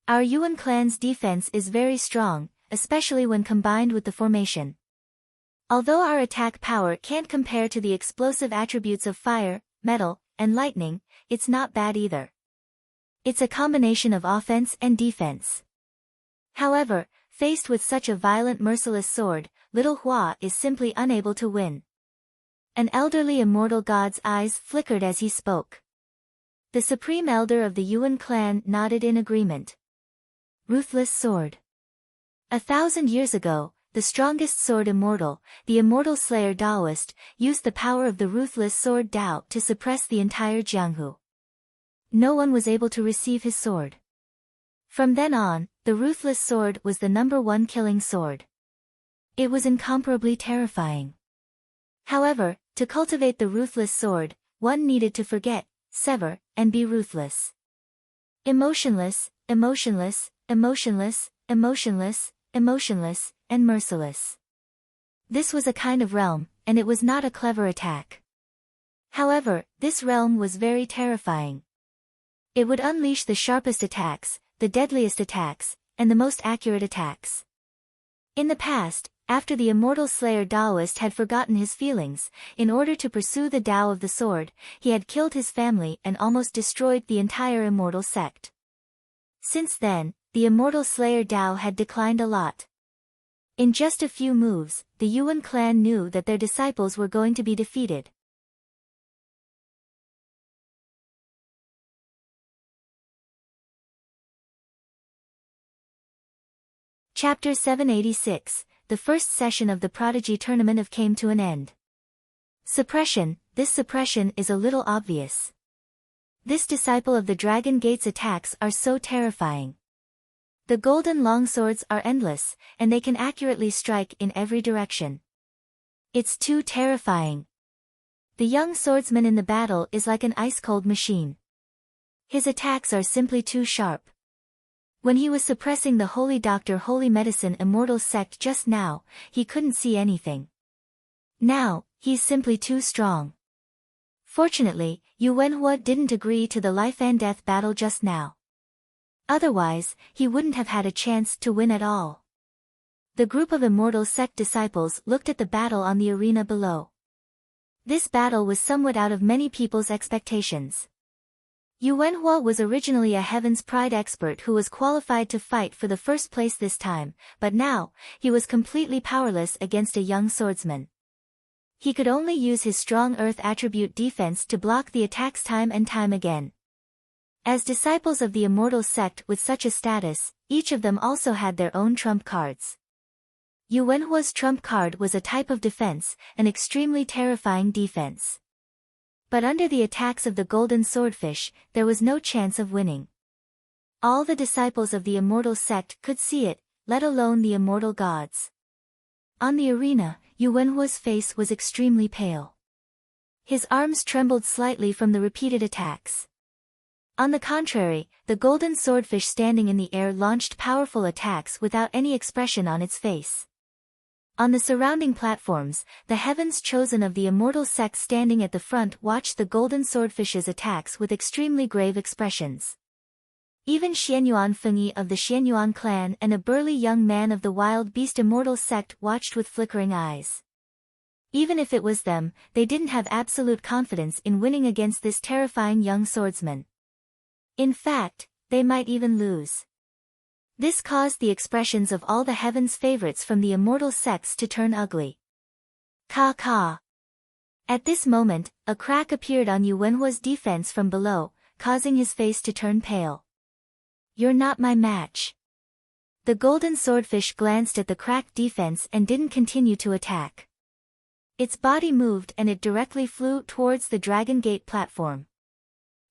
[SPEAKER 1] Our Yuan clan's defense is very strong, especially when combined with the formation. Although our attack power can't compare to the explosive attributes of fire, metal, and lightning, it's not bad either. It's a combination of offense and defense. However, faced with such a violent merciless sword, little Hua is simply unable to win. An elderly immortal god's eyes flickered as he spoke. The supreme elder of the Yuan clan nodded in agreement. Ruthless sword. 1,000 years ago, the strongest sword immortal, the immortal slayer Taoist, used the power of the ruthless sword Tao to suppress the entire Jianghu. No one was able to receive his sword. From then on, the ruthless sword was the #1 killing sword. It was incomparably terrifying. However, to cultivate the ruthless sword, one needed to forget, sever, and be ruthless. Emotionless, emotionless, emotionless, emotionless, emotionless, and merciless. This was a kind of realm, and it was not a clever attack. However, this realm was very terrifying. It would unleash the sharpest attacks, the deadliest attacks, and the most accurate attacks. In the past, after the immortal slayer Taoist had forgotten his feelings, in order to pursue the Tao of the sword, he had killed his family and almost destroyed the entire immortal sect. Since then, the immortal slayer Tao had declined a lot. In just a few moves, the Yuan clan knew that their disciples were going to be defeated. Chapter 786, the first session of the Prodigy Tournament came to an end. Suppression. This suppression is a little obvious. This disciple of the Dragon Gate's attacks are so terrifying. The golden longswords are endless, and they can accurately strike in every direction. It's too terrifying. The young swordsman in the battle is like an ice-cold machine. His attacks are simply too sharp. When he was suppressing the Holy Doctor Holy Medicine Immortal Sect just now, he couldn't see anything. Now, he's simply too strong. Fortunately, Yu Wenhua didn't agree to the life and death battle just now. Otherwise, he wouldn't have had a chance to win at all. The group of Immortal Sect disciples looked at the battle on the arena below. This battle was somewhat out of many people's expectations. Yu Wenhua was originally a Heaven's Pride expert who was qualified to fight for the first place this time, but now, he was completely powerless against a young swordsman. He could only use his strong earth attribute defense to block the attacks time and time again. As disciples of the Immortal Sect with such a status, each of them also had their own trump cards. Yu Wenhua's trump card was a type of defense, an extremely terrifying defense. But under the attacks of the golden swordfish, there was no chance of winning. All the disciples of the Immortal Sect could see it, let alone the immortal gods. On the arena, Yu Wenhua's face was extremely pale. His arms trembled slightly from the repeated attacks. On the contrary, the golden swordfish standing in the air launched powerful attacks without any expression on its face. On the surrounding platforms, the Heavens Chosen of the Immortal Sect standing at the front watched the golden swordfish's attacks with extremely grave expressions. Even Xianyuan Fengyi of the Xianyuan clan and a burly young man of the Wild Beast Immortal Sect watched with flickering eyes. Even if it was them, they didn't have absolute confidence in winning against this terrifying young swordsman. In fact, they might even lose. This caused the expressions of all the Heaven's favorites from the immortal sects to turn ugly. Ka. At this moment, a crack appeared on Yu Wenhua's defense from below, causing his face to turn pale. You're not my match. The golden swordfish glanced at the cracked defense and didn't continue to attack. Its body moved and it directly flew towards the Dragon Gate platform.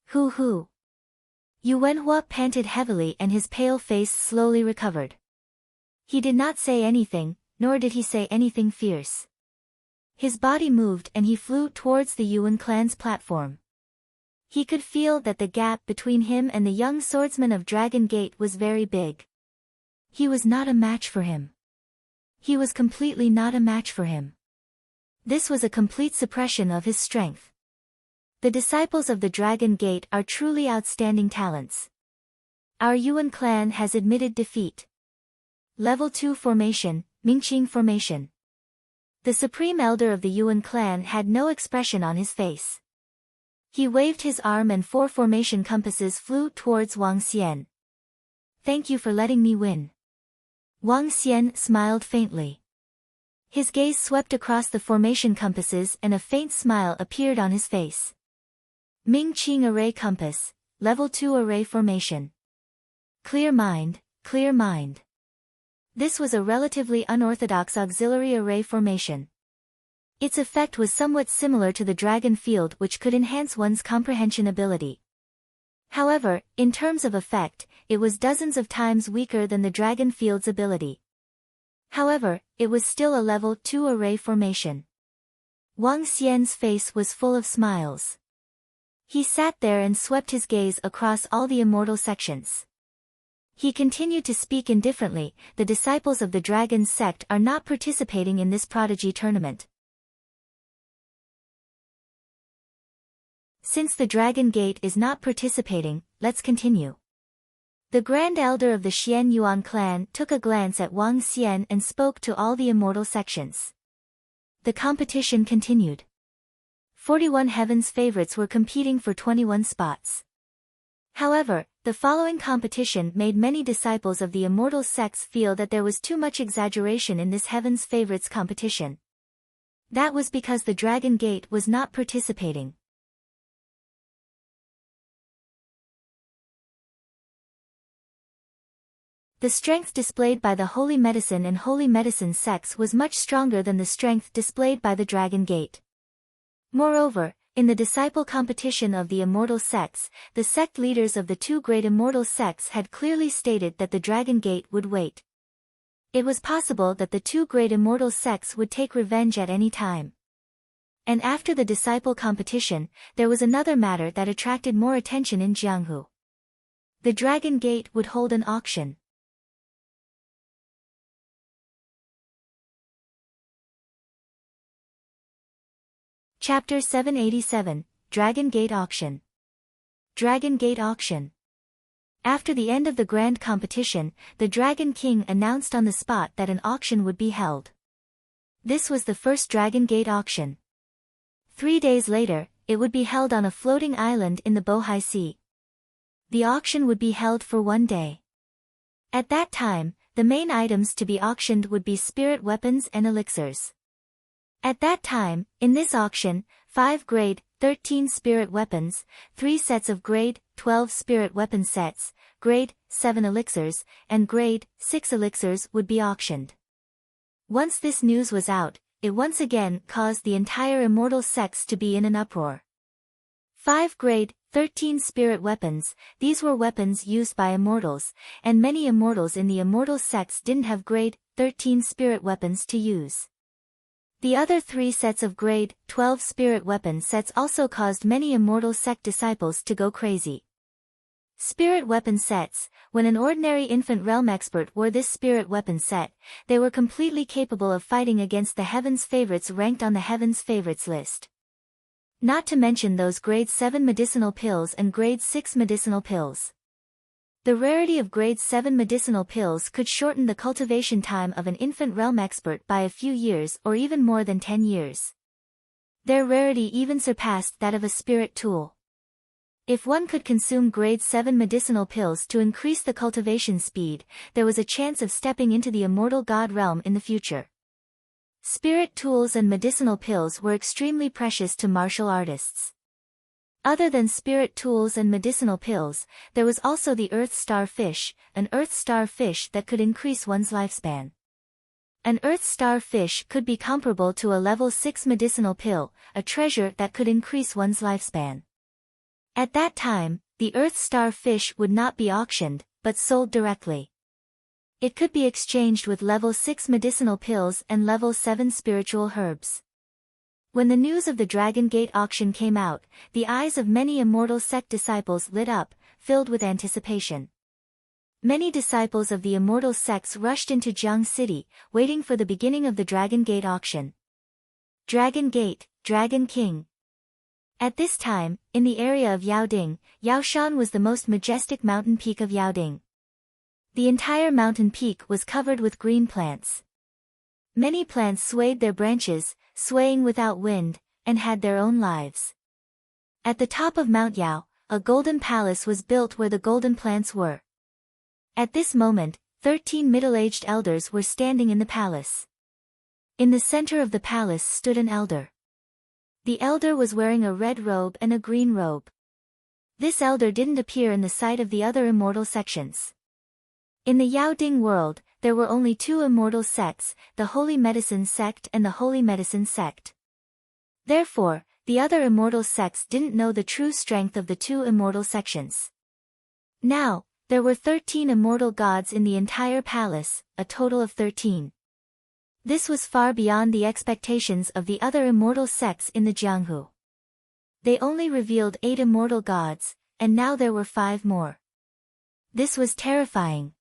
[SPEAKER 1] Hoo. Yu Wenhua panted heavily and his pale face slowly recovered. He did not say anything, nor did he say anything fierce. His body moved and he flew towards the Yuan clan's platform. He could feel that the gap between him and the young swordsman of Dragon Gate was very big. He was not a match for him. He was completely not a match for him. This was a complete suppression of his strength. The disciples of the Dragon Gate are truly outstanding talents. Our Yuan clan has admitted defeat. Level 2 Formation, Mingqing Formation. The Supreme Elder of the Yuan clan had no expression on his face. He waved his arm and 4 formation compasses flew towards Wang Xian. Thank you for letting me win. Wang Xian smiled faintly. His gaze swept across the formation compasses and a faint smile appeared on his face. Ming-Qing Array Compass, Level 2 Array Formation. Clear Mind, Clear Mind. This was a relatively unorthodox auxiliary array formation. Its effect was somewhat similar to the Dragon Field, which could enhance one's comprehension ability. However, in terms of effect, it was dozens of times weaker than the Dragon Field's ability. However, it was still a level 2 array formation. Wang Xian's face was full of smiles. He sat there and swept his gaze across all the immortal sections. He continued to speak indifferently. The disciples of the Dragon's sect are not participating in this prodigy tournament. Since the Dragon Gate is not participating, let's continue. The Grand Elder of the Xian Yuan clan took a glance at Wang Xian and spoke to all the immortal sections. The competition continued. 41 Heaven's favorites were competing for 21 spots. However, the following competition made many disciples of the immortal sects feel that there was too much exaggeration in this Heaven's favorites competition. That was because the Dragon Gate was not participating. The strength displayed by the Holy Medicine and Holy Medicine sects was much stronger than the strength displayed by the Dragon Gate. Moreover, in the disciple competition of the immortal sects, the sect leaders of the 2 great immortal sects had clearly stated that the Dragon Gate would wait. It was possible that the 2 great immortal sects would take revenge at any time. And after the disciple competition, there was another matter that attracted more attention in Jianghu. The Dragon Gate would hold an auction. Chapter 787, Dragon Gate Auction. Dragon Gate Auction. After the end of the grand competition, the Dragon King announced on the spot that an auction would be held. This was the first Dragon Gate auction. 3 days later, it would be held on a floating island in the Bohai Sea. The auction would be held for 1 day. At that time, the main items to be auctioned would be spirit weapons and elixirs. At that time, in this auction, 5 grade 13 spirit weapons, 3 sets of grade 12 spirit weapon sets, grade 7 elixirs, and grade 6 elixirs would be auctioned. Once this news was out, it once again caused the entire immortal sects to be in an uproar. 5 grade 13 spirit weapons, these were weapons used by immortals, and many immortals in the immortal sects didn't have grade 13 spirit weapons to use. The other 3 sets of grade 12 spirit weapon sets also caused many immortal sect disciples to go crazy. Spirit weapon sets, when an ordinary infant realm expert wore this spirit weapon set, they were completely capable of fighting against the Heaven's favorites ranked on the Heaven's favorites list. Not to mention those grade 7 medicinal pills and grade 6 medicinal pills. The rarity of grade 7 medicinal pills could shorten the cultivation time of an infant realm expert by a few years or even more than 10 years. Their rarity even surpassed that of a spirit tool. If one could consume grade 7 medicinal pills to increase the cultivation speed, there was a chance of stepping into the immortal god realm in the future. Spirit tools and medicinal pills were extremely precious to martial artists. Other than spirit tools and medicinal pills, there was also the Earth Star Fish, an Earth Star Fish that could increase one's lifespan. An Earth Star Fish could be comparable to a level 6 medicinal pill, a treasure that could increase one's lifespan. At that time, the Earth Star Fish would not be auctioned, but sold directly. It could be exchanged with level 6 medicinal pills and level 7 spiritual herbs. When the news of the Dragon Gate auction came out, the eyes of many immortal sect disciples lit up, filled with anticipation. Many disciples of the immortal sects rushed into Jiang City, waiting for the beginning of the Dragon Gate auction. Dragon Gate, Dragon King. At this time, in the area of Yaoding, Yaoshan was the most majestic mountain peak of Yaoding. The entire mountain peak was covered with green plants. Many plants swayed their branches, swaying without wind, and had their own lives. At the top of Mount Yao, a golden palace was built where the golden plants were. At this moment, 13 middle-aged elders were standing in the palace. In the center of the palace stood an elder. The elder was wearing a red robe and a green robe. This elder didn't appear in the sight of the other immortal sections. In the Yaoding world, there were only two immortal sects, the Holy Medicine sect and the Holy Medicine sect. Therefore, the other immortal sects didn't know the true strength of the two immortal sections. Now, there were 13 immortal gods in the entire palace, a total of 13. This was far beyond the expectations of the other immortal sects in the Jianghu. They only revealed 8 immortal gods, and now there were 5 more. This was terrifying.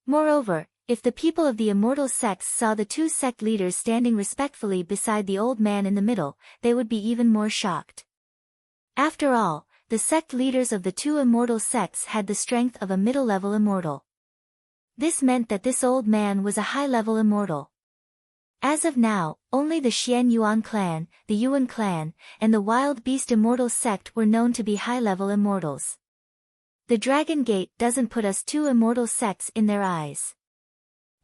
[SPEAKER 1] Moreover, if the people of the immortal sects saw the two sect leaders standing respectfully beside the old man in the middle, they would be even more shocked. After all, the sect leaders of the two immortal sects had the strength of a middle-level immortal. This meant that this old man was a high-level immortal. As of now, only the Xian Yuan clan, the Yuan clan, and the Wild Beast Immortal sect were known to be high-level immortals. The Dragon Gate doesn't put us two immortal sects in their eyes.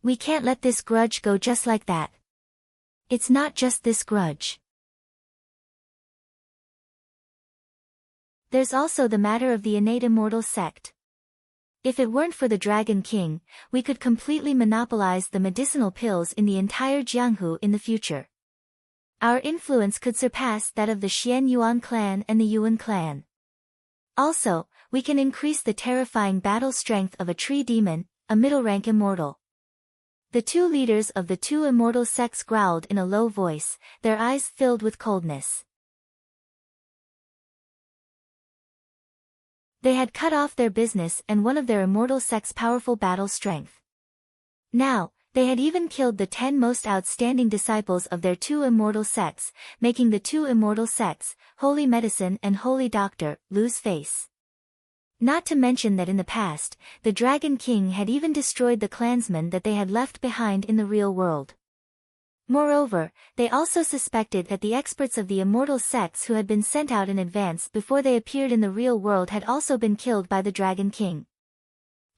[SPEAKER 1] We can't let this grudge go just like that. It's not just this grudge. There's also the matter of the innate immortal sect. If it weren't for the Dragon King, we could completely monopolize the medicinal pills in the entire Jianghu in the future. Our influence could surpass that of the Xian Yuan clan and the Yuan clan. Also, we can increase the terrifying battle strength of a tree demon, a middle-rank immortal. The two leaders of the two immortal sects growled in a low voice, their eyes filled with coldness. They had cut off their business and one of their immortal sect's powerful battle strength. Now, they had even killed the 10 most outstanding disciples of their two immortal sects, making the two immortal sects, Holy Medicine and Holy Doctor, lose face. Not to mention that in the past, the Dragon King had even destroyed the clansmen that they had left behind in the real world. Moreover, they also suspected that the experts of the immortal sects who had been sent out in advance before they appeared in the real world had also been killed by the Dragon King.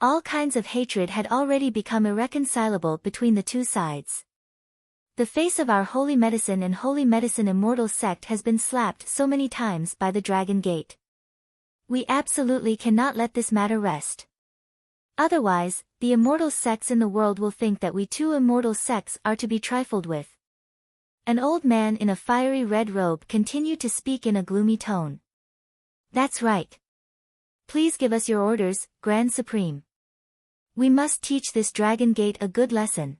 [SPEAKER 1] All kinds of hatred had already become irreconcilable between the two sides. The face of our Holy Medicine and Holy Medicine immortal sect has been slapped so many times by the Dragon Gate. We absolutely cannot let this matter rest. Otherwise, the immortal sects in the world will think that we two immortal sects are to be trifled with. An old man in a fiery red robe continued to speak in a gloomy tone. That's right. Please give us your orders, Grand Supreme. We must teach this Dragon Gate a good lesson.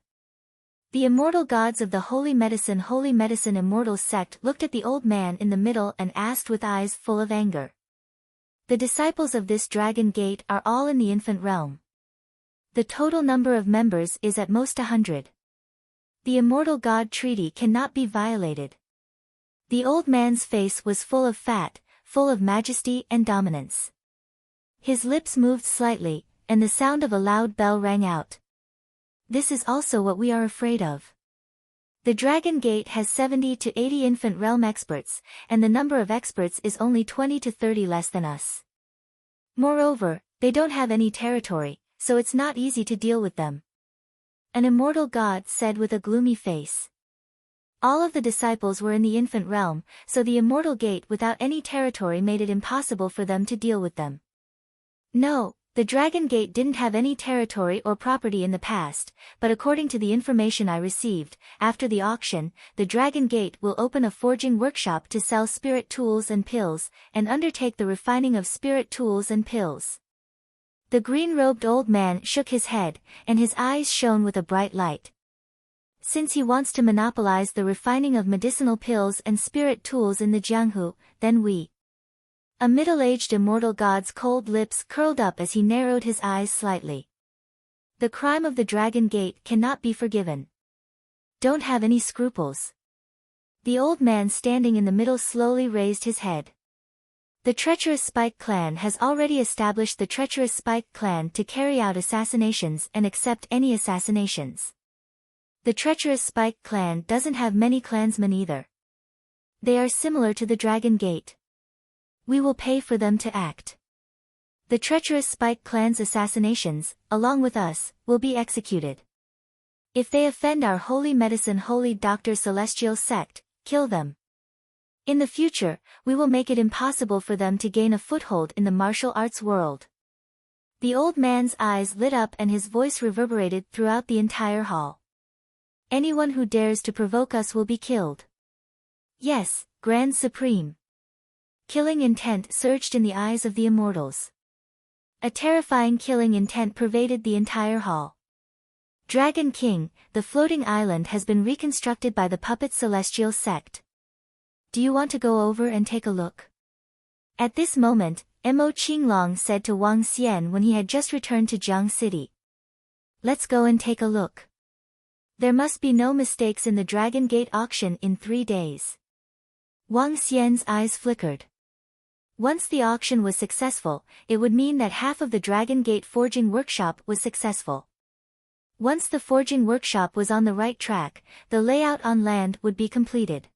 [SPEAKER 1] The immortal gods of the Holy Medicine immortal sect looked at the old man in the middle and asked with eyes full of anger. The disciples of this Dragon Gate are all in the infant realm. The total number of members is at most 100. The immortal god treaty cannot be violated. The old man's face was full of fat, full of majesty and dominance. His lips moved slightly, and the sound of a loud bell rang out. This is also what we are afraid of. The Dragon Gate has 70 to 80 infant realm experts, and the number of experts is only 20 to 30 less than us. Moreover, they don't have any territory, so it's not easy to deal with them. An immortal god said with a gloomy face. All of the disciples were in the infant realm, so the immortal gate without any territory made it impossible for them to deal with them. No, the Dragon Gate didn't have any territory or property in the past, but according to the information I received, after the auction, the Dragon Gate will open a forging workshop to sell spirit tools and pills, and undertake the refining of spirit tools and pills. The green-robed old man shook his head, and his eyes shone with a bright light. Since he wants to monopolize the refining of medicinal pills and spirit tools in the Jianghu, then we. A middle-aged immortal god's cold lips curled up as he narrowed his eyes slightly. The crime of the Dragon Gate cannot be forgiven. Don't have any scruples. The old man standing in the middle slowly raised his head. The treacherous Spike clan has already established the treacherous Spike clan to carry out assassinations and accept any assassinations. The treacherous Spike clan doesn't have many clansmen either. They are similar to the Dragon Gate. We will pay for them to act. The treacherous Spike clan's assassinations, along with us, will be executed. If they offend our holy medicine holy doctor celestial sect, kill them. In the future, we will make it impossible for them to gain a foothold in the martial arts world. The old man's eyes lit up and his voice reverberated throughout the entire hall. Anyone who dares to provoke us will be killed. Yes, Grand Supreme. Killing intent surged in the eyes of the immortals. A terrifying killing intent pervaded the entire hall. Dragon King, the floating island has been reconstructed by the puppet celestial sect. Do you want to go over and take a look? At this moment, Mo Qinglong said to Wang Xian when he had just returned to Jiang City. Let's go and take a look. There must be no mistakes in the Dragon Gate auction in 3 days. Wang Xian's eyes flickered. Once the auction was successful, it would mean that half of the Dragon Gate forging workshop was successful. Once the forging workshop was on the right track, the layout on land would be completed.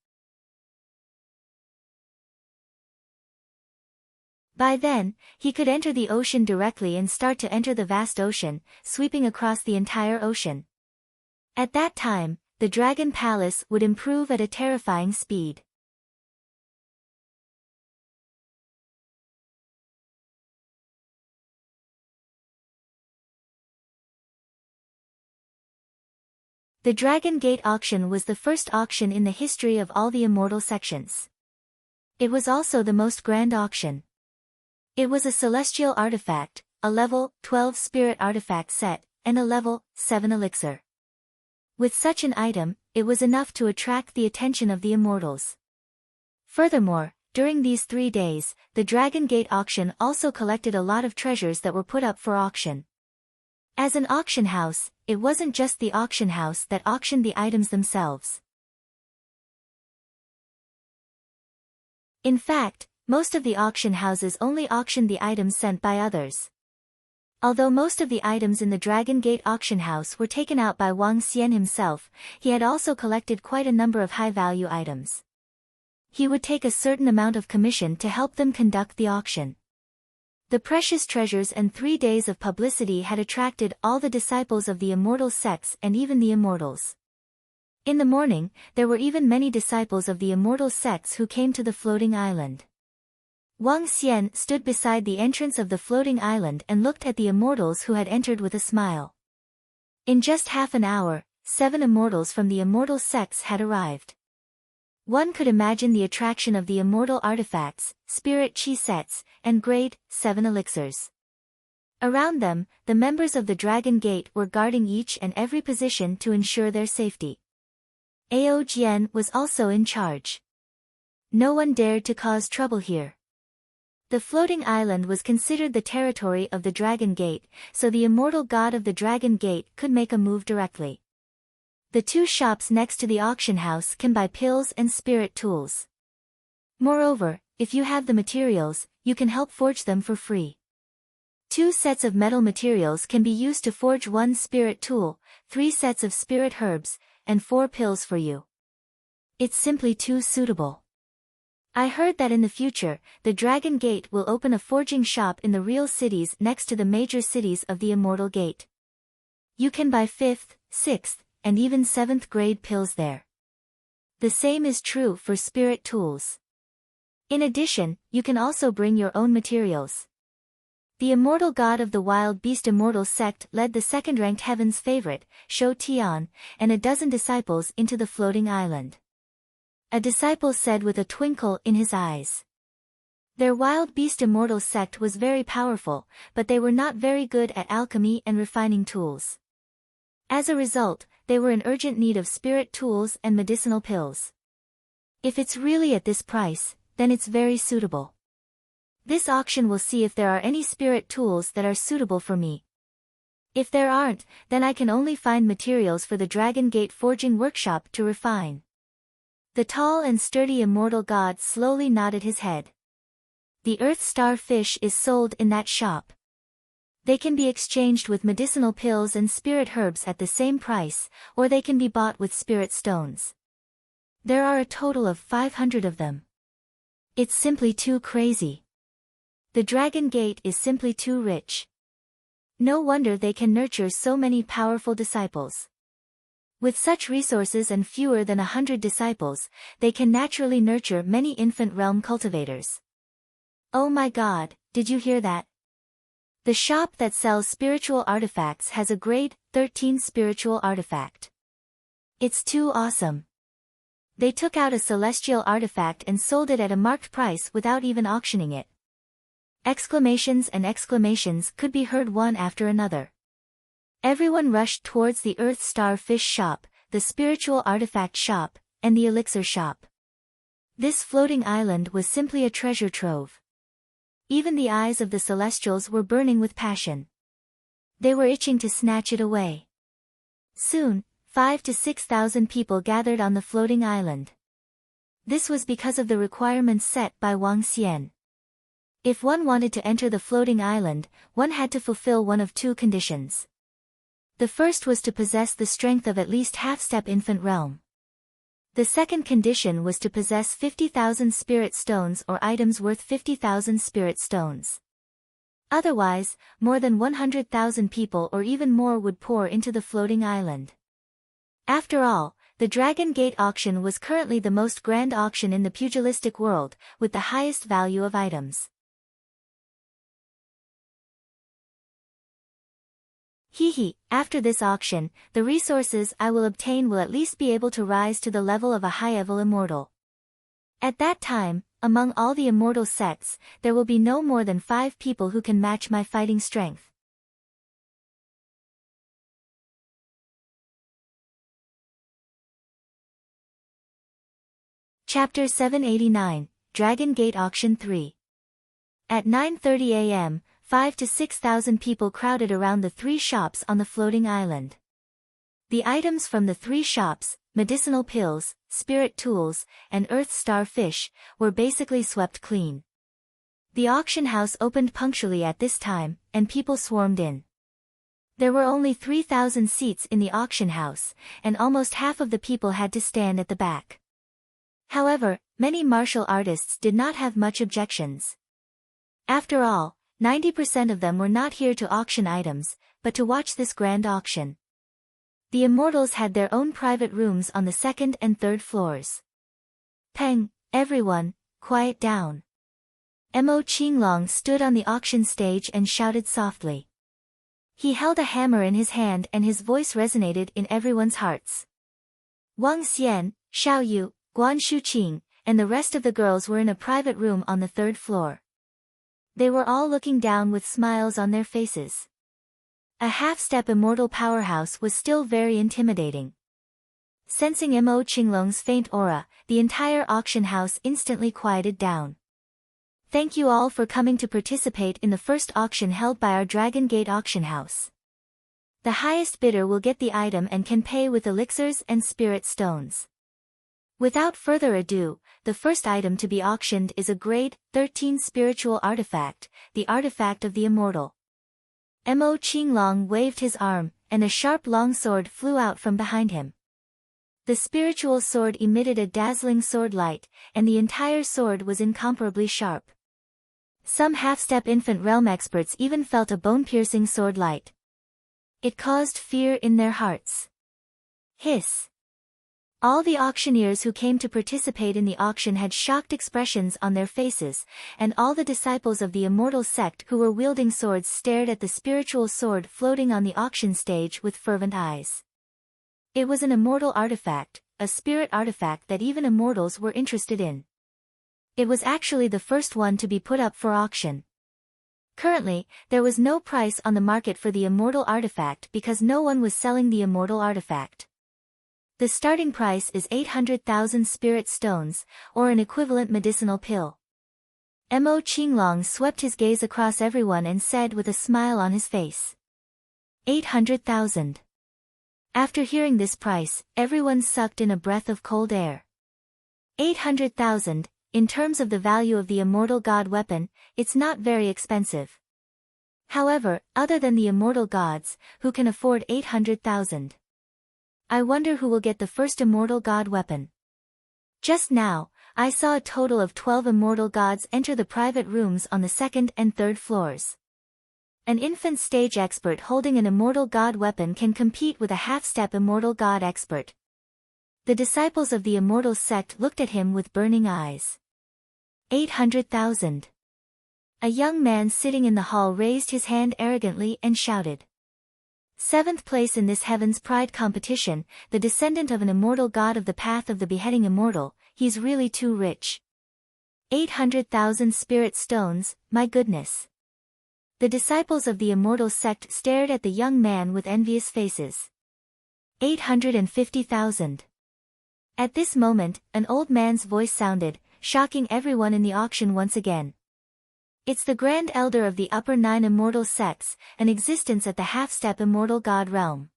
[SPEAKER 1] By then, he could enter the ocean directly and start to enter the vast ocean, sweeping across the entire ocean. At that time, the Dragon Palace would improve at a terrifying speed. The Dragon Gate auction was the first auction in the history of all the immortal sections. It was also the most grand auction. It was a celestial artifact, a level 12 spirit artifact set, and a level 7 elixir. With such an item, it was enough to attract the attention of the immortals. Furthermore, during these 3 days, the Dragon Gate auction also collected a lot of treasures that were put up for auction. As an auction house, it wasn't just the auction house that auctioned the items themselves. In fact, most of the auction houses only auctioned the items sent by others. Although most of the items in the Dragon Gate auction house were taken out by Wang Xian himself, he had also collected quite a number of high-value items. He would take a certain amount of commission to help them conduct the auction. The precious treasures and 3 days of publicity had attracted all the disciples of the immortal sects and even the immortals. In the morning, there were even many disciples of the immortal sects who came to the floating island. Wang Xian stood beside the entrance of the floating island and looked at the immortals who had entered with a smile. In just half an hour, 7 immortals from the immortal sects had arrived. One could imagine the attraction of the immortal artifacts, spirit chi sets, and grade 7 elixirs. Around them, the members of the Dragon Gate were guarding each and every position to ensure their safety. Ao Jian was also in charge. No one dared to cause trouble here. The floating island was considered the territory of the Dragon Gate, so the immortal god of the Dragon Gate could make a move directly. The 2 shops next to the auction house can buy pills and spirit tools. Moreover, if you have the materials, you can help forge them for free. 2 sets of metal materials can be used to forge 1 spirit tool, 3 sets of spirit herbs, and 4 pills for you. It's simply too suitable. I heard that in the future, the Dragon Gate will open a forging shop in the real cities next to the major cities of the Immortal Gate. You can buy 5th, 6th, and even 7th grade pills there. The same is true for spirit tools. In addition, you can also bring your own materials. The immortal god of the wild beast immortal sect led the 2nd-ranked heaven's favorite, Shou Tian, and a dozen disciples into the floating island. A disciple said with a twinkle in his eyes. Their wild beast immortal sect was very powerful, but they were not very good at alchemy and refining tools. As a result, they were in urgent need of spirit tools and medicinal pills. If it's really at this price, then it's very suitable. This auction will see if there are any spirit tools that are suitable for me. If there aren't, then I can only find materials for the Dragon Gate forging workshop to refine. The tall and sturdy immortal god slowly nodded his head. The Earth Star fish is sold in that shop. They can be exchanged with medicinal pills and spirit herbs at the same price, or they can be bought with spirit stones. There are a total of 500 of them. It's simply too crazy. The Dragon Gate is simply too rich. No wonder they can nurture so many powerful disciples. With such resources and fewer than 100 disciples, they can naturally nurture many infant realm cultivators. Oh my god, did you hear that? The shop that sells spiritual artifacts has a grade 13 spiritual artifact. It's too awesome. They took out a celestial artifact and sold it at a marked price without even auctioning it. Exclamations and exclamations could be heard one after another. Everyone rushed towards the Earth Star fish shop, the spiritual artifact shop, and the elixir shop. This floating island was simply a treasure trove. Even the eyes of the Celestials were burning with passion. They were itching to snatch it away. Soon, 5,000 to 6,000 people gathered on the floating island. This was because of the requirements set by Wang Xian. If one wanted to enter the floating island, one had to fulfill one of two conditions. The first was to possess the strength of at least half-step infant realm. The second condition was to possess 50,000 spirit stones or items worth 50,000 spirit stones. Otherwise, more than 100,000 people or even more would pour into the floating island. After all, the Dragon Gate auction was currently the most grand auction in the pugilistic world, with the highest value of items. Hehe, after this auction, the resources I will obtain will at least be able to rise to the level of a high-level immortal. At that time, among all the immortal sects, there will be no more than 5 people who can match my fighting strength. Chapter 789, Dragon Gate Auction 3. At 9:30 a.m., 5,000 to 6,000 people crowded around the 3 shops on the floating island. The items from the 3 shops, medicinal pills, spirit tools, and Earth Star fish, were basically swept clean. The auction house opened punctually at this time, and people swarmed in. There were only 3,000 seats in the auction house, and almost half of the people had to stand at the back. However, many martial artists did not have much objections. After all, 90% of them were not here to auction items, but to watch this grand auction. The immortals had their own private rooms on the 2nd and 3rd floors. Peng, everyone, quiet down. Mo Qinglong stood on the auction stage and shouted softly. He held a hammer in his hand and his voice resonated in everyone's hearts. Wang Xian, Xiao Yu, Guan Shuqing, and the rest of the girls were in a private room on the 3rd floor. They were all looking down with smiles on their faces. A half-step immortal powerhouse was still very intimidating. Sensing Mo Qinglong's faint aura, the entire auction house instantly quieted down. Thank you all for coming to participate in the first auction held by our Dragon Gate auction house. The highest bidder will get the item and can pay with elixirs and spirit stones. Without further ado, the first item to be auctioned is a grade 13 spiritual artifact, the artifact of the immortal. Mo Qinglong waved his arm, and a sharp long sword flew out from behind him. The spiritual sword emitted a dazzling sword light, and the entire sword was incomparably sharp. Some half-step infant realm experts even felt a bone-piercing sword light. It caused fear in their hearts. Hiss. All the auctioneers who came to participate in the auction had shocked expressions on their faces, and all the disciples of the immortal sect who were wielding swords stared at the spiritual sword floating on the auction stage with fervent eyes. It was an immortal artifact, a spirit artifact that even immortals were interested in. It was actually the first one to be put up for auction. Currently, there was no price on the market for the immortal artifact because no one was selling the immortal artifact. The starting price is 800,000 spirit stones, or an equivalent medicinal pill. Mo Qinglong swept his gaze across everyone and said with a smile on his face. 800,000. After hearing this price, everyone sucked in a breath of cold air. 800,000, in terms of the value of the immortal god weapon, it's not very expensive. However, other than the immortal gods, who can afford 800,000? I wonder who will get the first immortal god weapon. Just now, I saw a total of 12 immortal gods enter the private rooms on the second and third floors. An infant stage expert holding an immortal god weapon can compete with a half-step immortal god expert. The disciples of the immortal sect looked at him with burning eyes. 800,000. A young man sitting in the hall raised his hand arrogantly and shouted. 7th place in this Heaven's Pride competition, the descendant of an immortal god of the path of the beheading immortal, he's really too rich. 800,000 spirit stones, my goodness. The disciples of the immortal sect stared at the young man with envious faces. 850,000. At this moment, an old man's voice sounded, shocking everyone in the auction once again. It's the Grand Elder of the Upper 9 Immortal Sects, an existence at the half-step immortal god realm.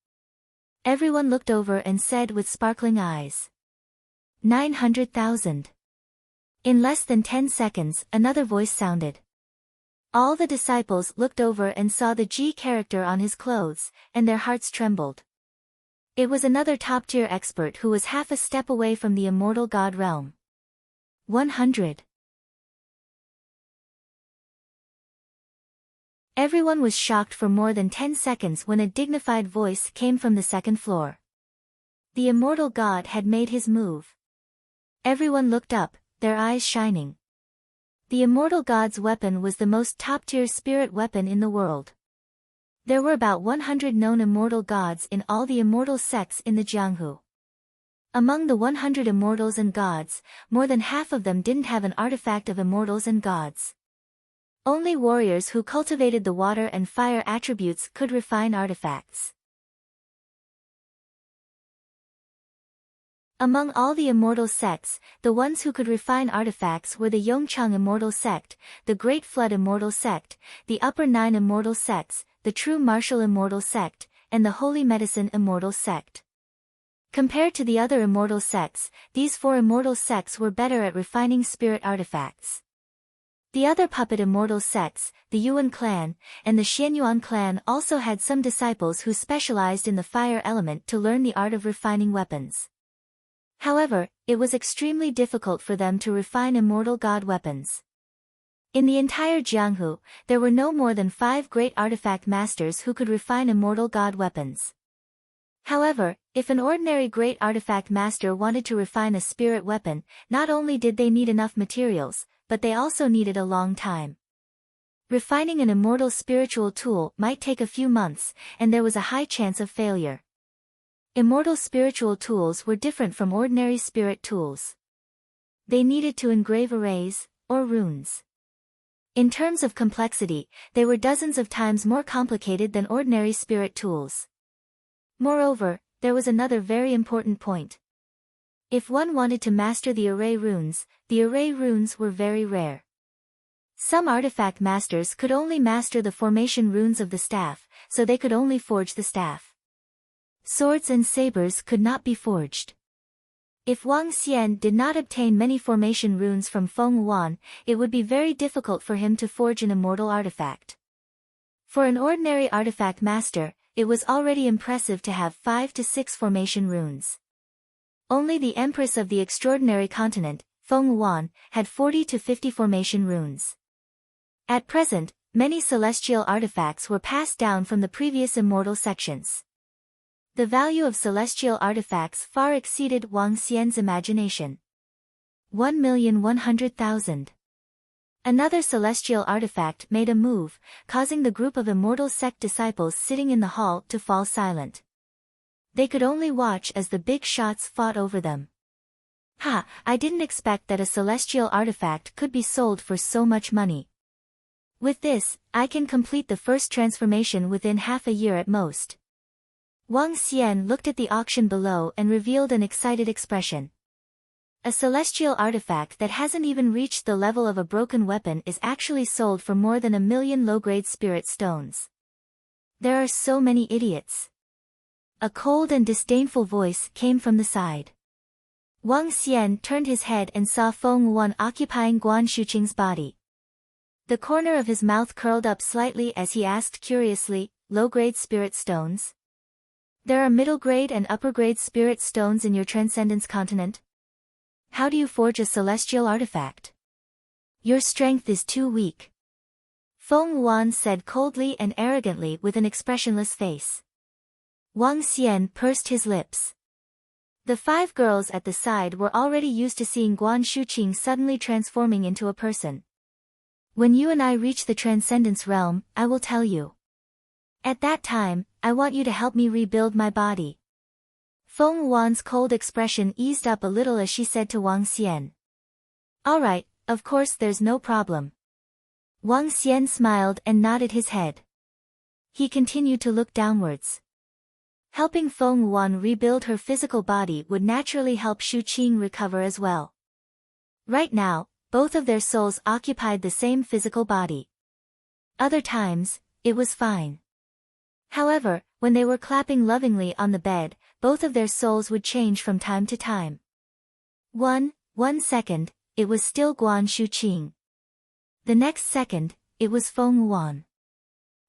[SPEAKER 1] Everyone looked over and said with sparkling eyes. 900,000. In less than 10 seconds, another voice sounded. All the disciples looked over and saw the G character on his clothes, and their hearts trembled. It was another top-tier expert who was half a step away from the immortal god realm. 100. Everyone was shocked for more than 10 seconds when a dignified voice came from the second floor. The immortal god had made his move. Everyone looked up, their eyes shining. The immortal god's weapon was the most top-tier spirit weapon in the world. There were about 100 known immortal gods in all the immortal sects in the Jianghu. Among the 100 immortals and gods, more than half of them didn't have an artifact of immortals and gods. Only warriors who cultivated the water and fire attributes could refine artifacts. Among all the immortal sects, the ones who could refine artifacts were the Yongchang Immortal Sect, the Great Flood Immortal Sect, the Upper 9 Immortal Sects, the True Martial Immortal Sect, and the Holy Medicine Immortal Sect. Compared to the other immortal sects, these 4 immortal sects were better at refining spirit artifacts. The other puppet immortal sects, the Yuan clan, and the Xianyuan clan also had some disciples who specialized in the fire element to learn the art of refining weapons. However, it was extremely difficult for them to refine immortal god weapons. In the entire Jianghu, there were no more than 5 great artifact masters who could refine immortal god weapons. However, if an ordinary great artifact master wanted to refine a spirit weapon, not only did they need enough materials, but they also needed a long time. Refining an immortal spiritual tool might take a few months, and there was a high chance of failure. Immortal spiritual tools were different from ordinary spirit tools. They needed to engrave arrays, or runes. In terms of complexity, they were dozens of times more complicated than ordinary spirit tools. Moreover, there was another very important point. If one wanted to master the array runes were very rare. Some artifact masters could only master the formation runes of the staff, so they could only forge the staff. Swords and sabers could not be forged. If Wang Xian did not obtain many formation runes from Feng Wan, it would be very difficult for him to forge an immortal artifact. For an ordinary artifact master, it was already impressive to have 5 to 6 formation runes. Only the Empress of the Extraordinary Continent, Feng Wan, had 40 to 50 formation runes. At present, many celestial artifacts were passed down from the previous immortal sections. The value of celestial artifacts far exceeded Wang Xian's imagination. 1,100,000. Another celestial artifact made a move, causing the group of immortal sect disciples sitting in the hall to fall silent. They could only watch as the big shots fought over them. Ha, I didn't expect that a celestial artifact could be sold for so much money. With this, I can complete the first transformation within half a year at most. Wang Xian looked at the auction below and revealed an excited expression. A celestial artifact that hasn't even reached the level of a broken weapon is actually sold for more than 1,000,000 low-grade spirit stones. There are so many idiots. A cold and disdainful voice came from the side. Wang Xian turned his head and saw Feng Wuan occupying Guan Shuqing's body. The corner of his mouth curled up slightly as he asked curiously, low-grade spirit stones? There are middle-grade and upper-grade spirit stones in your Transcendence continent? How do you forge a celestial artifact? Your strength is too weak. Feng Wuan said coldly and arrogantly with an expressionless face. Wang Xian pursed his lips. The 5 girls at the side were already used to seeing Guan Shuqing suddenly transforming into a person. When you and I reach the Transcendence realm, I will tell you. At that time, I want you to help me rebuild my body. Feng Wuan's cold expression eased up a little as she said to Wang Xian. Alright, of course there's no problem. Wang Xian smiled and nodded his head. He continued to look downwards. Helping Feng Wuan rebuild her physical body would naturally help Shu Qing recover as well. Right now, both of their souls occupied the same physical body. Other times, it was fine. However, when they were clapping lovingly on the bed, both of their souls would change from time to time. 1 second, it was still Guan Shuqing. The next second, it was Feng Wuan.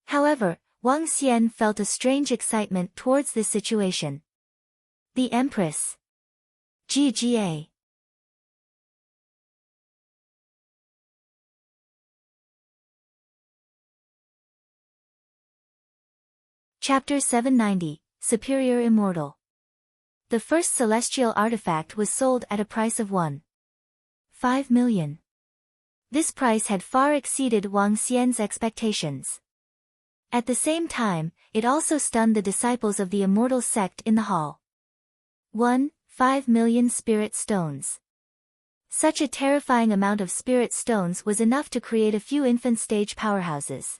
[SPEAKER 1] However, Wang Xian felt a strange excitement towards this situation. The Empress. GGA. Chapter 790, Superior Immortal. The first celestial artifact was sold at a price of 1.5 million. This price had far exceeded Wang Xian's expectations. At the same time, it also stunned the disciples of the immortal sect in the hall. 1.5 million spirit stones. Such a terrifying amount of spirit stones was enough to create a few infant stage powerhouses.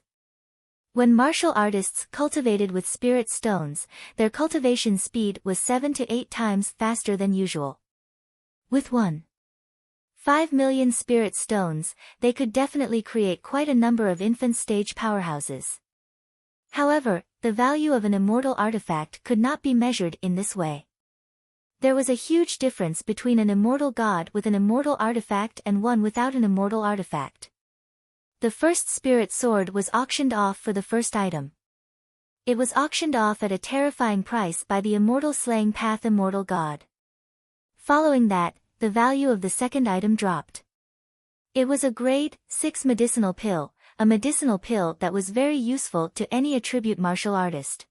[SPEAKER 1] When martial artists cultivated with spirit stones, their cultivation speed was 7 to 8 times faster than usual. With 1.5 million spirit stones, they could definitely create quite a number of infant stage powerhouses. However, the value of an immortal artifact could not be measured in this way. There was a huge difference between an immortal god with an immortal artifact and one without an immortal artifact. The first spirit sword was auctioned off for the first item. It was auctioned off at a terrifying price by the immortal slaying path immortal god. Following that, the value of the second item dropped. It was a grade 6 medicinal pill, a medicinal pill that was very useful to any attribute martial artist.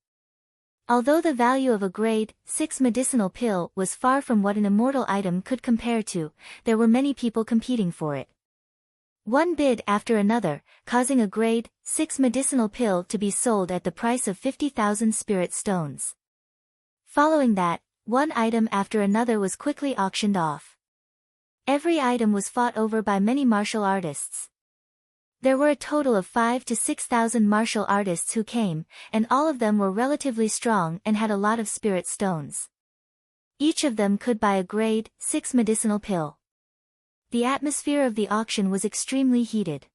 [SPEAKER 1] Although the value of a grade 6 medicinal pill was far from what an immortal item could compare to, there were many people competing for it. One bid after another, causing a grade 6 medicinal pill to be sold at the price of 50,000 spirit stones. Following that, one item after another was quickly auctioned off. Every item was fought over by many martial artists. There were a total of 5,000 to 6,000 martial artists who came, and all of them were relatively strong and had a lot of spirit stones. Each of them could buy a grade 6 medicinal pill. The atmosphere of the auction was extremely heated.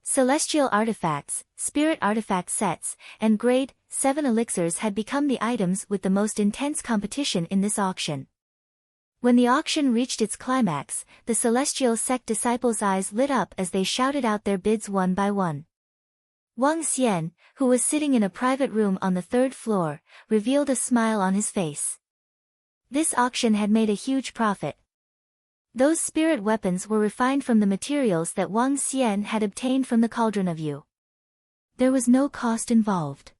[SPEAKER 1] Celestial artifacts, spirit artifact sets, and grade 7 elixirs had become the items with the most intense competition in this auction. When the auction reached its climax, the celestial sect disciples' eyes lit up as they shouted out their bids one by one. Wang Xian, who was sitting in a private room on the 3rd floor, revealed a smile on his face. This auction had made a huge profit. Those spirit weapons were refined from the materials that Wang Xian had obtained from the Cauldron of You. There was no cost involved.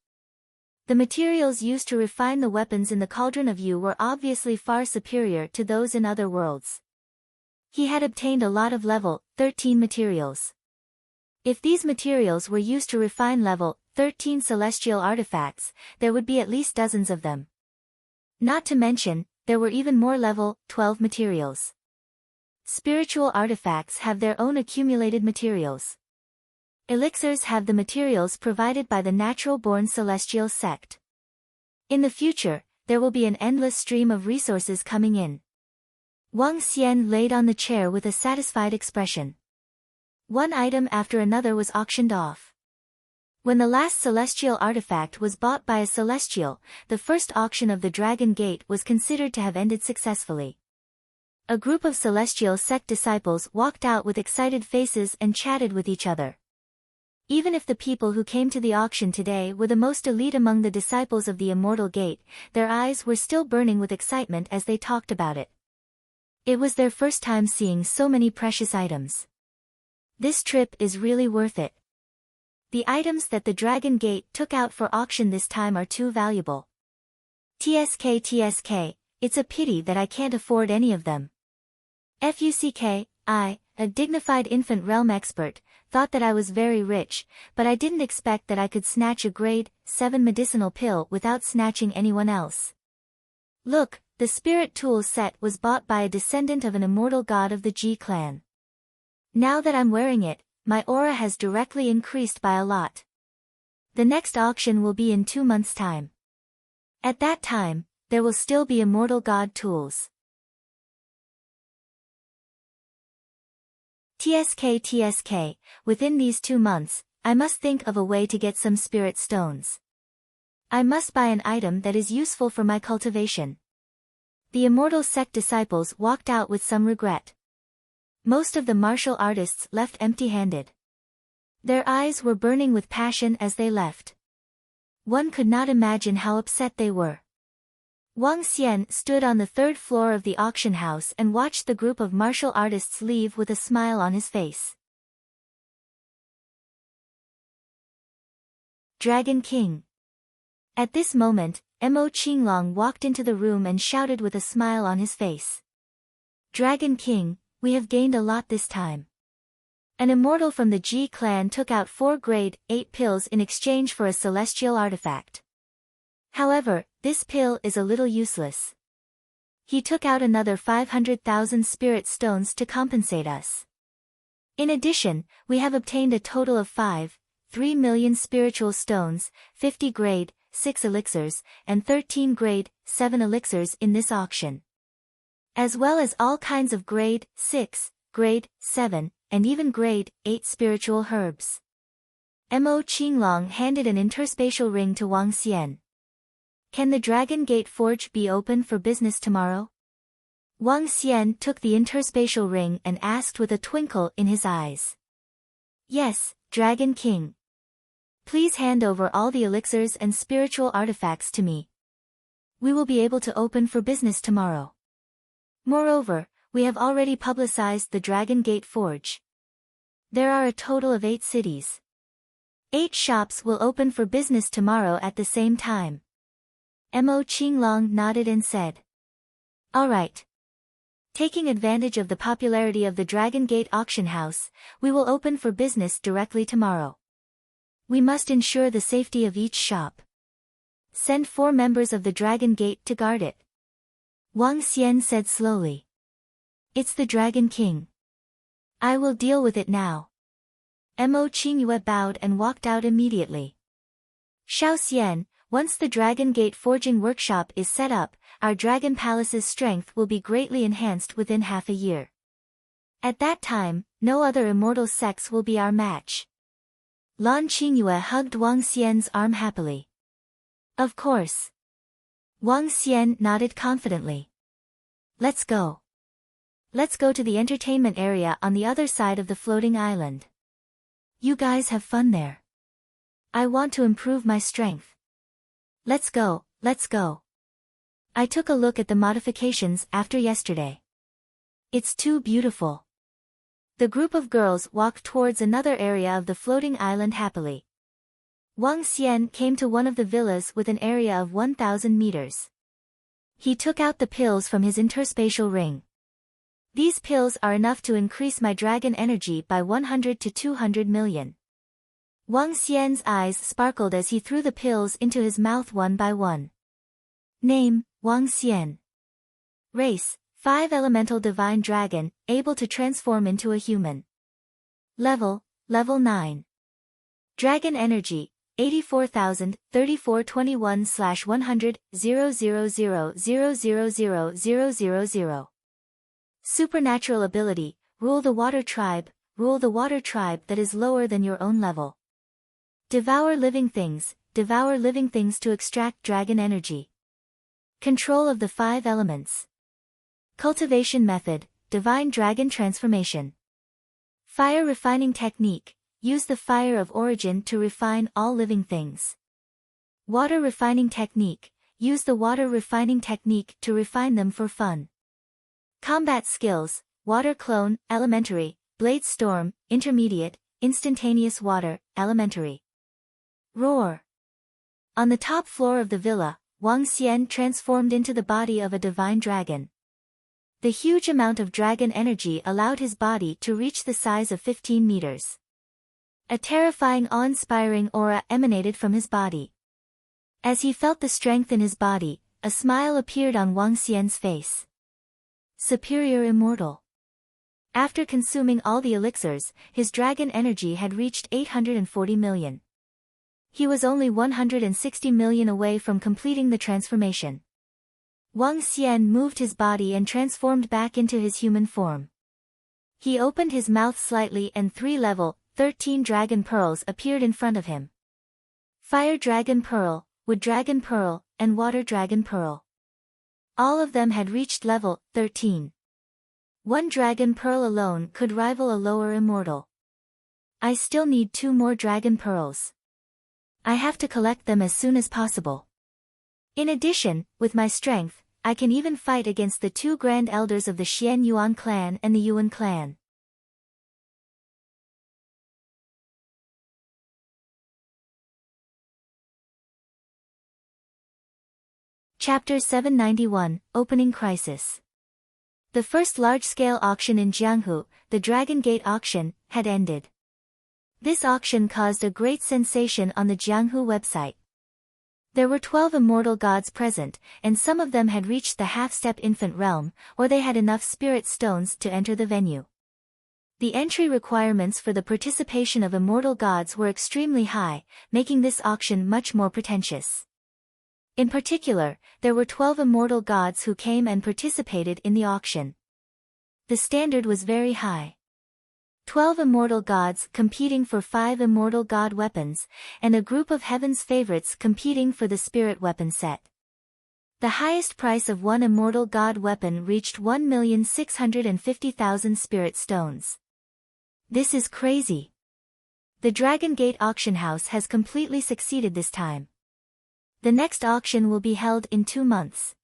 [SPEAKER 1] The materials used to refine the weapons in the Cauldron of You were obviously far superior to those in other worlds. He had obtained a lot of level 13 materials. If these materials were used to refine level 13 celestial artifacts, there would be at least dozens of them. Not to mention, there were even more level 12 materials. Spiritual artifacts have their own accumulated materials. Elixirs have the materials provided by the natural-born celestial sect. In the future, there will be an endless stream of resources coming in. Wang Xian laid on the chair with a satisfied expression. One item after another was auctioned off. When the last celestial artifact was bought by a celestial, the first auction of the Dragon Gate was considered to have ended successfully. A group of celestial sect disciples walked out with excited faces and chatted with each other. Even if the people who came to the auction today were the most elite among the disciples of the Immortal Gate, their eyes were still burning with excitement as they talked about it. It was their first time seeing so many precious items. This trip is really worth it. The items that the Dragon Gate took out for auction this time are too valuable. TSK, it's a pity that I can't afford any of them. FUCK, I, a dignified infant realm expert, thought that I was very rich, but I didn't expect that I could snatch a grade 7 medicinal pill without snatching anyone else. Look, the spirit tools set was bought by a descendant of an immortal god of the G clan. Now that I'm wearing it, my aura has directly increased by a lot. The next auction will be in 2 months' time. At that time, there will still be immortal god tools. TSK, within these 2 months, I must think of a way to get some spirit stones. I must buy an item that is useful for my cultivation. The immortal sect disciples walked out with some regret. Most of the martial artists left empty-handed. Their eyes were burning with passion as they left. One could not imagine how upset they were. Wang Xian stood on the 3rd floor of the auction house and watched the group of martial artists leave with a smile on his face. Dragon King. At this moment, Mo Qinglong walked into the room and shouted with a smile on his face. Dragon King, we have gained a lot this time. An immortal from the G clan took out 4 grade 8 pills in exchange for a celestial artifact. However, this pill is a little useless. He took out another 500,000 spirit stones to compensate us. In addition, we have obtained a total of 3 million spiritual stones, 50 grade 6 elixirs, and 13 grade 7 elixirs in this auction. As well as all kinds of grade 6, grade 7, and even grade 8 spiritual herbs. Mo Qinglong handed an interspatial ring to Wang Xian. Can the Dragon Gate Forge be open for business tomorrow? Wang Xian took the interspatial ring and asked with a twinkle in his eyes. Yes, Dragon King. Please hand over all the elixirs and spiritual artifacts to me. We will be able to open for business tomorrow. Moreover, we have already publicized the Dragon Gate Forge. There are a total of 8 cities. 8 shops will open for business tomorrow at the same time. Mo Qinglong nodded and said. All right. Taking advantage of the popularity of the Dragon Gate auction house, we will open for business directly tomorrow. We must ensure the safety of each shop. Send 4 members of the Dragon Gate to guard it. Wang Xian said slowly. It's the Dragon King. I will deal with it now. Mo Qingyue bowed and walked out immediately. Xiao Xian, once the Dragon Gate Forging Workshop is set up, our Dragon Palace's strength will be greatly enhanced within half a year. At that time, no other immortal sects will be our match. Lan Qingyue hugged Wang Xian's arm happily. Of course. Wang Xian nodded confidently. Let's go. Let's go to the entertainment area on the other side of the floating island. You guys have fun there. I want to improve my strength. Let's go, let's go. I took a look at the modifications after yesterday. It's too beautiful. The group of girls walked towards another area of the floating island happily. Wang Xian came to one of the villas with an area of 1,000 meters. He took out the pills from his interspatial ring. These pills are enough to increase my dragon energy by 100 to 200 million. Wang Xian's eyes sparkled as he threw the pills into his mouth one by one. Name, Wang Xian. Race, 5 elemental divine dragon, able to transform into a human. Level 9. Dragon energy, 84,000, 3421/100, 000000000. Supernatural ability, rule the water tribe that is lower than your own level. Devour living things to extract dragon energy. Control of the 5 elements. Cultivation method, divine dragon transformation. Fire refining technique, use the fire of origin to refine all living things. Water refining technique, use the water refining technique to refine them for fun. Combat skills, water clone, elementary, blade storm, intermediate, instantaneous water, elementary. Roar. On the top floor of the villa, Wang Xian transformed into the body of a divine dragon. The huge amount of dragon energy allowed his body to reach the size of 15 meters. A terrifying awe-inspiring aura emanated from his body. As he felt the strength in his body, a smile appeared on Wang Xian's face. Superior immortal. After consuming all the elixirs, his dragon energy had reached 840 million. He was only 160 million away from completing the transformation. Wang Xian moved his body and transformed back into his human form. He opened his mouth slightly and 3 level 13 dragon pearls appeared in front of him. Fire dragon pearl, wood dragon pearl, and water dragon pearl. All of them had reached level 13. One dragon pearl alone could rival a lower immortal. I still need 2 more dragon pearls. I have to collect them as soon as possible. In addition, with my strength, I can even fight against the 2 grand elders of the Xian Yuan clan and the Yuan clan. Chapter 791, Opening Crisis. The first large-scale auction in Jianghu, the Dragon Gate auction, had ended. This auction caused a great sensation on the Jianghu website. There were 12 immortal gods present, and some of them had reached the half-step infant realm, or they had enough spirit stones to enter the venue. The entry requirements for the participation of immortal gods were extremely high, making this auction much more pretentious. In particular, there were 12 immortal gods who came and participated in the auction. The standard was very high. 12 immortal gods competing for 5 immortal god weapons, and a group of heaven's favorites competing for the spirit weapon set. The highest price of one immortal god weapon reached 1,650,000 spirit stones. This is crazy. The Dragon Gate auction house has completely succeeded this time. The next auction will be held in 2 months.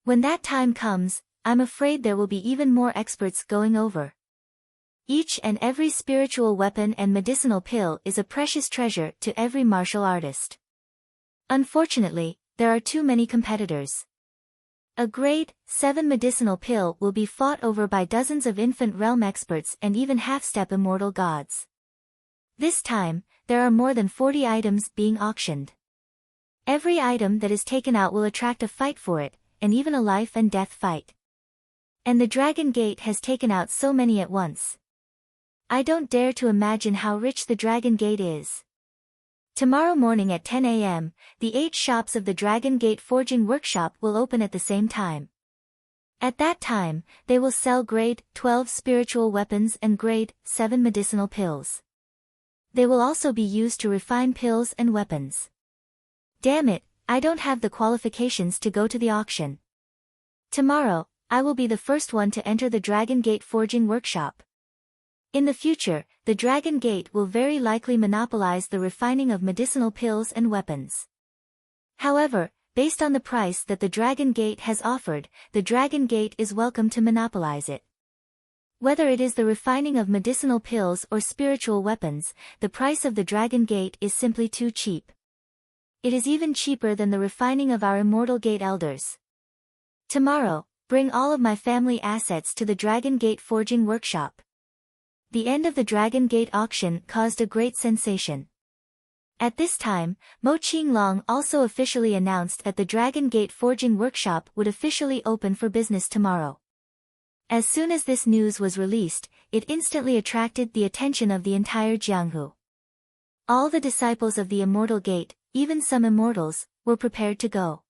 [SPEAKER 1] When that time comes, I'm afraid there will be even more experts going over. Each and every spiritual weapon and medicinal pill is a precious treasure to every martial artist. Unfortunately, there are too many competitors. A grade 7 medicinal pill will be fought over by dozens of infant realm experts and even half-step immortal gods. This time, there are more than 40 items being auctioned. Every item that is taken out will attract a fight for it, and even a life and death fight. And the Dragon Gate has taken out so many at once. I don't dare to imagine how rich the Dragon Gate is. Tomorrow morning at 10 a.m., the 8 shops of the Dragon Gate Forging Workshop will open at the same time. At that time, they will sell grade 12 spiritual weapons and grade 7 medicinal pills. They will also be used to refine pills and weapons. Damn it, I don't have the qualifications to go to the auction. Tomorrow, I will be the first one to enter the Dragon Gate Forging Workshop. In the future, the Dragon Gate will very likely monopolize the refining of medicinal pills and weapons. However, based on the price that the Dragon Gate has offered, the Dragon Gate is welcome to monopolize it. Whether it is the refining of medicinal pills or spiritual weapons, the price of the Dragon Gate is simply too cheap. It is even cheaper than the refining of our Immortal Gate elders. Tomorrow, bring all of my family assets to the Dragon Gate Forging Workshop. The end of the Dragon Gate auction caused a great sensation. At this time, Mo Qinglong also officially announced that the Dragon Gate Forging Workshop would officially open for business tomorrow. As soon as this news was released, it instantly attracted the attention of the entire Jianghu. All the disciples of the Immortal Gate, even some immortals, were prepared to go.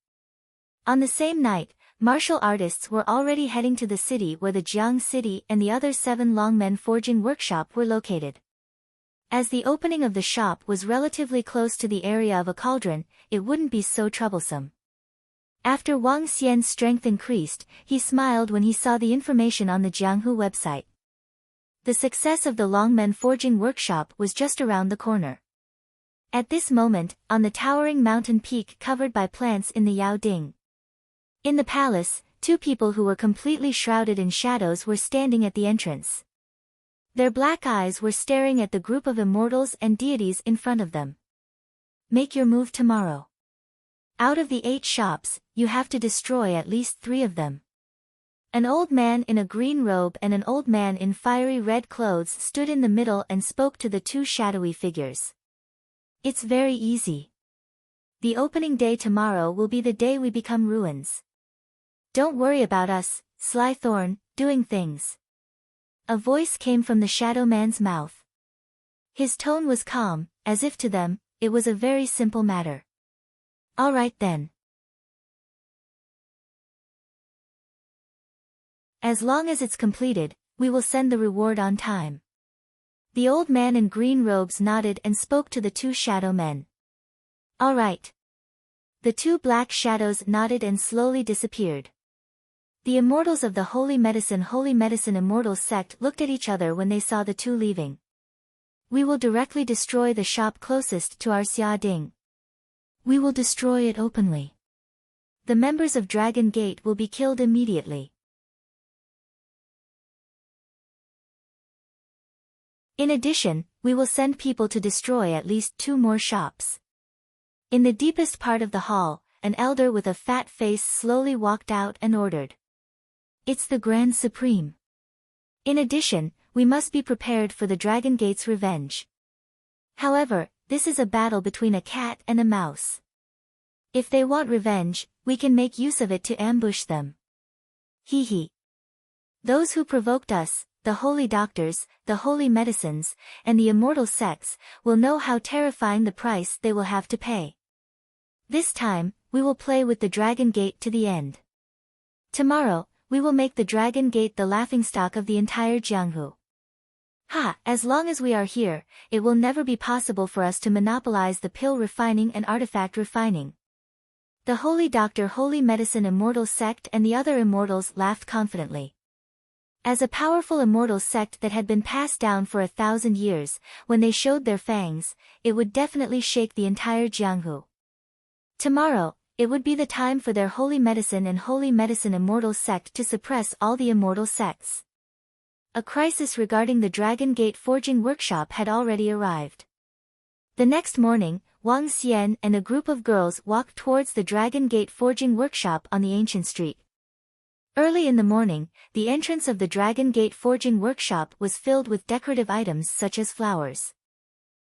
[SPEAKER 1] On the same night, martial artists were already heading to the city where the Jiang City and the other 7 Longmen Forging Workshop were located. As the opening of the shop was relatively close to the area of a cauldron, it wouldn't be so troublesome. After Wang Xian's strength increased, he smiled when he saw the information on the Jianghu website. The success of the Longmen Forging Workshop was just around the corner. At this moment, on the towering mountain peak covered by plants in the Yaoding. In the palace, 2 people who were completely shrouded in shadows were standing at the entrance. Their black eyes were staring at the group of immortals and deities in front of them. Make your move tomorrow. Out of the 8 shops, you have to destroy at least 3 of them. An old man in a green robe and an old man in fiery red clothes stood in the middle and spoke to the 2 shadowy figures. It's very easy. The opening day tomorrow will be the day we become ruins. Don't worry about us, Sly Thorn, doing things. A voice came from the shadow man's mouth. His tone was calm, as if to them, it was a very simple matter. All right then. As long as it's completed, we will send the reward on time. The old man in green robes nodded and spoke to the 2 shadow men. All right. The 2 black shadows nodded and slowly disappeared. The immortals of the Holy Medicine Immortals sect looked at each other when they saw the 2 leaving. We will directly destroy the shop closest to our Xiading. We will destroy it openly. The members of Dragon Gate will be killed immediately. In addition, we will send people to destroy at least 2 more shops. In the deepest part of the hall, an elder with a fat face slowly walked out and ordered. It's the Grand Supreme. In addition, we must be prepared for the Dragon Gate's revenge. However, this is a battle between a cat and a mouse. If they want revenge, we can make use of it to ambush them. Hee hee. Those who provoked us, the holy doctors, the holy medicines, and the immortal sects, will know how terrifying the price they will have to pay. This time, we will play with the Dragon Gate to the end. Tomorrow, we will make the Dragon Gate the laughingstock of the entire Jianghu. Ha! As long as we are here, it will never be possible for us to monopolize the pill refining and artifact refining. The Holy Doctor Holy Medicine Immortal Sect and the other immortals laughed confidently. As a powerful immortal sect that had been passed down for 1,000 years, when they showed their fangs, it would definitely shake the entire Jianghu. Tomorrow, it would be the time for their Holy Medicine and Holy Medicine Immortal Sect to suppress all the immortal sects. A crisis regarding the Dragon Gate Forging Workshop had already arrived. The next morning, Wang Xian and a group of girls walked towards the Dragon Gate Forging Workshop on the ancient street. Early in the morning, the entrance of the Dragon Gate Forging Workshop was filled with decorative items such as flowers.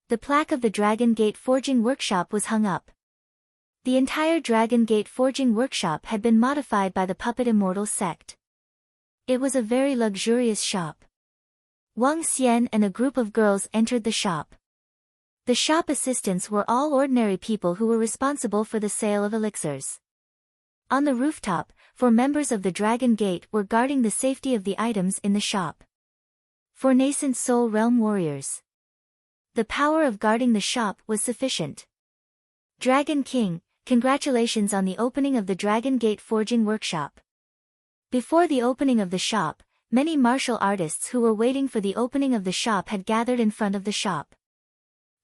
[SPEAKER 1] The plaque of the Dragon Gate Forging Workshop was hung up. The entire Dragon Gate Forging Workshop had been modified by the Puppet Immortal sect. It was a very luxurious shop. Wang Xian and a group of girls entered the shop. The shop assistants were all ordinary people who were responsible for the sale of elixirs. On the rooftop, 4 members of the Dragon Gate were guarding the safety of the items in the shop. 4 nascent soul realm warriors. The power of guarding the shop was sufficient. Dragon King, congratulations on the opening of the Dragon Gate Forging Workshop. Before the opening of the shop, many martial artists who were waiting for the opening of the shop had gathered in front of the shop.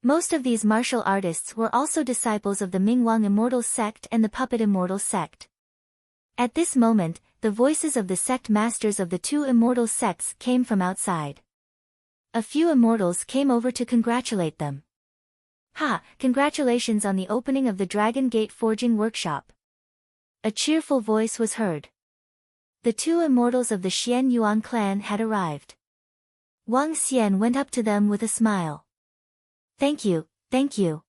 [SPEAKER 1] Most of these martial artists were also disciples of the Mingwang Immortal Sect and the Puppet Immortal Sect. At this moment, the voices of the sect masters of the 2 immortal sects came from outside. A few immortals came over to congratulate them. Ha! Congratulations on the opening of the Dragon Gate Forging Workshop. A cheerful voice was heard. The 2 immortals of the Xian Yuan clan had arrived. Wang Xian went up to them with a smile. Thank you, thank you.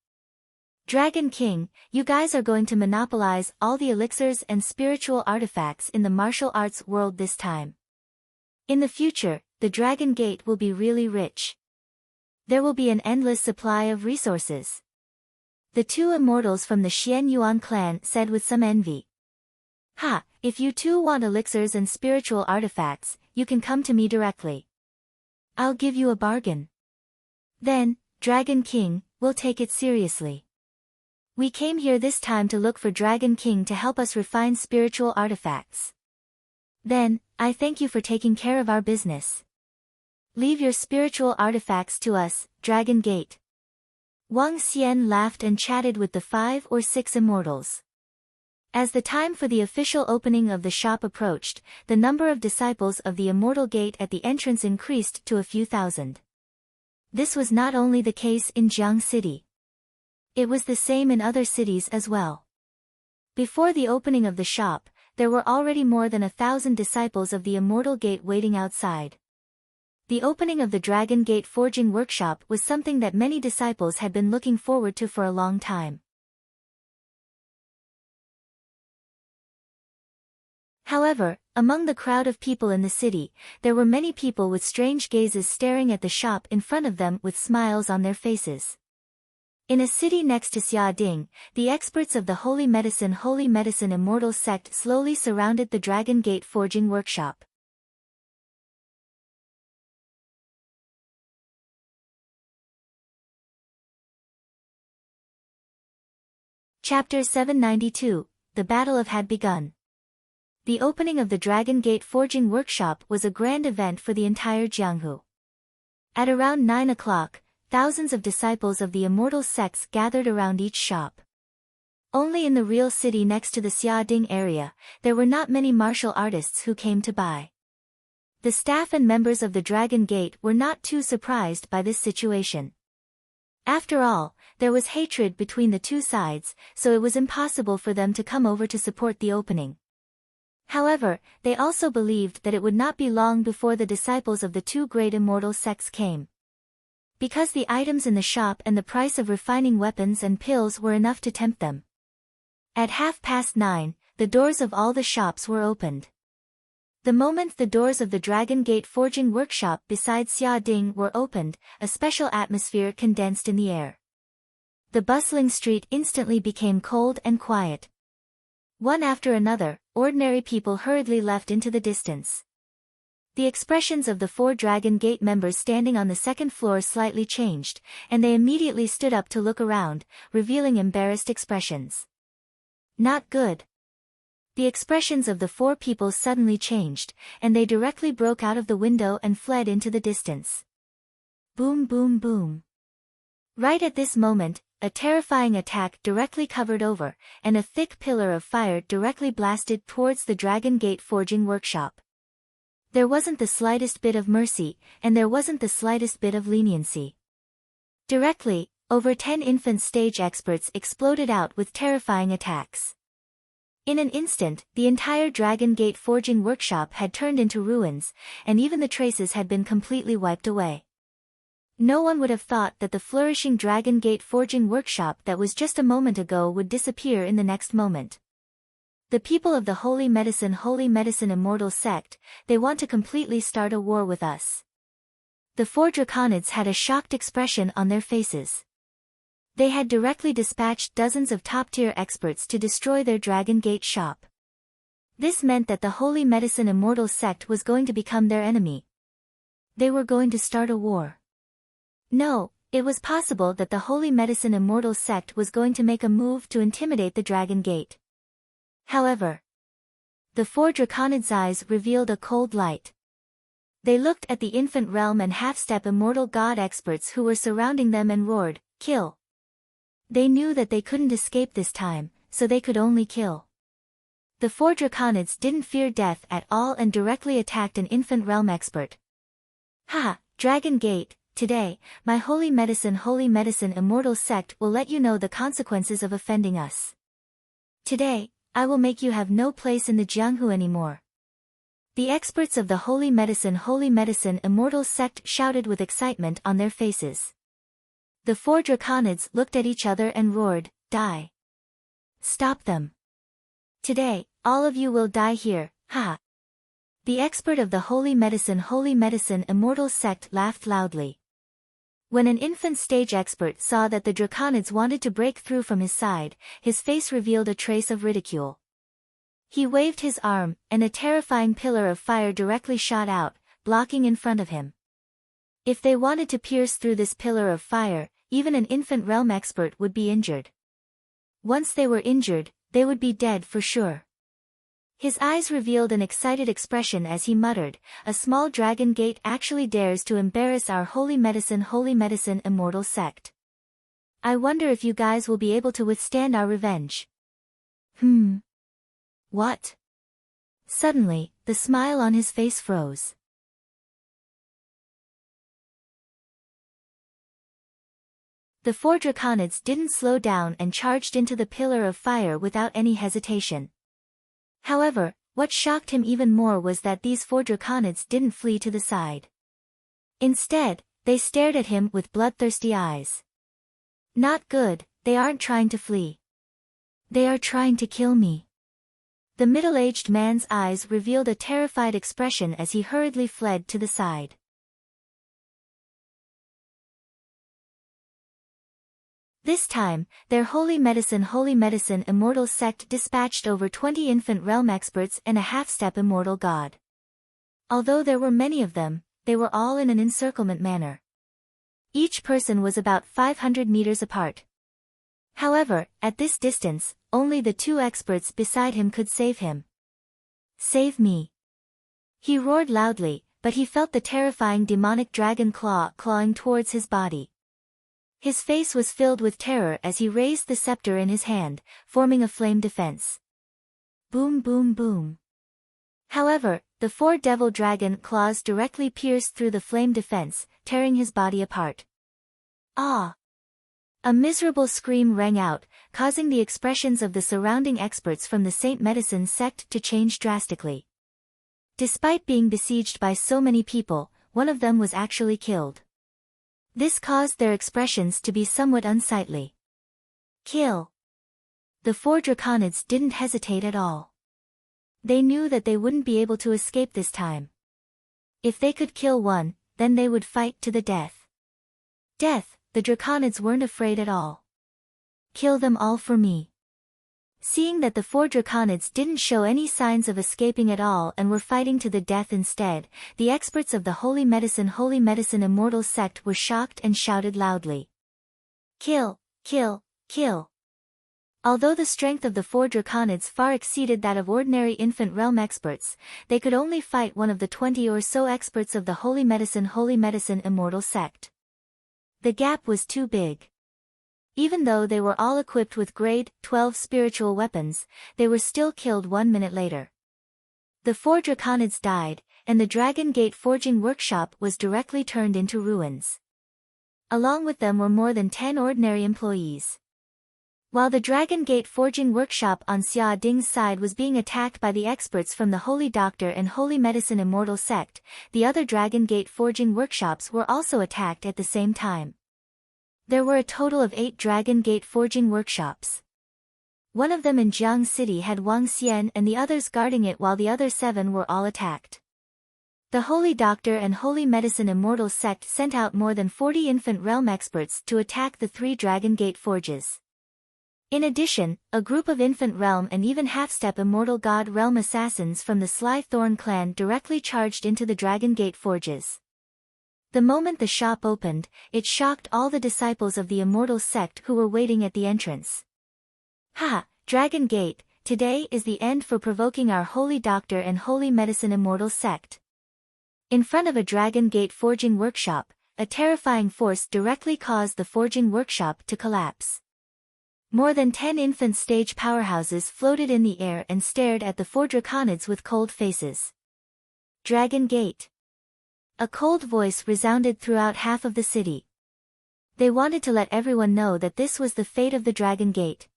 [SPEAKER 1] Dragon King, you guys are going to monopolize all the elixirs and spiritual artifacts in the martial arts world this time. In the future, the Dragon Gate will be really rich. there will be an endless supply of resources. The two immortals from the Xian Yuan clan said with some envy. Ha, if you too want elixirs and spiritual artifacts, you can come to me directly. I'll give you a bargain. Then, Dragon King, we'll take it seriously. We came here this time to look for Dragon King to help us refine spiritual artifacts. Then, I thank you for taking care of our business. Leave your spiritual artifacts to us, Dragon Gate. Wang Xian laughed and chatted with the 5 or 6 immortals. As the time for the official opening of the shop approached, the number of disciples of the Immortal Gate at the entrance increased to a few thousand. This was not only the case in Jiang City. It was the same in other cities as well. Before the opening of the shop, there were already more than 1,000 disciples of the Immortal Gate waiting outside. The opening of the Dragon Gate forging workshop was something that many disciples had been looking forward to for a long time. However, among the crowd of people in the city, there were many people with strange gazes staring at the shop in front of them with smiles on their faces. In a city next to Xiading, the experts of the Holy Medicine Immortal sect slowly surrounded the Dragon Gate forging workshop. Chapter 792, The Battle had begun. The opening of the Dragon Gate forging workshop was a grand event for the entire Jianghu. At around 9 o'clock, thousands of disciples of the immortal sects gathered around each shop. Only in the real city next to the Xiading area, there were not many martial artists who came to buy. The staff and members of the Dragon Gate were not too surprised by this situation. After all, there was hatred between the two sides, so it was impossible for them to come over to support the opening. However, they also believed that it would not be long before the disciples of the two great immortal sects came. Because the items in the shop and the price of refining weapons and pills were enough to tempt them. At 9:30, the doors of all the shops were opened. The moment the doors of the Dragon Gate forging workshop beside Xiading were opened, a special atmosphere condensed in the air. The bustling street instantly became cold and quiet. One after another, ordinary people hurriedly left into the distance. The expressions of the 4 Dragon Gate members standing on the second floor slightly changed, and they immediately stood up to look around, revealing embarrassed expressions. Not good. The expressions of the 4 people suddenly changed, and they directly broke out of the window and fled into the distance. Boom boom boom. Right at this moment, a terrifying attack directly covered over, and a thick pillar of fire directly blasted towards the Dragon Gate forging workshop. There wasn't the slightest bit of mercy, and there wasn't the slightest bit of leniency. Directly, over 10 infant stage experts exploded out with terrifying attacks. In an instant, the entire Dragon Gate forging workshop had turned into ruins, and even the traces had been completely wiped away. No one would have thought that the flourishing Dragon Gate forging workshop that was just a moment ago would disappear in the next moment. The people of the Holy Medicine Immortal sect, they want to completely start a war with us. The 4 draconids had a shocked expression on their faces. They had directly dispatched dozens of top-tier experts to destroy their Dragon Gate shop. This meant that the Holy Medicine Immortal sect was going to become their enemy. They were going to start a war. No, it was possible that the Holy Medicine Immortal sect was going to make a move to intimidate the Dragon Gate. However, the 4 draconids' eyes revealed a cold light. They looked at the infant realm and half-step immortal god experts who were surrounding them and roared, "Kill!" They knew that they couldn't escape this time, so they could only kill. The 4 draconids didn't fear death at all and directly attacked an infant realm expert. "Ha! Dragon Gate, today, my Holy Medicine Immortal sect will let you know the consequences of offending us. Today, I will make you have no place in the Jianghu anymore." The experts of the Holy Medicine Immortal sect shouted with excitement on their faces. The 4 draconids looked at each other and roared, "Die! Stop them! Today, all of you will die here, ha!" The expert of the Holy Medicine Immortal sect laughed loudly. When an infant stage expert saw that the draconids wanted to break through from his side, his face revealed a trace of ridicule. He waved his arm, and a terrifying pillar of fire directly shot out, blocking in front of him. If they wanted to pierce through this pillar of fire, even an infant realm expert would be injured. Once they were injured, they would be dead for sure. His eyes revealed an excited expression as he muttered, "A small dragon gate actually dares to embarrass our holy medicine immortal sect. I wonder if you guys will be able to withstand our revenge." What? Suddenly, the smile on his face froze. The 4 draconids didn't slow down and charged into the pillar of fire without any hesitation. However, what shocked him even more was that these 4 draconids didn't flee to the side. Instead, they stared at him with bloodthirsty eyes. Not good, they aren't trying to flee. They are trying to kill me. The middle-aged man's eyes revealed a terrified expression as he hurriedly fled to the side. This time, their holy medicine immortal sect dispatched over 20 infant realm experts and a half-step immortal god. Although there were many of them, they were all in an encirclement manner. Each person was about 500 meters apart. However, at this distance, only the 2 experts beside him could save him. "Save me!" He roared loudly, but he felt the terrifying demonic dragon clawing towards his body. His face was filled with terror as he raised the scepter in his hand, forming a flame defense. Boom boom boom. However, the 4 devil dragon claws directly pierced through the flame defense, tearing his body apart. Ah! A miserable scream rang out, causing the expressions of the surrounding experts from the Saint Medicine sect to change drastically. Despite being besieged by so many people, one of them was actually killed. This caused their expressions to be somewhat unsightly. Kill! The 4 draconids didn't hesitate at all. They knew that they wouldn't be able to escape this time. If they could kill one, then they would fight to the death. Death, the draconids weren't afraid at all. Kill them all for me. Seeing that the 4 draconids didn't show any signs of escaping at all and were fighting to the death instead, the experts of the holy medicine immortal sect were shocked and shouted loudly. Kill! Kill! Kill! Although the strength of the 4 draconids far exceeded that of ordinary infant realm experts, they could only fight one of the 20 or so experts of the holy medicine immortal sect. The gap was too big. Even though they were all equipped with grade 12 spiritual weapons, they were still killed 1 minute later. The 4 draconids died, and the Dragon Gate forging workshop was directly turned into ruins. Along with them were more than 10 ordinary employees. While the Dragon Gate forging workshop on Xia Ding's side was being attacked by the experts from the Holy Doctor and Holy Medicine Immortal Sect, the other Dragon Gate forging workshops were also attacked at the same time. There were a total of 8 Dragon Gate forging workshops. One of them in Jiang City had Wang Xian and the others guarding it while the other 7 were all attacked. The Holy Doctor and Holy Medicine Immortal Sect sent out more than 40 infant realm experts to attack the 3 Dragon Gate forges. In addition, a group of infant realm and even half-step immortal god realm assassins from the Sly Thorn clan directly charged into the Dragon Gate forges. The moment the shop opened, it shocked all the disciples of the immortal sect who were waiting at the entrance. Ha! Dragon Gate, today is the end for provoking our Holy Doctor and Holy Medicine Immortal Sect. In front of a Dragon Gate forging workshop, a terrifying force directly caused the forging workshop to collapse. More than 10 infant stage powerhouses floated in the air and stared at the 4 draconids with cold faces. Dragon Gate. A cold voice resounded throughout half of the city. They wanted to let everyone know that this was the fate of the Dragon Gate.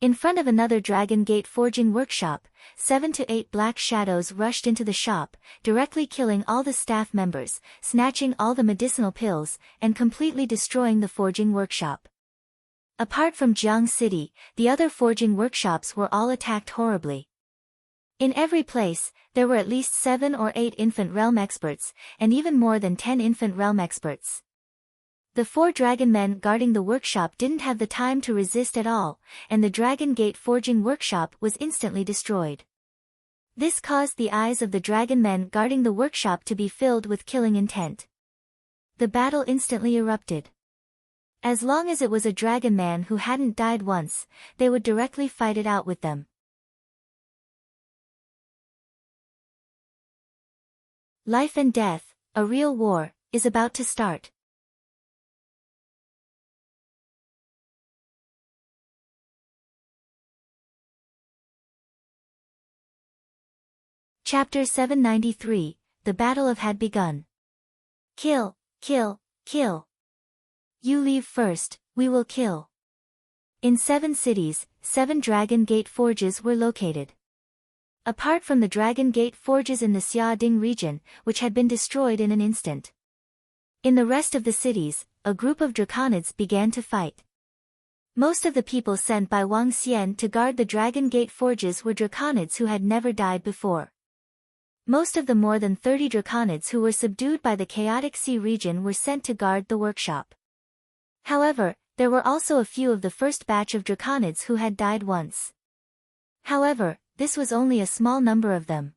[SPEAKER 1] In front of another Dragon Gate forging workshop, 7 to 8 black shadows rushed into the shop, directly killing all the staff members, snatching all the medicinal pills, and completely destroying the forging workshop. Apart from Jiang City, the other forging workshops were all attacked horribly. In every place, there were at least 7 or 8 infant realm experts, and even more than 10 infant realm experts. The 4 dragon men guarding the workshop didn't have the time to resist at all, and the Dragon Gate forging workshop was instantly destroyed. This caused the eyes of the dragon men guarding the workshop to be filled with killing intent. The battle instantly erupted. As long as it was a dragon man who hadn't died once, they would directly fight it out with them. Life and death, a real war, is about to start. Chapter 793, The Battle had begun. Kill, kill, kill. You leave first, we will kill. In 7 cities, 7 Dragon Gate forges were located. Apart from the Dragon Gate forges in the Xiaoding region, which had been destroyed in an instant. In the rest of the cities, a group of draconids began to fight. Most of the people sent by Wang Xian to guard the Dragon Gate forges were draconids who had never died before. Most of the more than 30 draconids who were subdued by the chaotic sea region were sent to guard the workshop. However, there were also a few of the first batch of draconids who had died once. However, this was only a small number of them.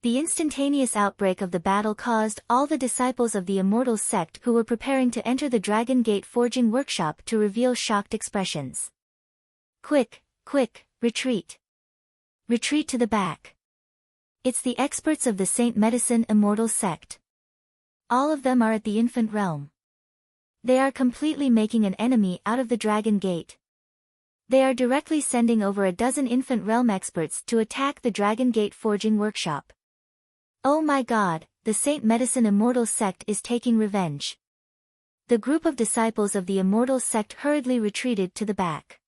[SPEAKER 1] The instantaneous outbreak of the battle caused all the disciples of the Immortal sect who were preparing to enter the Dragon Gate forging workshop to reveal shocked expressions. Quick, quick, retreat. Retreat to the back. It's the experts of the Saint Medicine Immortal sect. All of them are at the infant realm. They are completely making an enemy out of the Dragon Gate. They are directly sending over a dozen infant realm experts to attack the Dragon Gate forging workshop. Oh my god, the Saint Medicine Immortal sect is taking revenge. The group of disciples of the Immortal sect hurriedly retreated to the back.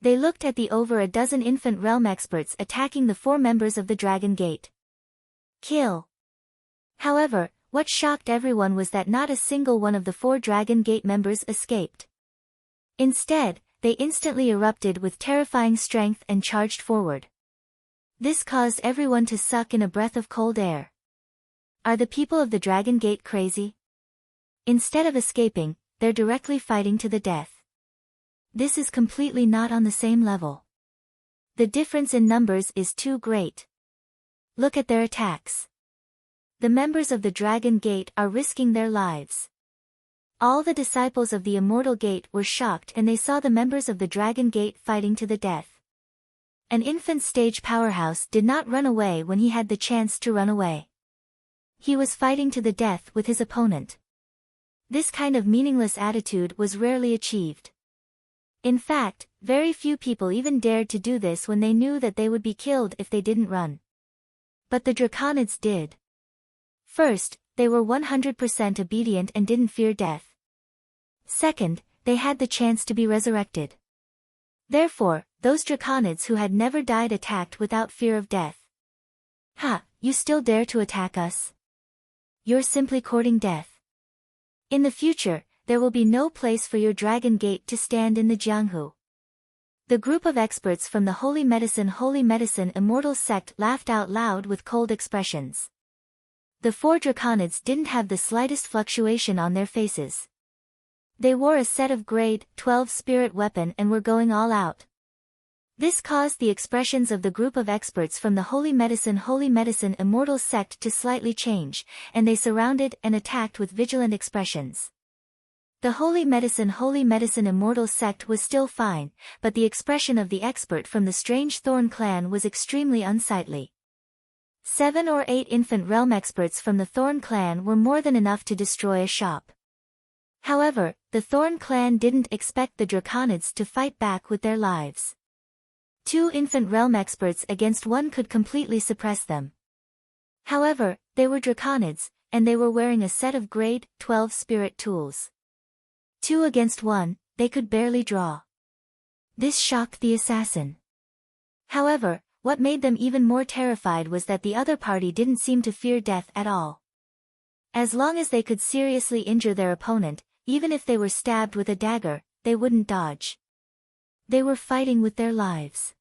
[SPEAKER 1] They looked at the over a dozen infant realm experts attacking the 4 members of the Dragon Gate. Kill. However, what shocked everyone was that not a single one of the 4 Dragon Gate members escaped. Instead, they instantly erupted with terrifying strength and charged forward. This caused everyone to suck in a breath of cold air. Are the people of the Dragon Gate crazy? Instead of escaping, they're directly fighting to the death. This is completely not on the same level. The difference in numbers is too great. Look at their attacks. The members of the Dragon Gate are risking their lives. All the disciples of the Immortal Gate were shocked and they saw the members of the Dragon Gate fighting to the death. An infant stage powerhouse did not run away when he had the chance to run away. He was fighting to the death with his opponent. This kind of meaningless attitude was rarely achieved. In fact, very few people even dared to do this when they knew that they would be killed if they didn't run. But the draconids did. First, they were 100% obedient and didn't fear death. Second, they had the chance to be resurrected. Therefore, those draconids who had never died attacked without fear of death. Ha, you still dare to attack us? You're simply courting death. In the future, there will be no place for your Dragon Gate to stand in the Jianghu. The group of experts from the Holy Medicine Immortal sect laughed out loud with cold expressions. The 4 draconids didn't have the slightest fluctuation on their faces. They wore a set of grade 12 spirit weapon and were going all out. This caused the expressions of the group of experts from the Holy Medicine Immortal sect to slightly change, and they surrounded and attacked with vigilant expressions. The Holy Medicine Immortal sect was still fine, but the expression of the expert from the Strange Thorn clan was extremely unsightly. 7 or 8 infant realm experts from the Thorn clan were more than enough to destroy a shop. However, the Thorn clan didn't expect the draconids to fight back with their lives. 2 infant realm experts against 1 could completely suppress them. However, they were draconids, and they were wearing a set of grade 12 spirit tools. 2 against 1, they could barely draw. This shocked the assassin. However, what made them even more terrified was that the other party didn't seem to fear death at all. As long as they could seriously injure their opponent, even if they were stabbed with a dagger, they wouldn't dodge. They were fighting with their lives.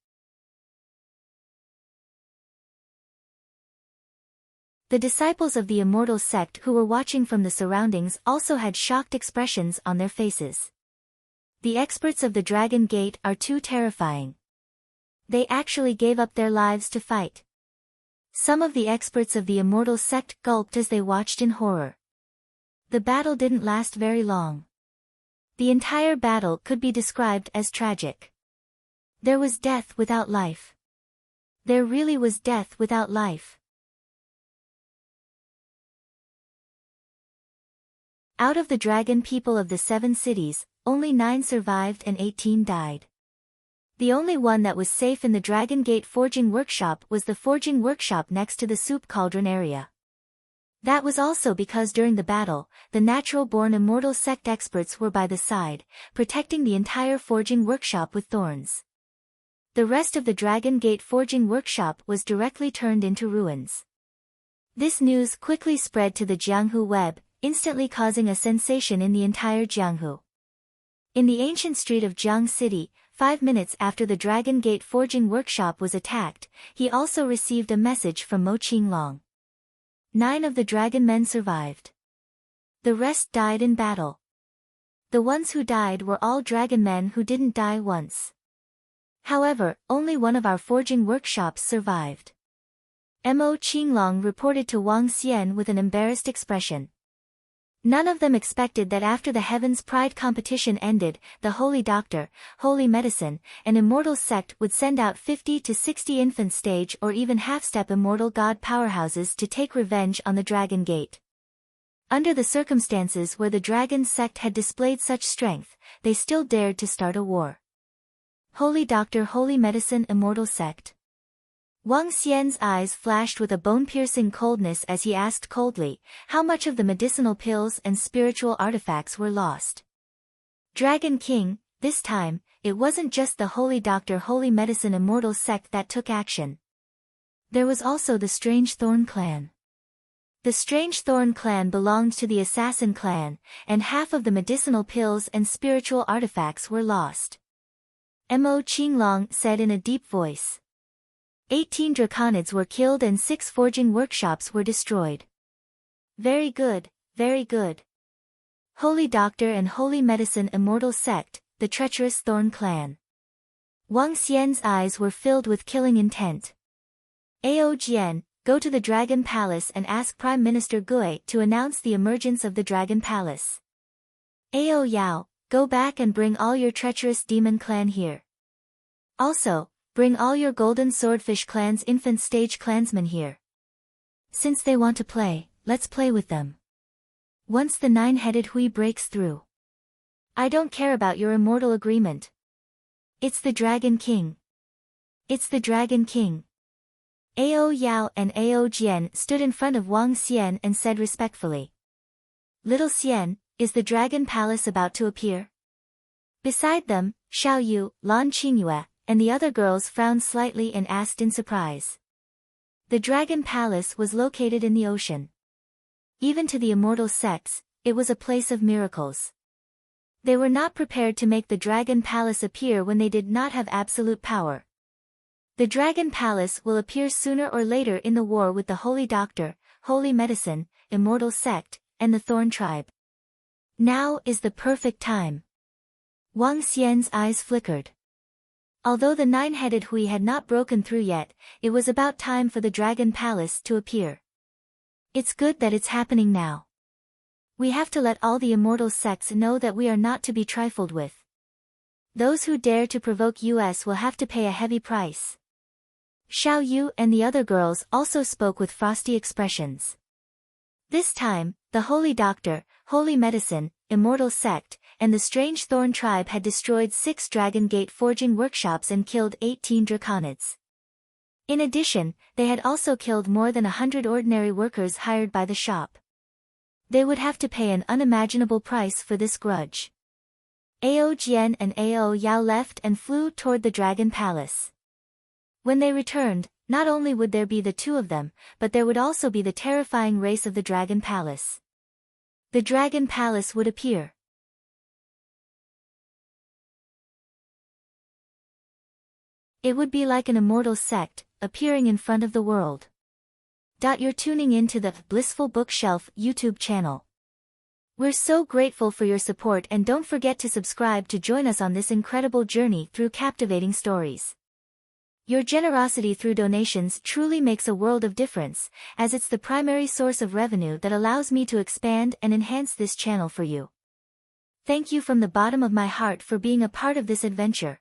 [SPEAKER 1] The disciples of the immortal sect who were watching from the surroundings also had shocked expressions on their faces. The experts of the Dragon Gate are too terrifying. They actually gave up their lives to fight. Some of the experts of the immortal sect gulped as they watched in horror. The battle didn't last very long. The entire battle could be described as tragic. There was death without life. There really was death without life. Out of the dragon people of the 7 cities, only 9 survived and 18 died. The only one that was safe in the Dragon Gate forging workshop was the forging workshop next to the soup cauldron area. That was also because during the battle, the natural-born immortal sect experts were by the side, protecting the entire forging workshop with thorns. The rest of the Dragon Gate forging workshop was directly turned into ruins. This news quickly spread to the Jianghu web, instantly causing a sensation in the entire Jianghu. In the ancient street of Jiang City, 5 minutes after the Dragon Gate forging workshop was attacked, he also received a message from Mo Qinglong. 9 of the dragon men survived. The rest died in battle. The ones who died were all dragon men who didn't die once. However, only one of our forging workshops survived. Mo Qinglong reported to Wang Xian with an embarrassed expression. None of them expected that after the Heaven's Pride competition ended, the Holy Doctor, Holy Medicine, an immortal sect would send out 50 to 60 infant stage or even half-step immortal god powerhouses to take revenge on the Dragon Gate. Under the circumstances where the Dragon sect had displayed such strength, they still dared to start a war. Holy Doctor, Holy Medicine, immortal sect. Wang Xian's eyes flashed with a bone-piercing coldness as he asked coldly, how much of the medicinal pills and spiritual artifacts were lost. Dragon King, this time, it wasn't just the Holy Doctor Holy Medicine immortal sect that took action. There was also the Strange Thorn clan. The Strange Thorn clan belonged to the Assassin clan, and half of the medicinal pills and spiritual artifacts were lost. Mo Qinglong said in a deep voice. 18 draconids were killed and 6 forging workshops were destroyed. Very good, very good. Holy Doctor and Holy Medicine immortal sect, the treacherous Thorn clan. Wang Xian's eyes were filled with killing intent. Ao Jian, go to the Dragon Palace and ask Prime Minister Gui to announce the emergence of the Dragon Palace. Ao Yao, go back and bring all your treacherous demon clan here. Also, bring all your golden swordfish clan's infant stage clansmen here. Since they want to play, let's play with them. Once the 9-headed Hui breaks through. I don't care about your immortal agreement. It's the Dragon King. It's the Dragon King. Ao Yao and Ao Jian stood in front of Wang Xian and said respectfully. Little Xian, is the Dragon Palace about to appear? Beside them, Xiao Yu, Lan Qingyue, and the other girls frowned slightly and asked in surprise. The Dragon Palace was located in the ocean. Even to the immortal sects, it was a place of miracles. They were not prepared to make the Dragon Palace appear when they did not have absolute power. The Dragon Palace will appear sooner or later in the war with the Holy Doctor, Holy Medicine, immortal sect, and the Thorn tribe. Now is the perfect time. Wang Xian's eyes flickered. Although the 9-headed Hui had not broken through yet, it was about time for the Dragon Palace to appear. It's good that it's happening now. We have to let all the immortal sects know that we are not to be trifled with. Those who dare to provoke us will have to pay a heavy price. Xiao Yu and the other girls also spoke with frosty expressions. This time, the Holy Doctor, Holy Medicine, immortal sect, and the Strange Thorn tribe had destroyed 6 Dragon Gate forging workshops and killed 18 draconids. In addition, they had also killed more than 100 ordinary workers hired by the shop. They would have to pay an unimaginable price for this grudge. Ao Jian and Ao Yao left and flew toward the Dragon Palace. When they returned, not only would there be the 2 of them, but there would also be the terrifying race of the Dragon Palace. The Dragon Palace would appear. It would be like an immortal sect, appearing in front of the world. You're tuning in to the Blissful Bookshelf YouTube channel. We're so grateful for your support, and don't forget to subscribe to join us on this incredible journey through captivating stories. Your generosity through donations truly makes a world of difference, as it's the primary source of revenue that allows me to expand and enhance this channel for you. Thank you from the bottom of my heart for being a part of this adventure.